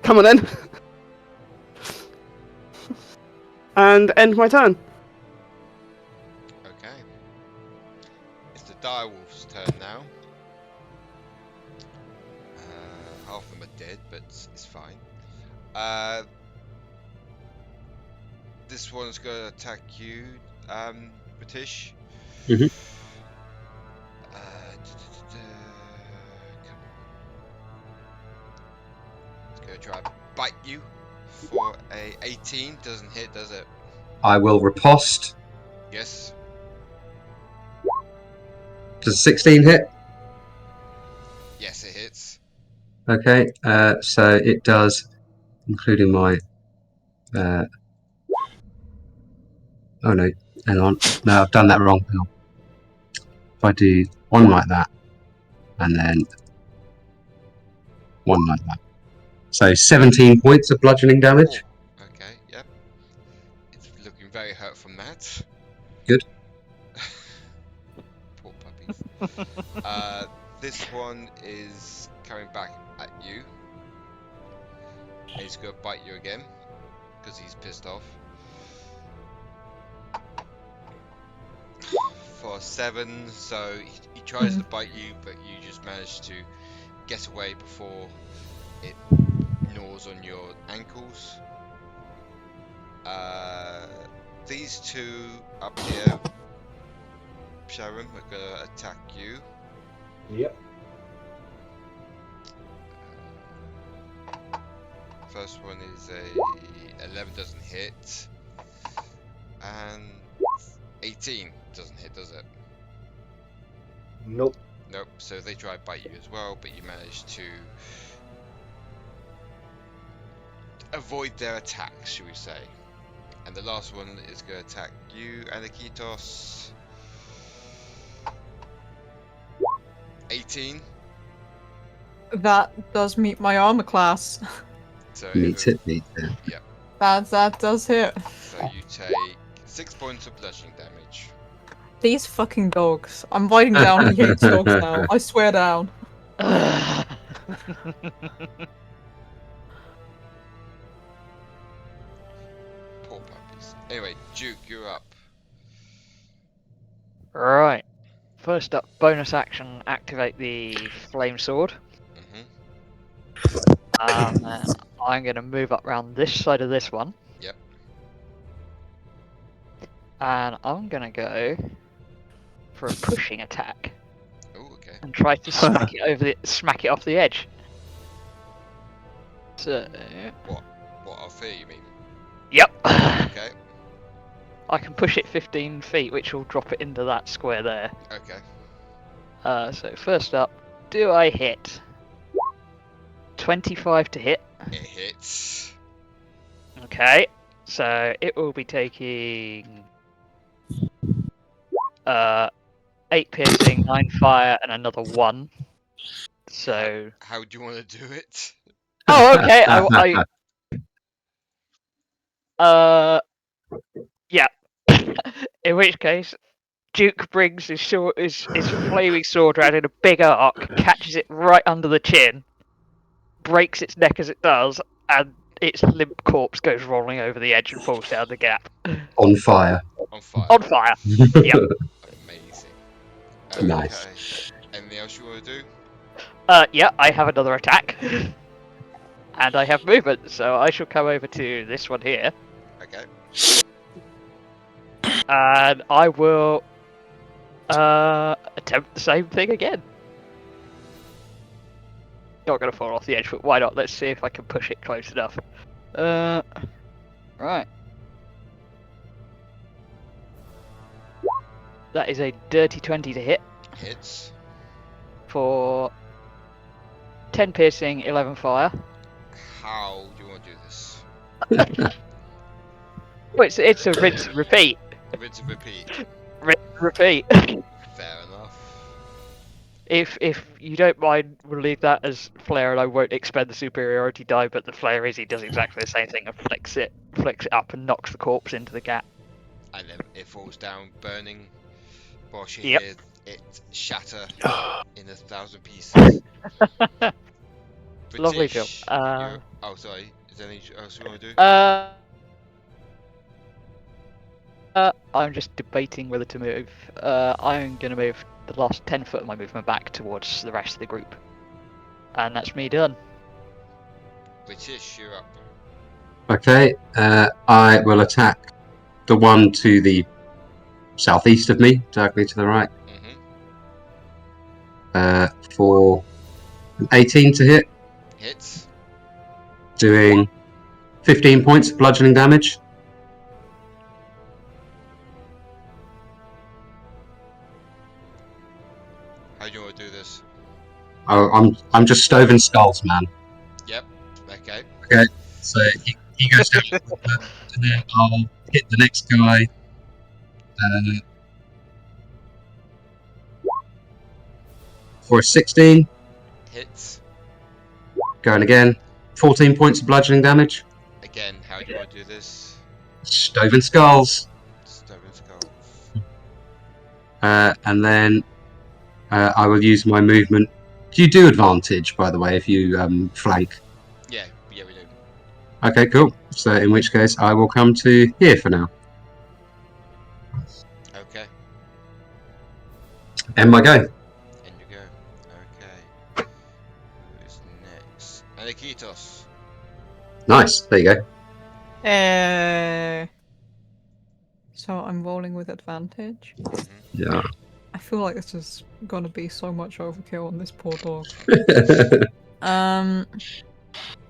[SPEAKER 4] Come on then. And end my turn.
[SPEAKER 1] Okay. It's the direwolf's turn now. Half of them are dead, but it's fine. This one's going to attack you, R'tish.
[SPEAKER 2] Mhm.
[SPEAKER 1] It's going to try and bite you for a 18. Doesn't hit, does it?
[SPEAKER 2] I will riposte.
[SPEAKER 1] Yes.
[SPEAKER 2] Does 16 hit?
[SPEAKER 1] Yes, it hits.
[SPEAKER 2] Okay, so it does, including my. Oh no, hang on. No, I've done that wrong. Hang on. If I do one like that, and then one like that. So 17 points of bludgeoning damage.
[SPEAKER 1] Okay, yep. It's looking very hurt from that.
[SPEAKER 2] Good.
[SPEAKER 1] Poor puppies. This one is coming back at you. And he's going to bite you again, because he's pissed off. For 7, so he tries to bite you, but you just manage to get away before it gnaws on your ankles. These two up here, Sharon, are gonna attack you.
[SPEAKER 3] Yep.
[SPEAKER 1] First one is a 11, doesn't hit, and 18 doesn't hit, does it?
[SPEAKER 3] Nope.
[SPEAKER 1] Nope. So they try to bite you as well, but you manage to avoid their attacks, shall we say? And the last one is going to attack you, Aniketos. 18.
[SPEAKER 5] That does meet my armor class.
[SPEAKER 1] So
[SPEAKER 2] Meet it.
[SPEAKER 1] Yep.
[SPEAKER 5] That does hit.
[SPEAKER 1] So you take 6 points of bludgeoning damage.
[SPEAKER 5] These fucking dogs. I'm writing down he hates dogs now. I swear down.
[SPEAKER 1] Poor puppies. Anyway, Duke, you're up.
[SPEAKER 9] Right. First up, bonus action, activate the flame sword. I'm going to move up around this side of this one.
[SPEAKER 1] Yep.
[SPEAKER 9] And I'm going to go for a pushing attack
[SPEAKER 1] Oh, okay.
[SPEAKER 9] and try to smack it off the edge. So,
[SPEAKER 1] What off here, you mean?
[SPEAKER 9] yep.
[SPEAKER 1] Okay.
[SPEAKER 9] I can push it 15 feet, which will drop it into that square there.
[SPEAKER 1] Okay.
[SPEAKER 9] So first up, do I hit? 25 to hit.
[SPEAKER 1] It hits.
[SPEAKER 9] Okay, so it will be taking 8 piercing, 9 fire, and another 1. So.
[SPEAKER 1] How do you want to do it?
[SPEAKER 9] Oh, okay. Yeah. In which case, Duke brings his flaming sword around in a big arc, catches it right under the chin, breaks its neck as it does, and its limp corpse goes rolling over the edge and falls down the gap.
[SPEAKER 2] On fire.
[SPEAKER 1] On fire.
[SPEAKER 9] On fire. Yep.
[SPEAKER 1] Amazing.
[SPEAKER 2] Nice.
[SPEAKER 1] Okay. Anything else you want to do?
[SPEAKER 9] Yeah, I have another attack. And I have movement, so I shall come over to this one here.
[SPEAKER 1] Okay.
[SPEAKER 9] And I will attempt the same thing again. Not going to fall off the edge, but why not? Let's see if I can push it close enough. Right. That is a dirty 20 to hit.
[SPEAKER 1] Hits.
[SPEAKER 9] For 10 piercing, 11 fire.
[SPEAKER 1] How do you want to do this?
[SPEAKER 9] Well, it's a rinse and repeat.
[SPEAKER 1] Rinse and repeat.
[SPEAKER 9] Rinse and repeat.
[SPEAKER 1] Fair enough.
[SPEAKER 9] If you don't mind, we'll leave that as flare, and I won't expend the superiority die. But the flare is he does exactly the same thing and flicks it up and knocks the corpse into the gap.
[SPEAKER 1] And then it falls down, burning. Whilst you
[SPEAKER 9] Yep.
[SPEAKER 1] hear it shatter in 1,000 pieces.
[SPEAKER 9] Lovely
[SPEAKER 1] R'tish,
[SPEAKER 9] job.
[SPEAKER 1] oh, sorry. Is there anything else you want to do?
[SPEAKER 9] I'm just debating whether to move. I'm going to move the last 10 foot of my movement back towards the rest of the group. And that's me done.
[SPEAKER 1] R'tish, you're up.
[SPEAKER 2] Okay, I will attack the one to the southeast of me, directly to the right. For an 18 to hit,
[SPEAKER 1] Hits.
[SPEAKER 2] doing 15 points of bludgeoning damage.
[SPEAKER 1] How do you want to do this?
[SPEAKER 2] Oh, I'm just stoving skulls, man.
[SPEAKER 1] Yep. Okay.
[SPEAKER 2] Okay, so he goes down, and then I'll hit the next guy. For a 16,
[SPEAKER 1] Hits.
[SPEAKER 2] going again, 14 points of bludgeoning damage.
[SPEAKER 1] Again, how do you want to do this?
[SPEAKER 2] Stoving skulls.
[SPEAKER 1] Stubborn skull.
[SPEAKER 2] And then I will use my movement. Do you do advantage, by the way, if you flank?
[SPEAKER 1] Yeah, we do.
[SPEAKER 2] Okay, cool. So in which case, I will come to here for now.
[SPEAKER 1] Okay.
[SPEAKER 2] End my go.
[SPEAKER 1] In you go. Okay. Aniketos.
[SPEAKER 2] Nice. There you go.
[SPEAKER 5] So I'm rolling with advantage.
[SPEAKER 2] Yeah.
[SPEAKER 5] I feel like this is gonna be so much overkill on this poor dog.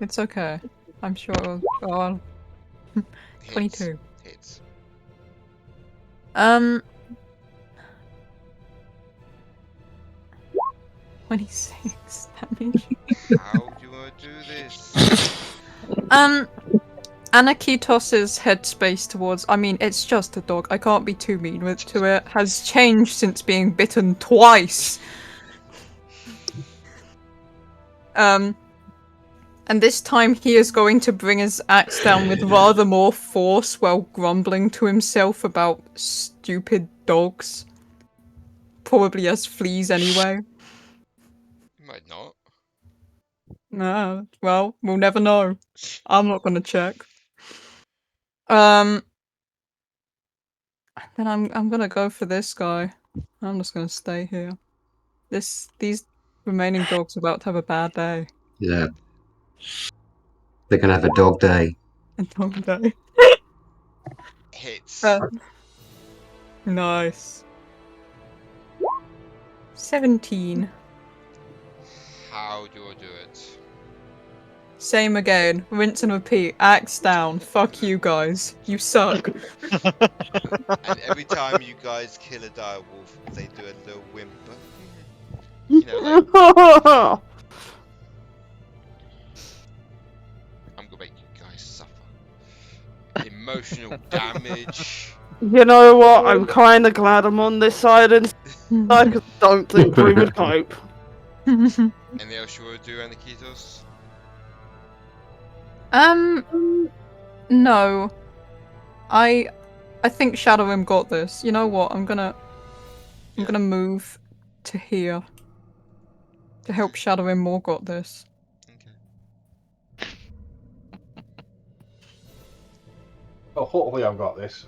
[SPEAKER 5] It's okay. I'm sure it'll go on. 22.
[SPEAKER 1] Hits.
[SPEAKER 5] 26 damage.
[SPEAKER 1] How do you want to do this?
[SPEAKER 5] Aniketos' headspace towards, I mean, it's just a dog, I can't be too mean to it, has changed since being bitten twice. And this time he is going to bring his axe down with rather more force while grumbling to himself about stupid dogs. Probably as fleas anyway.
[SPEAKER 1] You might not.
[SPEAKER 5] No, well, we'll never know. I'm not gonna check. Then I'm gonna go for this guy. I'm just gonna stay here. These remaining dogs are about to have a bad day.
[SPEAKER 2] Yeah. They're gonna have a dog day.
[SPEAKER 5] A dog day.
[SPEAKER 1] Hits.
[SPEAKER 5] Nice. 17.
[SPEAKER 1] How do I do it?
[SPEAKER 5] Same again. Rinse and repeat. Axe down. Fuck you guys. You suck.
[SPEAKER 1] And every time you guys kill a dire wolf, they do a little whimper. You know, like, I'm gonna make you guys suffer. Emotional damage.
[SPEAKER 4] You know what? I'm kind of glad I'm on this side and I don't think we would cope.
[SPEAKER 1] Anything else you want to do, Aniketos?
[SPEAKER 5] No. I think Shadorim got this. You know what? I'm gonna move to here to help Shadorim more got this.
[SPEAKER 1] Okay.
[SPEAKER 3] Oh, hopefully I've got this.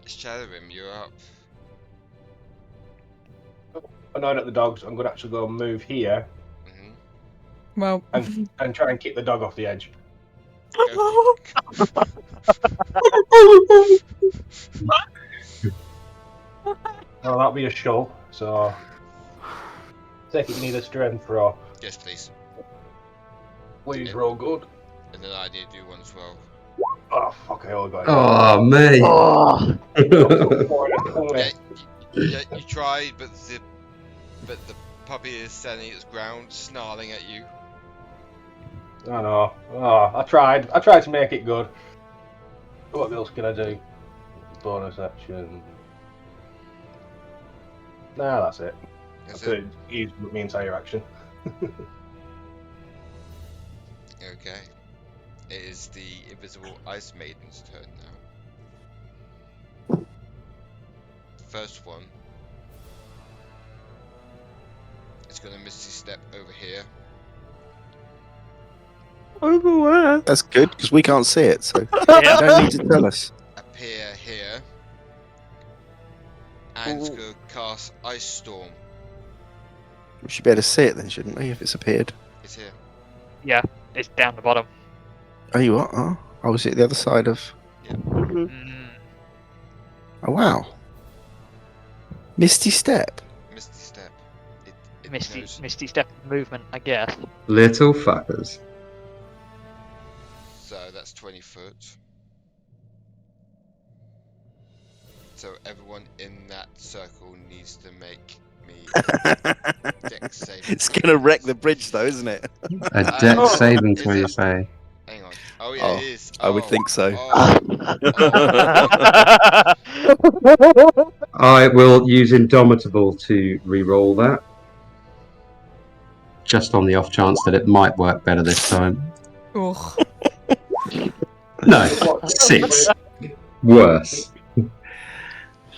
[SPEAKER 1] Shadorim, you're up.
[SPEAKER 3] Annoyed at the dogs, I'm going to actually go and move here
[SPEAKER 5] Well,
[SPEAKER 3] and try and kick the dog off the edge.
[SPEAKER 1] Go.
[SPEAKER 3] Oh, that'll be a show, so... Take it you need a strength roll.
[SPEAKER 1] Yes, please.
[SPEAKER 3] Please
[SPEAKER 1] Yeah.
[SPEAKER 3] roll good.
[SPEAKER 1] And then I need to do one as well.
[SPEAKER 3] Oh, fuck, I all got it.
[SPEAKER 2] Oh, mate.
[SPEAKER 9] Oh,
[SPEAKER 1] Yeah, you tried, but the puppy is standing its ground, snarling at you.
[SPEAKER 3] I know. Oh, I tried to make it good. What else can I do? Bonus action. Nah, that's it.
[SPEAKER 1] That's
[SPEAKER 3] I
[SPEAKER 1] it.
[SPEAKER 3] could use my entire action.
[SPEAKER 1] Okay. It is the invisible ice maiden's turn now. First one. It's gonna misty step over here.
[SPEAKER 4] Over where?
[SPEAKER 7] That's good because we can't see it, so you
[SPEAKER 9] yeah.
[SPEAKER 7] don't need to tell us.
[SPEAKER 1] Appear here. And it's gonna cast Ice Storm.
[SPEAKER 7] We should be able to see it then, shouldn't we? If it's appeared.
[SPEAKER 1] It's here.
[SPEAKER 9] Yeah, it's down the bottom.
[SPEAKER 7] Oh, you are? Oh, I was at the other side of.
[SPEAKER 9] Mm.
[SPEAKER 7] Oh wow. Misty step.
[SPEAKER 1] Misty step. It knows.
[SPEAKER 9] Misty step movement, I guess.
[SPEAKER 2] Little fuckers.
[SPEAKER 1] So that's 20 foot. So everyone in that circle needs to make me dex save.
[SPEAKER 7] It's gonna wreck the bridge though, isn't it?
[SPEAKER 2] A dex saving
[SPEAKER 1] Is
[SPEAKER 2] throw, you
[SPEAKER 1] it?
[SPEAKER 2] say?
[SPEAKER 1] Hang on. Oh yeah,
[SPEAKER 7] Oh,
[SPEAKER 1] it is.
[SPEAKER 7] I would think so.
[SPEAKER 2] I will use Indomitable to re-roll that. Just on the off chance that it might work better this time.
[SPEAKER 5] ugh.
[SPEAKER 2] No, 6. Worse.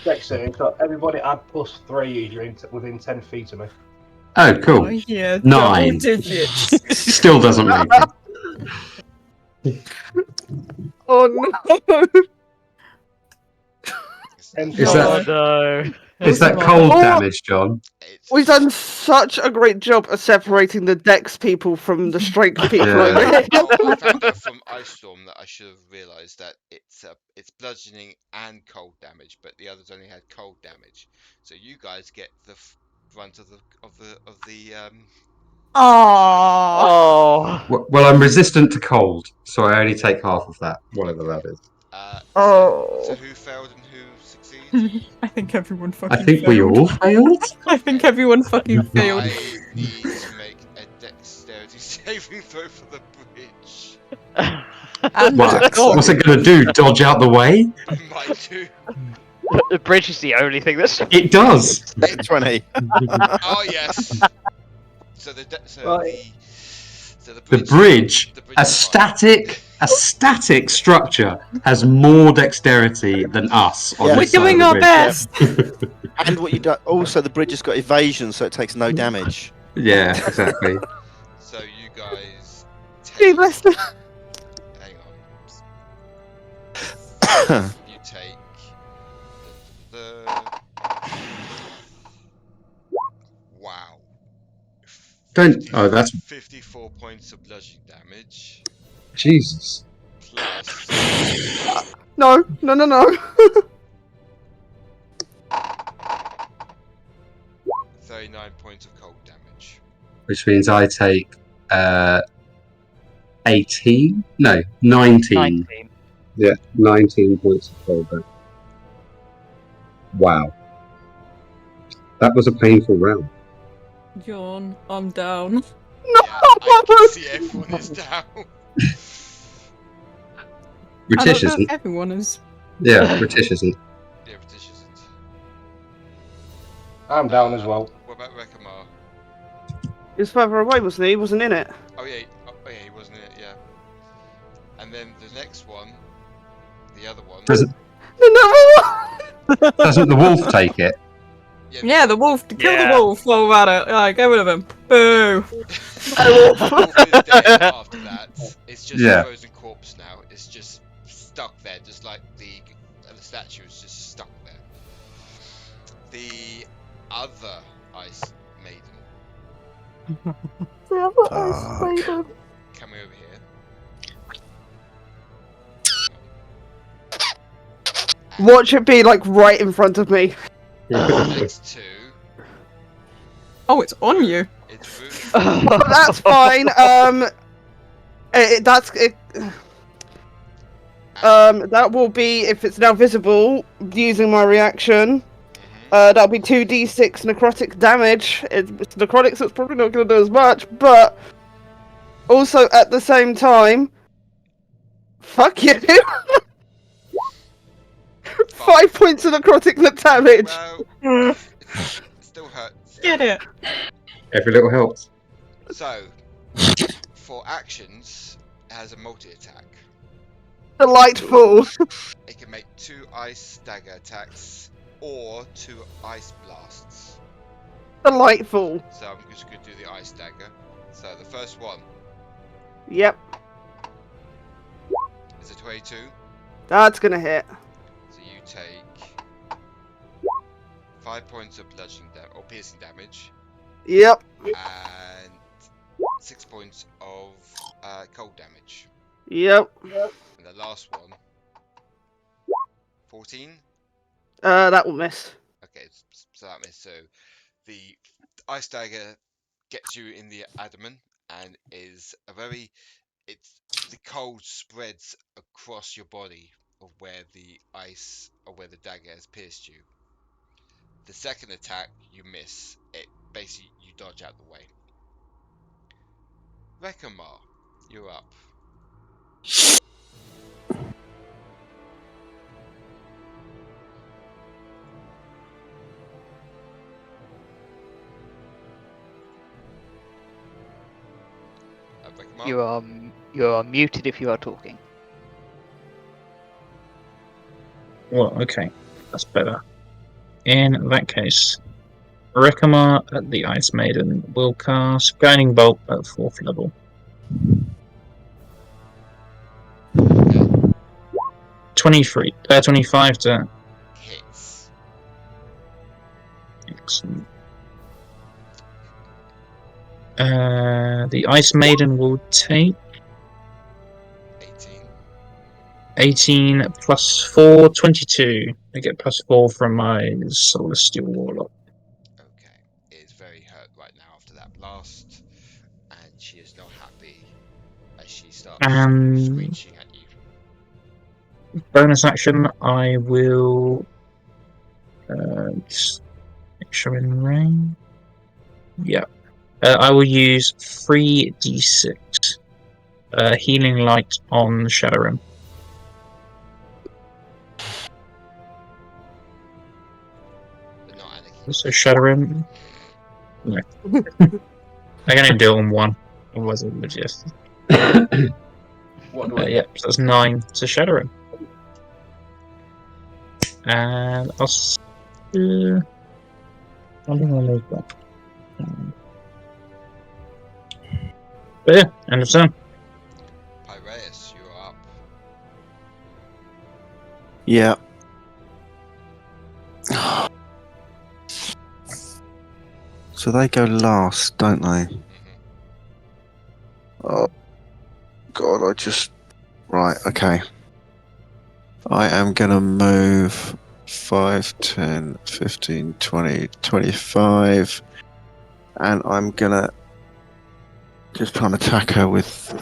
[SPEAKER 3] Dex save, so everybody add +3 if you're within 10 feet of me.
[SPEAKER 2] Oh, cool.
[SPEAKER 5] Yeah,
[SPEAKER 2] 9.
[SPEAKER 5] double digits.
[SPEAKER 2] Still doesn't make it.
[SPEAKER 4] Oh no!
[SPEAKER 2] Is that-
[SPEAKER 9] Oh no.
[SPEAKER 2] Is that
[SPEAKER 5] Rekamar.
[SPEAKER 2] cold
[SPEAKER 4] Oh!
[SPEAKER 2] damage, John?
[SPEAKER 1] It's
[SPEAKER 4] We've done such a great job of separating the Dex people from the Strength people
[SPEAKER 2] Yeah.
[SPEAKER 4] over here.
[SPEAKER 1] cold factor from Ice Storm that I should have realised that it's bludgeoning and cold damage, but the others only had cold damage. So you guys get the brunt of the
[SPEAKER 5] Aww.
[SPEAKER 9] Oh.
[SPEAKER 2] Well, I'm resistant to cold, so I only take half of that, whatever that is.
[SPEAKER 1] So
[SPEAKER 4] Oh.
[SPEAKER 1] who failed and who succeeded?
[SPEAKER 5] I think everyone
[SPEAKER 2] I
[SPEAKER 5] fucking
[SPEAKER 2] think we
[SPEAKER 5] failed.
[SPEAKER 2] all failed.
[SPEAKER 5] I think everyone fucking failed.
[SPEAKER 1] I need to make a dexterity saving throw for the bridge.
[SPEAKER 5] And
[SPEAKER 2] What's it going to do? Dodge out the way?
[SPEAKER 1] Might do.
[SPEAKER 9] The bridge is the only thing that's.
[SPEAKER 2] It does.
[SPEAKER 7] 20.
[SPEAKER 1] Oh yes. So the
[SPEAKER 4] Right.
[SPEAKER 2] The bridge, a
[SPEAKER 1] is
[SPEAKER 2] static structure, has more dexterity than us. On
[SPEAKER 7] Yeah.
[SPEAKER 5] We're
[SPEAKER 2] this side
[SPEAKER 5] doing
[SPEAKER 2] of
[SPEAKER 5] our
[SPEAKER 2] the
[SPEAKER 5] best.
[SPEAKER 7] And what you do, also the bridge has got evasion, so it takes no damage.
[SPEAKER 2] bridge. Yeah, exactly.
[SPEAKER 1] So you guys
[SPEAKER 4] Gee,
[SPEAKER 1] take.
[SPEAKER 4] bless them.
[SPEAKER 1] Hang on. You take the. Wow.
[SPEAKER 2] Don't. Oh, that's
[SPEAKER 1] 54 points of bludgeoning damage
[SPEAKER 2] Jesus.
[SPEAKER 1] plus
[SPEAKER 4] No.
[SPEAKER 1] 39 points of cold damage.
[SPEAKER 2] Which means I take 18. No, 19.
[SPEAKER 9] 19.
[SPEAKER 2] Yeah, 19 points of cold damage. Wow. That was a painful round.
[SPEAKER 5] John, I'm down.
[SPEAKER 4] No.
[SPEAKER 1] Yeah, I can see everyone is down.
[SPEAKER 5] I
[SPEAKER 2] R'tish
[SPEAKER 5] don't know
[SPEAKER 2] isn't.
[SPEAKER 5] if everyone is.
[SPEAKER 2] Yeah, R'tish isn't.
[SPEAKER 1] Yeah, R'tish isn't.
[SPEAKER 3] I'm down as well.
[SPEAKER 1] What about Rekamar?
[SPEAKER 4] He was further away, wasn't he? He wasn't in it.
[SPEAKER 1] Oh yeah, he wasn't in it, yeah. And then the next one, the other one.
[SPEAKER 2] Doesn't,
[SPEAKER 4] No.
[SPEAKER 2] doesn't the wolf take it?
[SPEAKER 5] Yeah, the wolf. Kill
[SPEAKER 9] Yeah.
[SPEAKER 5] the wolf while we're at it. Yeah, get rid of him. Boo.
[SPEAKER 1] The wolf is dead after that. It's just
[SPEAKER 2] Yeah.
[SPEAKER 1] a frozen corpse now. It's just stuck there, just like the statue is just stuck there. The other ice maiden coming over here.
[SPEAKER 4] Watch it be like right in front of me.
[SPEAKER 1] Next to
[SPEAKER 5] Oh, it's on you.
[SPEAKER 1] it's Rue.
[SPEAKER 4] But that's fine. That will be, if it's now visible, using my reaction. That'll be 2d6 necrotic damage. It's necrotic, so it's probably not going to do as much, but also at the same time, fuck you. 5 points of necrotic damage.
[SPEAKER 1] Well, it still hurts.
[SPEAKER 5] Get it.
[SPEAKER 2] Every little helps.
[SPEAKER 1] So, for actions, it has a multi-attack.
[SPEAKER 4] Delightful.
[SPEAKER 1] It can make 2 ice dagger attacks or 2 ice blasts.
[SPEAKER 4] Delightful.
[SPEAKER 1] So I'm just going to do the ice dagger. So the first one
[SPEAKER 4] Yep,
[SPEAKER 1] is a 22.
[SPEAKER 4] that's gonna hit.
[SPEAKER 1] So you take 5 points of bludgeoning or piercing damage
[SPEAKER 4] Yep.
[SPEAKER 1] and 6 points of cold damage.
[SPEAKER 4] Yep.
[SPEAKER 1] And the last one, 14.
[SPEAKER 4] That will miss.
[SPEAKER 1] Okay, so that missed. So the ice dagger gets you in the abdomen and is the cold spreads across your body of where the ice or where the dagger has pierced you. The second attack you miss. It basically you dodge out the way. Rekamar, you're up. Rekamar?
[SPEAKER 9] You are muted if you are talking.
[SPEAKER 6] Well, okay, that's better. In that case, Rekamar at the Ice Maiden will cast Guiding Bolt at 4th level. 25 to
[SPEAKER 1] Hits.
[SPEAKER 6] Excellent. The Ice Maiden will take
[SPEAKER 1] 18.
[SPEAKER 6] 18 plus 4, 22. I get plus 4 from my Solar Steel Warlock.
[SPEAKER 1] Okay. It is very hurt right now after that blast, and she is not happy as she starts screeching at you.
[SPEAKER 6] Bonus action, I will just make sure in range. Yeah. I will use 3d6 healing light on Shadorim.
[SPEAKER 1] But not Aniketos.
[SPEAKER 6] So Shadorim. No. I can only do it on one. Otherwise it would just.
[SPEAKER 3] What do I
[SPEAKER 6] Yeah,
[SPEAKER 3] get?
[SPEAKER 6] so that's 9 to Shadorim. And I'll. I think I'll make that. But yeah, end of turn.
[SPEAKER 1] Pyraeus, you're up.
[SPEAKER 7] Yeah. So they go last, don't they? Oh, God, I just... Right, okay. I am going to move 5, 10, 15, 20, 25. And I'm going to just try and attack her with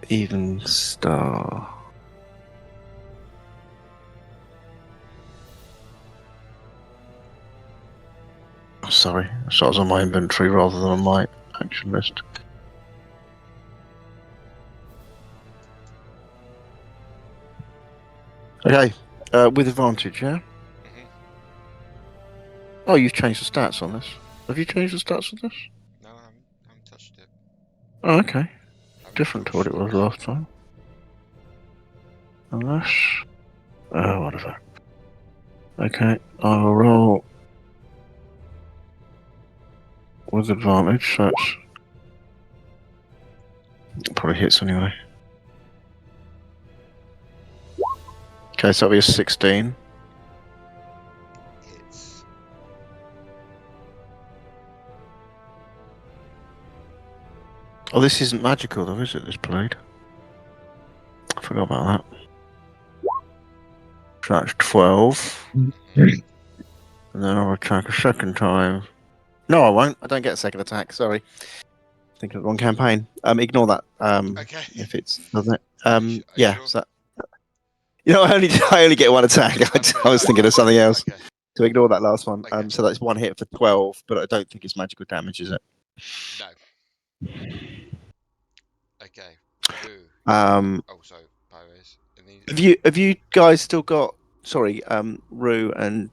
[SPEAKER 7] Even Star. Oh, sorry, I thought it was on my inventory rather than on my action list. Okay, with advantage, yeah?
[SPEAKER 1] Mhm.
[SPEAKER 7] Oh, you've changed the stats on this. Have you changed the stats on this?
[SPEAKER 1] No, I haven't touched it.
[SPEAKER 7] Oh, okay.
[SPEAKER 1] Haven't
[SPEAKER 7] Different to what it
[SPEAKER 1] touched
[SPEAKER 7] was last time. Unless... whatever. Okay, I'll roll with advantage, so it's... It probably hits anyway. Okay, so that'll be a 16.
[SPEAKER 1] Hits.
[SPEAKER 7] Oh, this isn't magical though, is it, this blade? I forgot about that. So that's 12.
[SPEAKER 1] Mhm.
[SPEAKER 7] And then I'll attack a second time. No, I won't. I don't get a second attack, sorry. Thinking of the wrong campaign. Ignore that.
[SPEAKER 1] Okay.
[SPEAKER 7] If it's... Doesn't it?
[SPEAKER 1] Are you
[SPEAKER 7] Yeah,
[SPEAKER 1] sure?
[SPEAKER 7] so... You know, I only get one attack. I was thinking of something else.
[SPEAKER 1] Okay.
[SPEAKER 7] So ignore that last one.
[SPEAKER 1] Okay.
[SPEAKER 7] So that's one hit for 12, but I don't think it's magical damage, is it?
[SPEAKER 1] No. Okay. Rue.
[SPEAKER 7] Um,
[SPEAKER 1] Oh, sorry, Pyraeus.
[SPEAKER 7] have you guys still got... Sorry, Rue and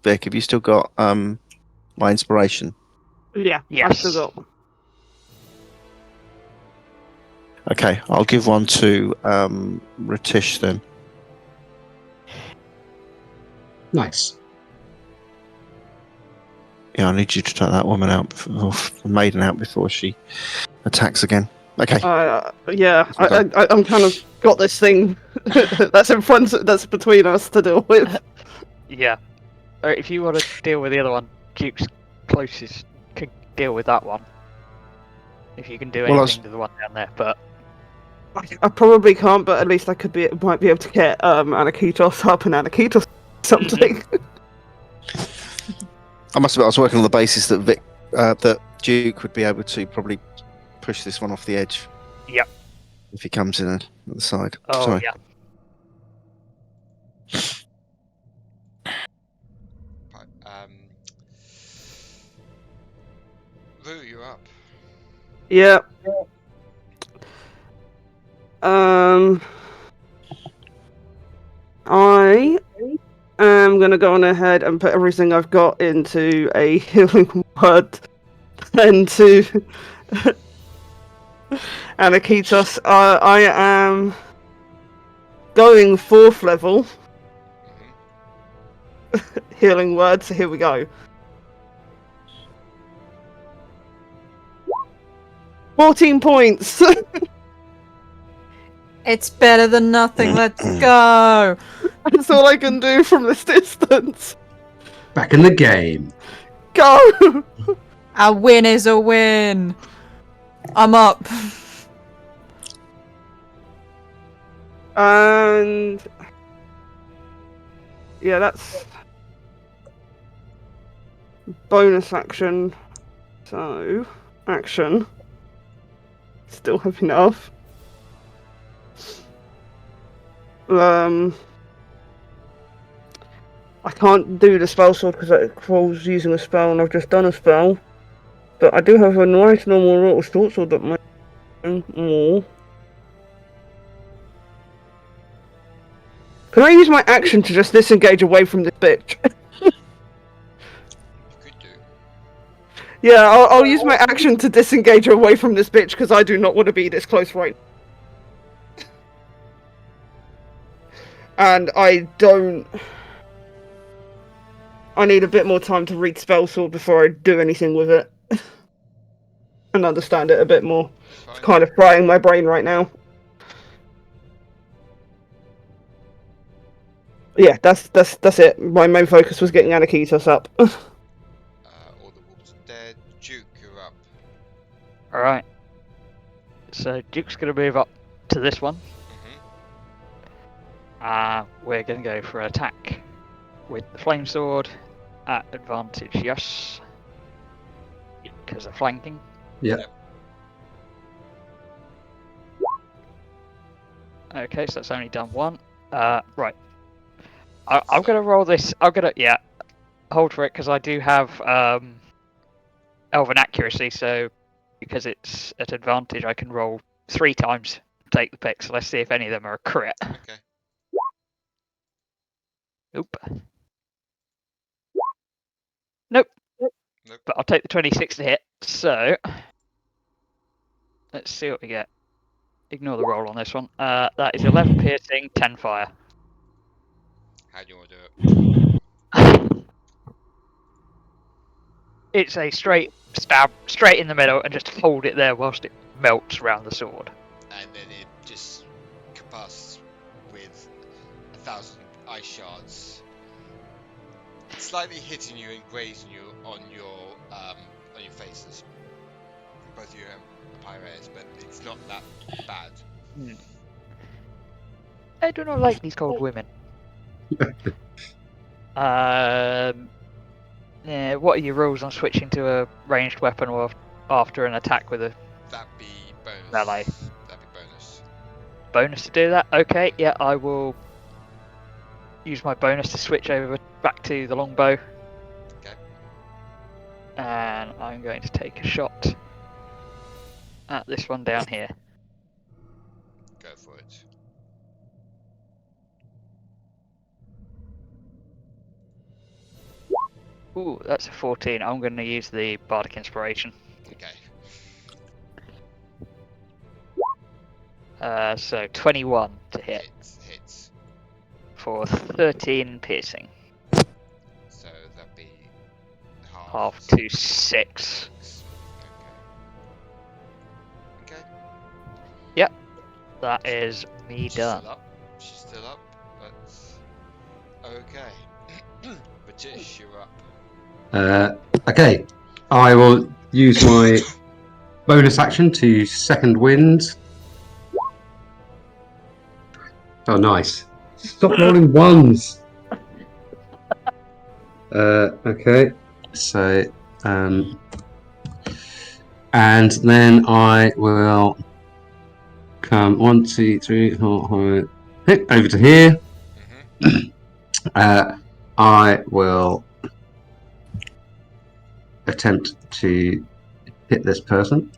[SPEAKER 7] Vic, have you still got my inspiration?
[SPEAKER 4] Yeah, I
[SPEAKER 9] Yes.
[SPEAKER 4] still got.
[SPEAKER 7] Okay, I'll give one to R'tish then.
[SPEAKER 2] Nice.
[SPEAKER 7] Yeah, I need you to take that woman out, or maiden out before she attacks again. Okay.
[SPEAKER 4] Yeah, I'm kind of got this thing that's in front, that's between us to deal with.
[SPEAKER 9] Yeah. If you want to deal with the other one, Duke's closest can deal with that one. If you can do
[SPEAKER 7] Well,
[SPEAKER 9] anything to the one down there, but
[SPEAKER 4] I probably can't, but at least I might be able to get Aniketos up and Aniketos something.
[SPEAKER 7] I must admit, I was working on the basis that that Duke would be able to probably push this one off the edge.
[SPEAKER 9] Yep.
[SPEAKER 7] If he comes in at the side.
[SPEAKER 9] oh
[SPEAKER 7] Sorry.
[SPEAKER 9] yeah.
[SPEAKER 1] Rue, you're up.
[SPEAKER 4] Yeah. I am gonna go on ahead and put everything I've got into a healing word and to Aniketos. I am going 4th level healing word, so here we go. 14 points.
[SPEAKER 5] It's better than nothing. Let's go.
[SPEAKER 4] That's all I can do from this distance.
[SPEAKER 2] Back in the game.
[SPEAKER 4] Go!
[SPEAKER 5] A win is a win. I'm up.
[SPEAKER 4] And yeah, that's bonus action. So action. Still have enough. I can't do the spell sword because it involves using a spell, and I've just done a spell. But I do have a nice normal little short sword that might do more. Can I use my action to just disengage away from this bitch?
[SPEAKER 1] You could do.
[SPEAKER 4] Yeah, I'll use my action to disengage away from this bitch because I do not want to be this close right now. And I don't... I need a bit more time to read spell sword before I do anything with it. And understand it a bit more. It's kind of frying my brain right now. Yeah, that's it. My main focus was getting Aniketos up.
[SPEAKER 1] All the wolves are dead. Duke, you're up.
[SPEAKER 9] Alright. So Duke's going to move up to this one. We're going to go for attack with the flame sword at advantage, yes. Because of flanking.
[SPEAKER 2] Yeah.
[SPEAKER 9] Okay, so that's only done one. Right. I'm going to roll this. I'm going to, yeah, hold for it because I do have Elven Accuracy, so because it's at advantage, I can roll 3 times, take the pick. So let's see if any of them are a crit.
[SPEAKER 1] Okay.
[SPEAKER 9] Nope. Nope.
[SPEAKER 1] Nope.
[SPEAKER 9] But I'll take the 26 to hit. So let's see what we get. Ignore the roll on this one. That is 11 piercing, 10 fire.
[SPEAKER 1] How do you want to do it?
[SPEAKER 9] It's a straight stab, straight in the middle, and just hold it there whilst it melts around the sword.
[SPEAKER 1] And then it just combusts with 1,000 ice shards, slightly hitting you and grazing you on your faces, both you and Pyraeus, but it's not that bad.
[SPEAKER 9] I do not like these cold women. Yeah, what are your rules on switching to a ranged weapon or after an attack with a
[SPEAKER 1] That'd be bonus.
[SPEAKER 9] melee?
[SPEAKER 1] That'd be bonus.
[SPEAKER 9] Bonus to do that? Okay, yeah, I will use my bonus to switch over back to the longbow.
[SPEAKER 1] Okay.
[SPEAKER 9] And I'm going to take a shot at this one down here.
[SPEAKER 1] Go for it.
[SPEAKER 9] Ooh, that's a 14. I'm going to use the Bardic Inspiration.
[SPEAKER 1] Okay.
[SPEAKER 9] So 21 to hit
[SPEAKER 1] Hits.
[SPEAKER 9] for 13 piercing.
[SPEAKER 1] So that'd be
[SPEAKER 9] Half to 6.
[SPEAKER 1] Okay.
[SPEAKER 9] Yep, that is me
[SPEAKER 1] She's
[SPEAKER 9] done.
[SPEAKER 1] still up. She's still up, but okay. R'tish, you're up.
[SPEAKER 2] Okay, I will use my bonus action to second wind. Oh, nice. Stop rolling ones. Okay, so and then I will come 1, 2, 3, 4, hit over to here. I will attempt to hit this person.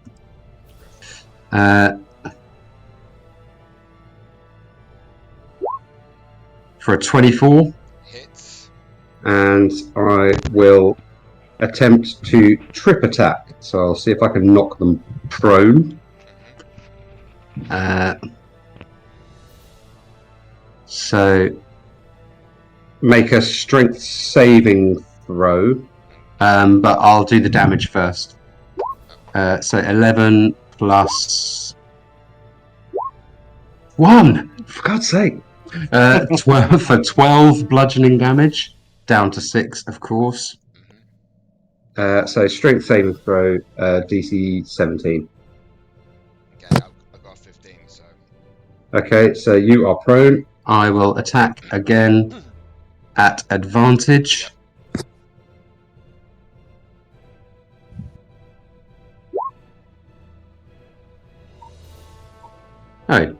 [SPEAKER 2] For a 24.
[SPEAKER 1] Hits.
[SPEAKER 2] And I will attempt to trip attack. So I'll see if I can knock them prone. So make a strength saving throw. But I'll do the damage first. So 11 plus 1! For God's sake. 12 for 12 bludgeoning damage, down to 6, of course. So strength saving throw, DC 17.
[SPEAKER 1] Okay, I've got 15, so.
[SPEAKER 2] Okay, so you are prone. I will attack again at advantage. Oh.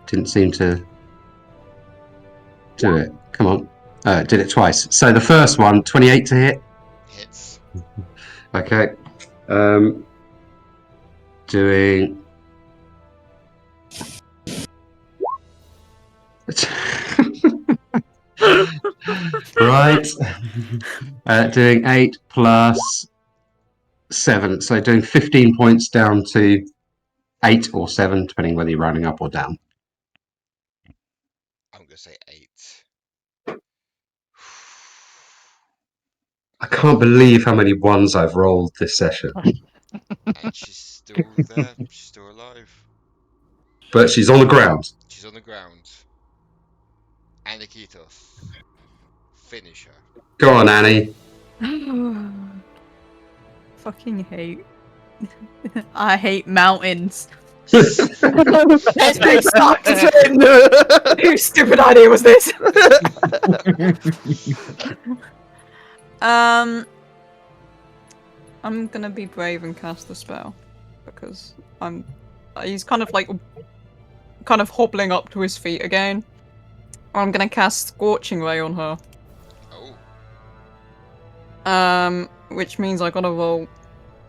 [SPEAKER 2] Didn't seem to do it. Come on. Did it twice. So the first one, 28 to hit.
[SPEAKER 1] Hits.
[SPEAKER 2] Okay. Doing... right. Doing 8 plus 7. So doing 15 points down to 8 or 7, depending whether you're rounding up or down.
[SPEAKER 1] I'm going to say 8.
[SPEAKER 2] I can't believe how many ones I've rolled this session.
[SPEAKER 1] And she's still there. She's still alive.
[SPEAKER 2] But she's on the ground.
[SPEAKER 1] She's on the ground. Aniketos. Finish her.
[SPEAKER 2] Go on, Annie.
[SPEAKER 5] Fucking hate. I hate mountains.
[SPEAKER 4] It's been sucked in.
[SPEAKER 5] Whose stupid idea was this? I'm gonna be brave and cast the spell because he's kind of hobbling up to his feet again. I'm gonna cast Scorching Ray on her.
[SPEAKER 1] Oh.
[SPEAKER 5] Which means I gotta roll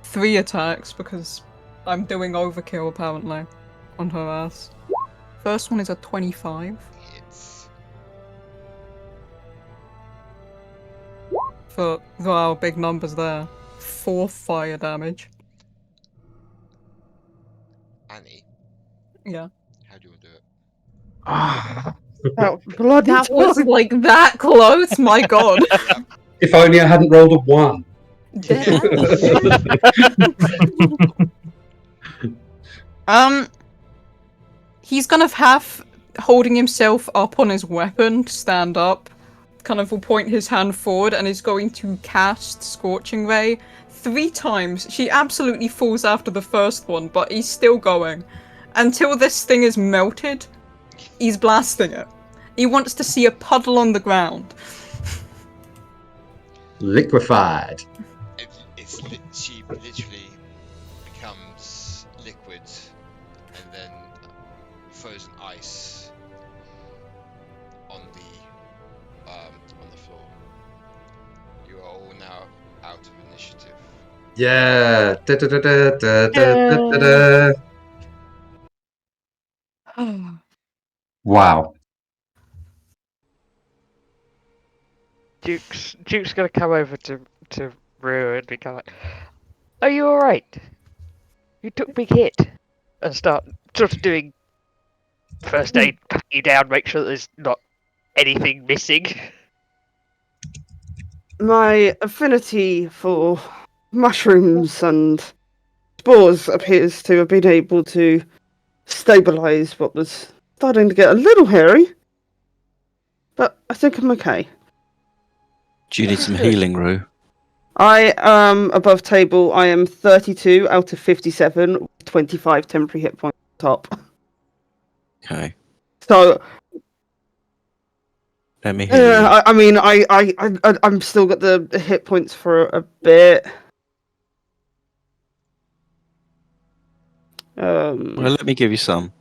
[SPEAKER 5] 3 attacks because I'm doing overkill apparently on her ass. First one is a 25.
[SPEAKER 1] Hits.
[SPEAKER 5] Wow, big numbers there. 4 fire damage.
[SPEAKER 1] Annie,
[SPEAKER 5] Yeah.
[SPEAKER 1] how do you want to do it?
[SPEAKER 4] Oh, bloody
[SPEAKER 5] That was like that close, my god.
[SPEAKER 2] If only I hadn't rolled a 1.
[SPEAKER 5] He's kind of half holding himself up on his weapon to stand up. Kind of will point his hand forward and is going to cast Scorching Ray 3 times. She absolutely falls after the first one, but he's still going. Until this thing is melted, he's blasting it. He wants to see a puddle on the ground.
[SPEAKER 2] Liquefied.
[SPEAKER 1] She literally becomes liquid and then frozen ice on the floor. You are all now out of initiative.
[SPEAKER 2] Yeah. Da, da, da, da, da, da, da, da. Wow.
[SPEAKER 9] Duke's gonna come over to Rue and be kind of like, "Are you all right? You took a big hit," and start sort of doing first aid, pat you down, make sure that there's not anything missing.
[SPEAKER 4] My affinity for mushrooms and spores appears to have been able to stabilise what was starting to get a little hairy. But I think I'm okay.
[SPEAKER 7] Do you need some healing, Rue?
[SPEAKER 4] I am above table. I am 32 out of 57, 25 temporary hit points on top.
[SPEAKER 7] Okay.
[SPEAKER 4] So
[SPEAKER 7] Let me heal you.
[SPEAKER 4] I mean, I'm still got the hit points for a bit.
[SPEAKER 7] Well, let me give you some.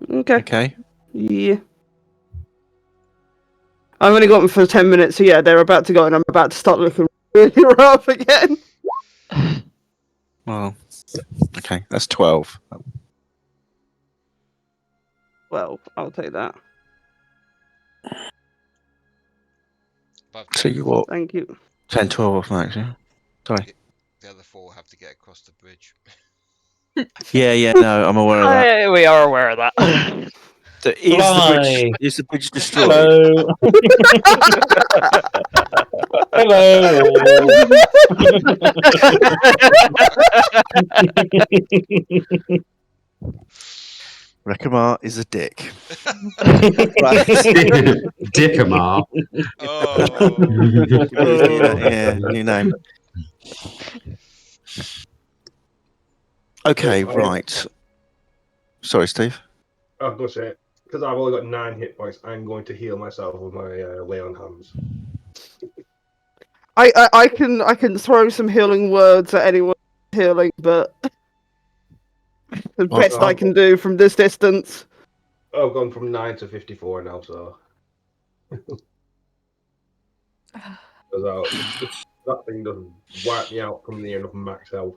[SPEAKER 4] Okay.
[SPEAKER 7] Okay.
[SPEAKER 4] Yeah. I've only got them for 10 minutes, so yeah, they're about to go, and I'm about to start looking really rough again.
[SPEAKER 7] Well, okay, that's 12.
[SPEAKER 4] Well, I'll take that.
[SPEAKER 1] But
[SPEAKER 7] So you what?
[SPEAKER 4] Thank you.
[SPEAKER 7] 10, 12 off max, yeah? Sorry.
[SPEAKER 1] the other 4 have to get across the bridge.
[SPEAKER 7] Yeah, no, I'm aware of that.
[SPEAKER 9] We are aware of that.
[SPEAKER 7] Is the bridge destroyed?
[SPEAKER 6] Hello. Hello.
[SPEAKER 7] Rekamar is a dick.
[SPEAKER 2] Dickamar.
[SPEAKER 1] Oh.
[SPEAKER 7] Yeah, new name. Okay, right. Sorry, Steve.
[SPEAKER 3] I was going to say, because I've only got 9 hit points, I'm going to heal myself with my lay on hands.
[SPEAKER 4] I can throw some healing words at anyone healing, but the
[SPEAKER 7] Well,
[SPEAKER 4] best I can do from this distance.
[SPEAKER 3] I've gone from 9 to 54 now, so. That thing doesn't wipe me out from near enough max health.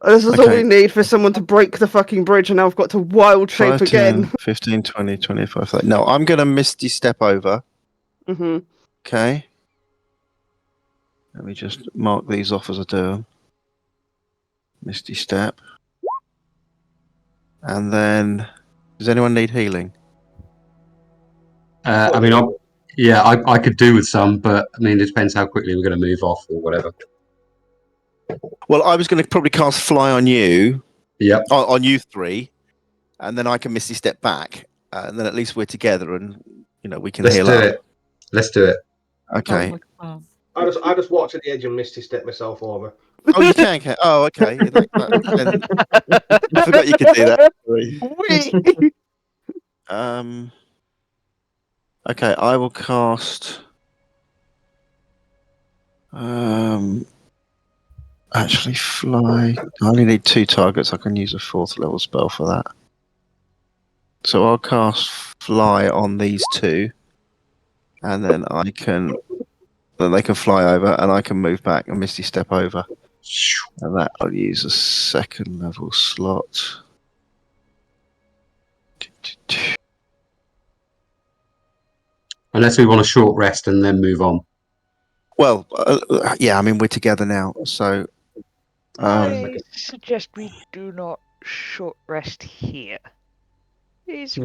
[SPEAKER 4] This is all
[SPEAKER 7] Okay.
[SPEAKER 4] we need for someone to break the fucking bridge, and now I've got to wild shape
[SPEAKER 7] 5,
[SPEAKER 4] again.
[SPEAKER 7] 10, 15, 20, 25, 30. No, I'm going to Misty Step over.
[SPEAKER 4] Hmm.
[SPEAKER 7] Okay. Let me just mark these off as I do them. Misty Step. And then, does anyone need healing?
[SPEAKER 2] I mean, I could do with some, but I mean, it depends how quickly we're going to move off or whatever.
[SPEAKER 7] Well, I was going to probably cast Fly on you.
[SPEAKER 2] Yep.
[SPEAKER 7] On you 3. And then I can Misty Step back. And then at least we're together and, we can
[SPEAKER 2] Let's
[SPEAKER 7] heal
[SPEAKER 2] do
[SPEAKER 7] up.
[SPEAKER 2] it. Let's do it.
[SPEAKER 7] Okay.
[SPEAKER 5] Oh,
[SPEAKER 3] I just walk to the edge and Misty Step myself over.
[SPEAKER 7] Oh, you can. Oh, okay. I forgot you could do that.
[SPEAKER 4] Whee!
[SPEAKER 7] Okay, I will cast. Actually, fly. I only need 2 targets. I can use a 4th level spell for that. So I'll cast fly on these 2, and then they can fly over, and I can move back and Misty Step over. And that I'll use a 2nd level slot.
[SPEAKER 2] Unless we want a short rest and then move on.
[SPEAKER 7] Well, yeah, I mean, we're together now, so.
[SPEAKER 9] I suggest we do not short rest here. It's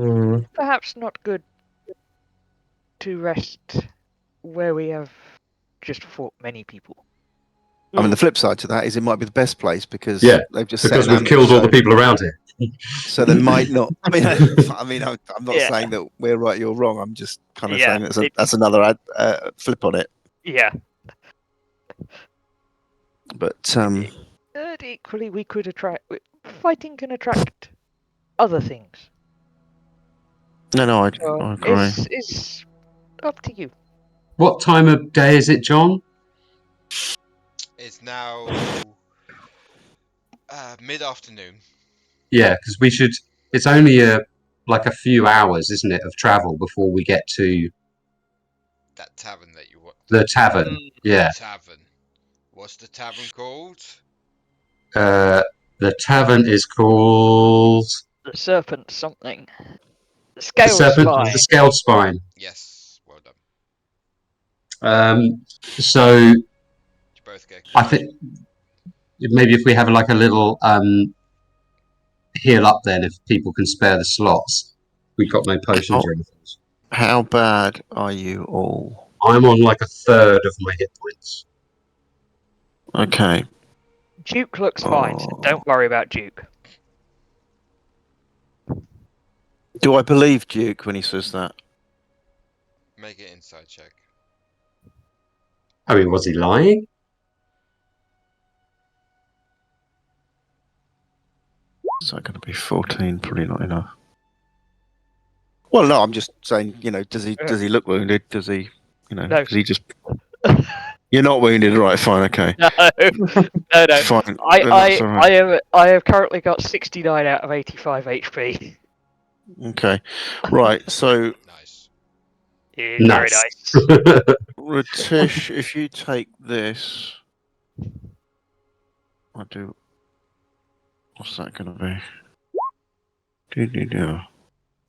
[SPEAKER 9] perhaps not good to rest where we have just fought many people.
[SPEAKER 7] I mean, the flip side to that is it might be the best place because they've just
[SPEAKER 2] because
[SPEAKER 7] set an
[SPEAKER 2] we've killed all the
[SPEAKER 7] ambush,
[SPEAKER 2] people around here.
[SPEAKER 7] so they might not. I mean, I'm not saying that we're right, you're wrong. I'm just kind of saying that's another flip on it.
[SPEAKER 9] Yeah.
[SPEAKER 7] But
[SPEAKER 9] equally, we could attract. Fighting can attract other things.
[SPEAKER 7] no, I agree.
[SPEAKER 9] It's up to you.
[SPEAKER 2] What time of day is it, John?
[SPEAKER 1] It's now mid-afternoon.
[SPEAKER 2] Yeah, because we should. It's only a few hours, isn't it, of travel before we get to
[SPEAKER 1] That tavern that you want.
[SPEAKER 2] the tavern. Yeah.
[SPEAKER 1] Tavern. What's the tavern called?
[SPEAKER 2] The tavern is called
[SPEAKER 9] The serpent something. The scale spine.
[SPEAKER 2] The Scaled Spine.
[SPEAKER 1] Yes, well done.
[SPEAKER 2] So
[SPEAKER 1] You both get.
[SPEAKER 2] I think maybe if we have a little heal up, then if people can spare the slots, we've got no potions or anything.
[SPEAKER 7] How bad are you all?
[SPEAKER 2] I'm on a third of my hit points.
[SPEAKER 7] Okay.
[SPEAKER 9] Duke looks fine, so don't worry about Duke.
[SPEAKER 7] Do I believe Duke when he says that?
[SPEAKER 1] Make an inside check.
[SPEAKER 2] I mean, was he lying?
[SPEAKER 7] Is that going to be 14? Probably not enough. Well, no, I'm just saying. Does he look wounded? Does he?
[SPEAKER 9] No.
[SPEAKER 7] Does he just? You're not wounded, right? Fine, okay.
[SPEAKER 9] No.
[SPEAKER 7] Fine.
[SPEAKER 9] I have currently got 69 out of 85 HP.
[SPEAKER 7] Okay, right. So
[SPEAKER 1] Nice.
[SPEAKER 9] Very nice.
[SPEAKER 7] R'tish, if you take this, I do. What's that going to be?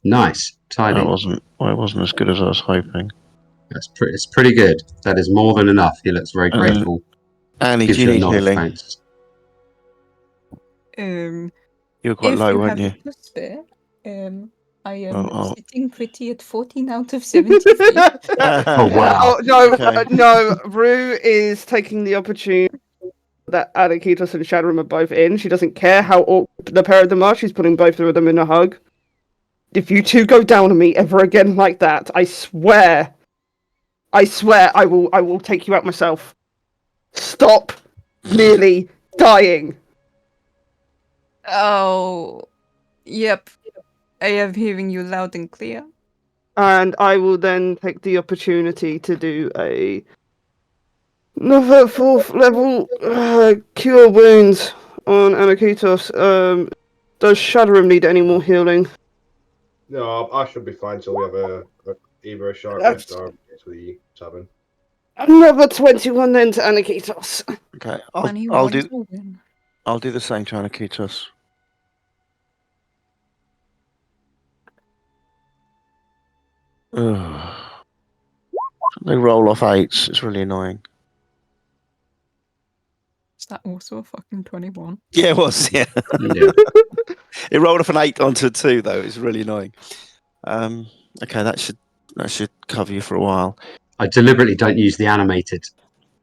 [SPEAKER 2] Nice, tidy.
[SPEAKER 7] It wasn't as good as I was hoping.
[SPEAKER 2] It's pretty good. That is more than enough. He looks very grateful.
[SPEAKER 7] Annie,
[SPEAKER 2] Gives
[SPEAKER 7] do you need
[SPEAKER 2] a nod of
[SPEAKER 7] healing?
[SPEAKER 2] thanks.
[SPEAKER 7] You were quite low, weren't you?
[SPEAKER 5] Spare, I am sitting pretty at 14 out of 73.
[SPEAKER 2] Oh wow!
[SPEAKER 4] No, Rue is taking the opportunity that Aniketos and Shadorim are both in. She doesn't care how awkward the pair of them are. She's putting both of them in a hug. If you two go down on me ever again like that, I swear I will take you out myself. Stop nearly dying.
[SPEAKER 5] Oh, yep. I am hearing you loud and clear.
[SPEAKER 4] And I will then take the opportunity to do another 4th level cure wounds on Aniketos. Does Shadorim need any more healing?
[SPEAKER 3] No, I should be fine till we have either a short
[SPEAKER 4] That's-
[SPEAKER 3] rest or get to the tavern.
[SPEAKER 4] Another 21 then to Aniketos.
[SPEAKER 7] Okay,
[SPEAKER 5] And he
[SPEAKER 7] I'll
[SPEAKER 5] wants
[SPEAKER 7] do
[SPEAKER 5] to win.
[SPEAKER 7] I'll do the same to Aniketos. They roll off 8s. It's really annoying.
[SPEAKER 5] Is that also a fucking 21?
[SPEAKER 7] Yeah, it was. Yeah,
[SPEAKER 2] Yeah.
[SPEAKER 7] it rolled off an 8 onto a 2 though. It's really annoying. Okay, that should cover you for a while.
[SPEAKER 2] I deliberately don't use the animated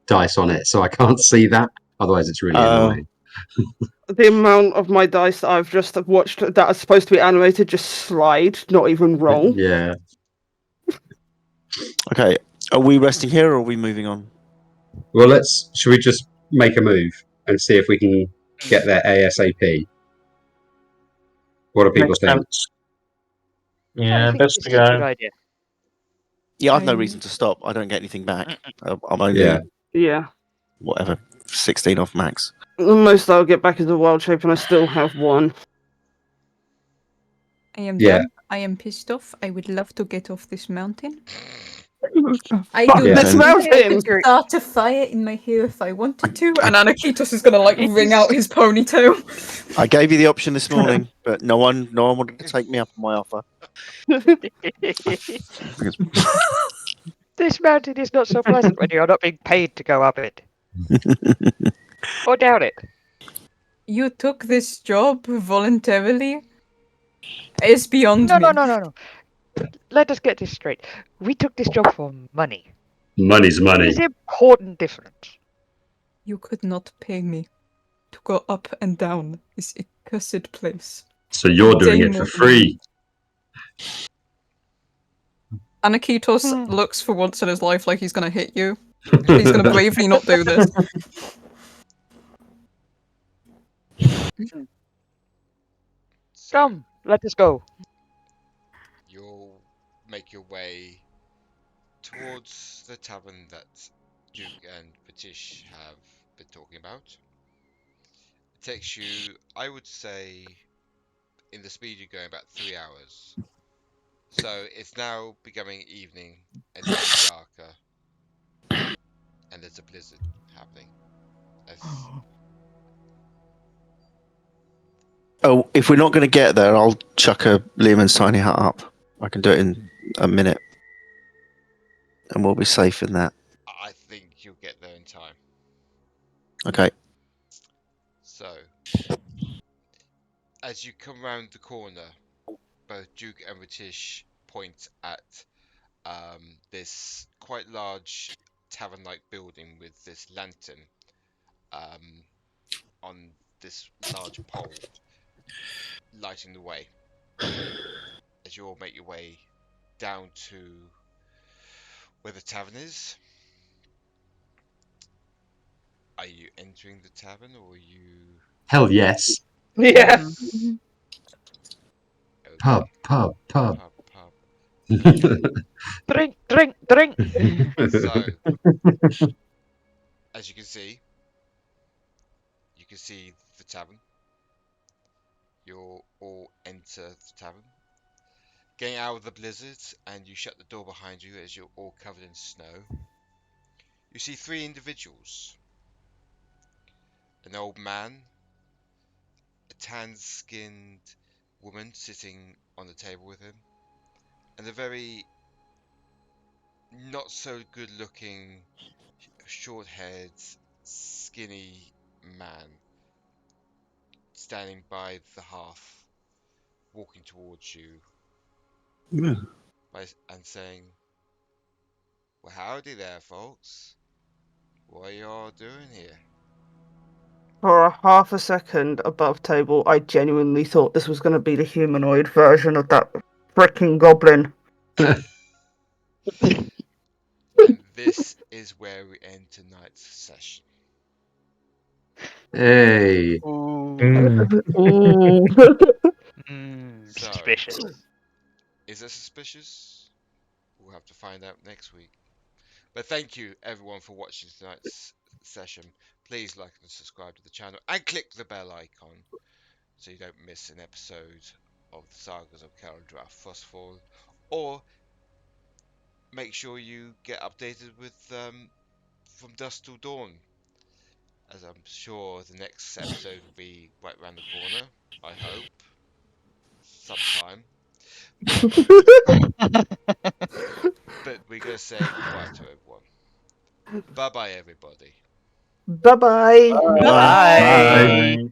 [SPEAKER 2] dice on it, so I can't see that. Otherwise, it's really annoying.
[SPEAKER 4] The amount of my dice that I've just watched that are supposed to be animated just slide, not even roll.
[SPEAKER 2] Yeah.
[SPEAKER 7] Okay, are we resting here or are we moving on?
[SPEAKER 2] Well, should we just make a move and see if we can get there ASAP? What do people
[SPEAKER 6] Makes
[SPEAKER 2] think?
[SPEAKER 6] sense. Yeah,
[SPEAKER 9] I think
[SPEAKER 6] best
[SPEAKER 9] this
[SPEAKER 6] to
[SPEAKER 9] is a good
[SPEAKER 6] go.
[SPEAKER 9] idea.
[SPEAKER 7] Yeah, I've no
[SPEAKER 5] I-
[SPEAKER 7] reason to stop. I don't get anything back. I'm only
[SPEAKER 2] Yeah.
[SPEAKER 4] Yeah.
[SPEAKER 7] whatever 16 off max.
[SPEAKER 4] The most I'll get back is the wild shape, and I still have 1.
[SPEAKER 5] I am
[SPEAKER 2] Yeah.
[SPEAKER 5] done. I am pissed off. I would love to get off this mountain.
[SPEAKER 4] I
[SPEAKER 5] do
[SPEAKER 2] Yeah.
[SPEAKER 4] this mountain!
[SPEAKER 5] start a fire in my hair if I wanted to, and Aniketos is gonna like wring out his ponytail.
[SPEAKER 7] I gave you the option this morning, but no one wanted to take me up on my offer.
[SPEAKER 9] This mountain is not so pleasant when you're not being paid to go up it. Or down it.
[SPEAKER 5] You took this job voluntarily? It's beyond
[SPEAKER 9] No,
[SPEAKER 5] me.
[SPEAKER 9] no. Let us get this straight. We took this job for money.
[SPEAKER 2] Money's money.
[SPEAKER 9] There's important difference.
[SPEAKER 5] You could not pay me to go up and down this accursed place.
[SPEAKER 2] So you're doing it for
[SPEAKER 5] More
[SPEAKER 2] free.
[SPEAKER 5] Aniketos looks for once in his life like he's gonna hit you. He's gonna bravely not do this.
[SPEAKER 9] Come, let us go.
[SPEAKER 1] You'll make your way towards the tavern that Duke and R'tish have been talking about. It takes you, I would say, in the speed you're going, about 3 hours. So it's now becoming evening and it's darker, and there's a blizzard happening.
[SPEAKER 7] Oh, if we're not going to get there, I'll chuck a Lehman's tiny hut up. I can do it in a minute, and we'll be safe in that.
[SPEAKER 1] I think you'll get there in time.
[SPEAKER 7] Okay.
[SPEAKER 1] So, as you come round the corner, both Duke and R'tish point at this quite large tavern-like building with this lantern on this large pole, lighting the way. As you all make your way down to where the tavern is. Are you entering the tavern or are you...
[SPEAKER 2] Hell yes.
[SPEAKER 4] Yeah.
[SPEAKER 1] Okay.
[SPEAKER 2] Pub.
[SPEAKER 1] Pub.
[SPEAKER 9] Drink, drink, drink.
[SPEAKER 1] So, as you can see the tavern. You'll all enter the tavern, getting out of the blizzard, and you shut the door behind you as you're all covered in snow. You see 3 individuals. An old man, a tan-skinned woman sitting on the table with him, and a very not so good looking, short-haired, skinny man standing by the hearth, walking towards you and saying, "Well, howdy there, folks. What are y'all doing here?"
[SPEAKER 4] For a half a second above table, I genuinely thought this was going to be the humanoid version of that frickin' goblin.
[SPEAKER 1] And this is where we end tonight's session.
[SPEAKER 2] Hey.
[SPEAKER 1] So-
[SPEAKER 9] Suspicious.
[SPEAKER 1] Is it suspicious? We'll have to find out next week. But thank you everyone for watching tonight's session. Please like and subscribe to the channel and click the bell icon so you don't miss an episode of the Sagas of Kaldraa Frostfall, or make sure you get updated with From Dusk Till Dawn, as I'm sure the next episode will be right around the corner. I hope sometime. But we're gonna say goodbye to everyone. Bye bye everybody.
[SPEAKER 4] Bye-bye.
[SPEAKER 9] Bye.
[SPEAKER 2] Bye.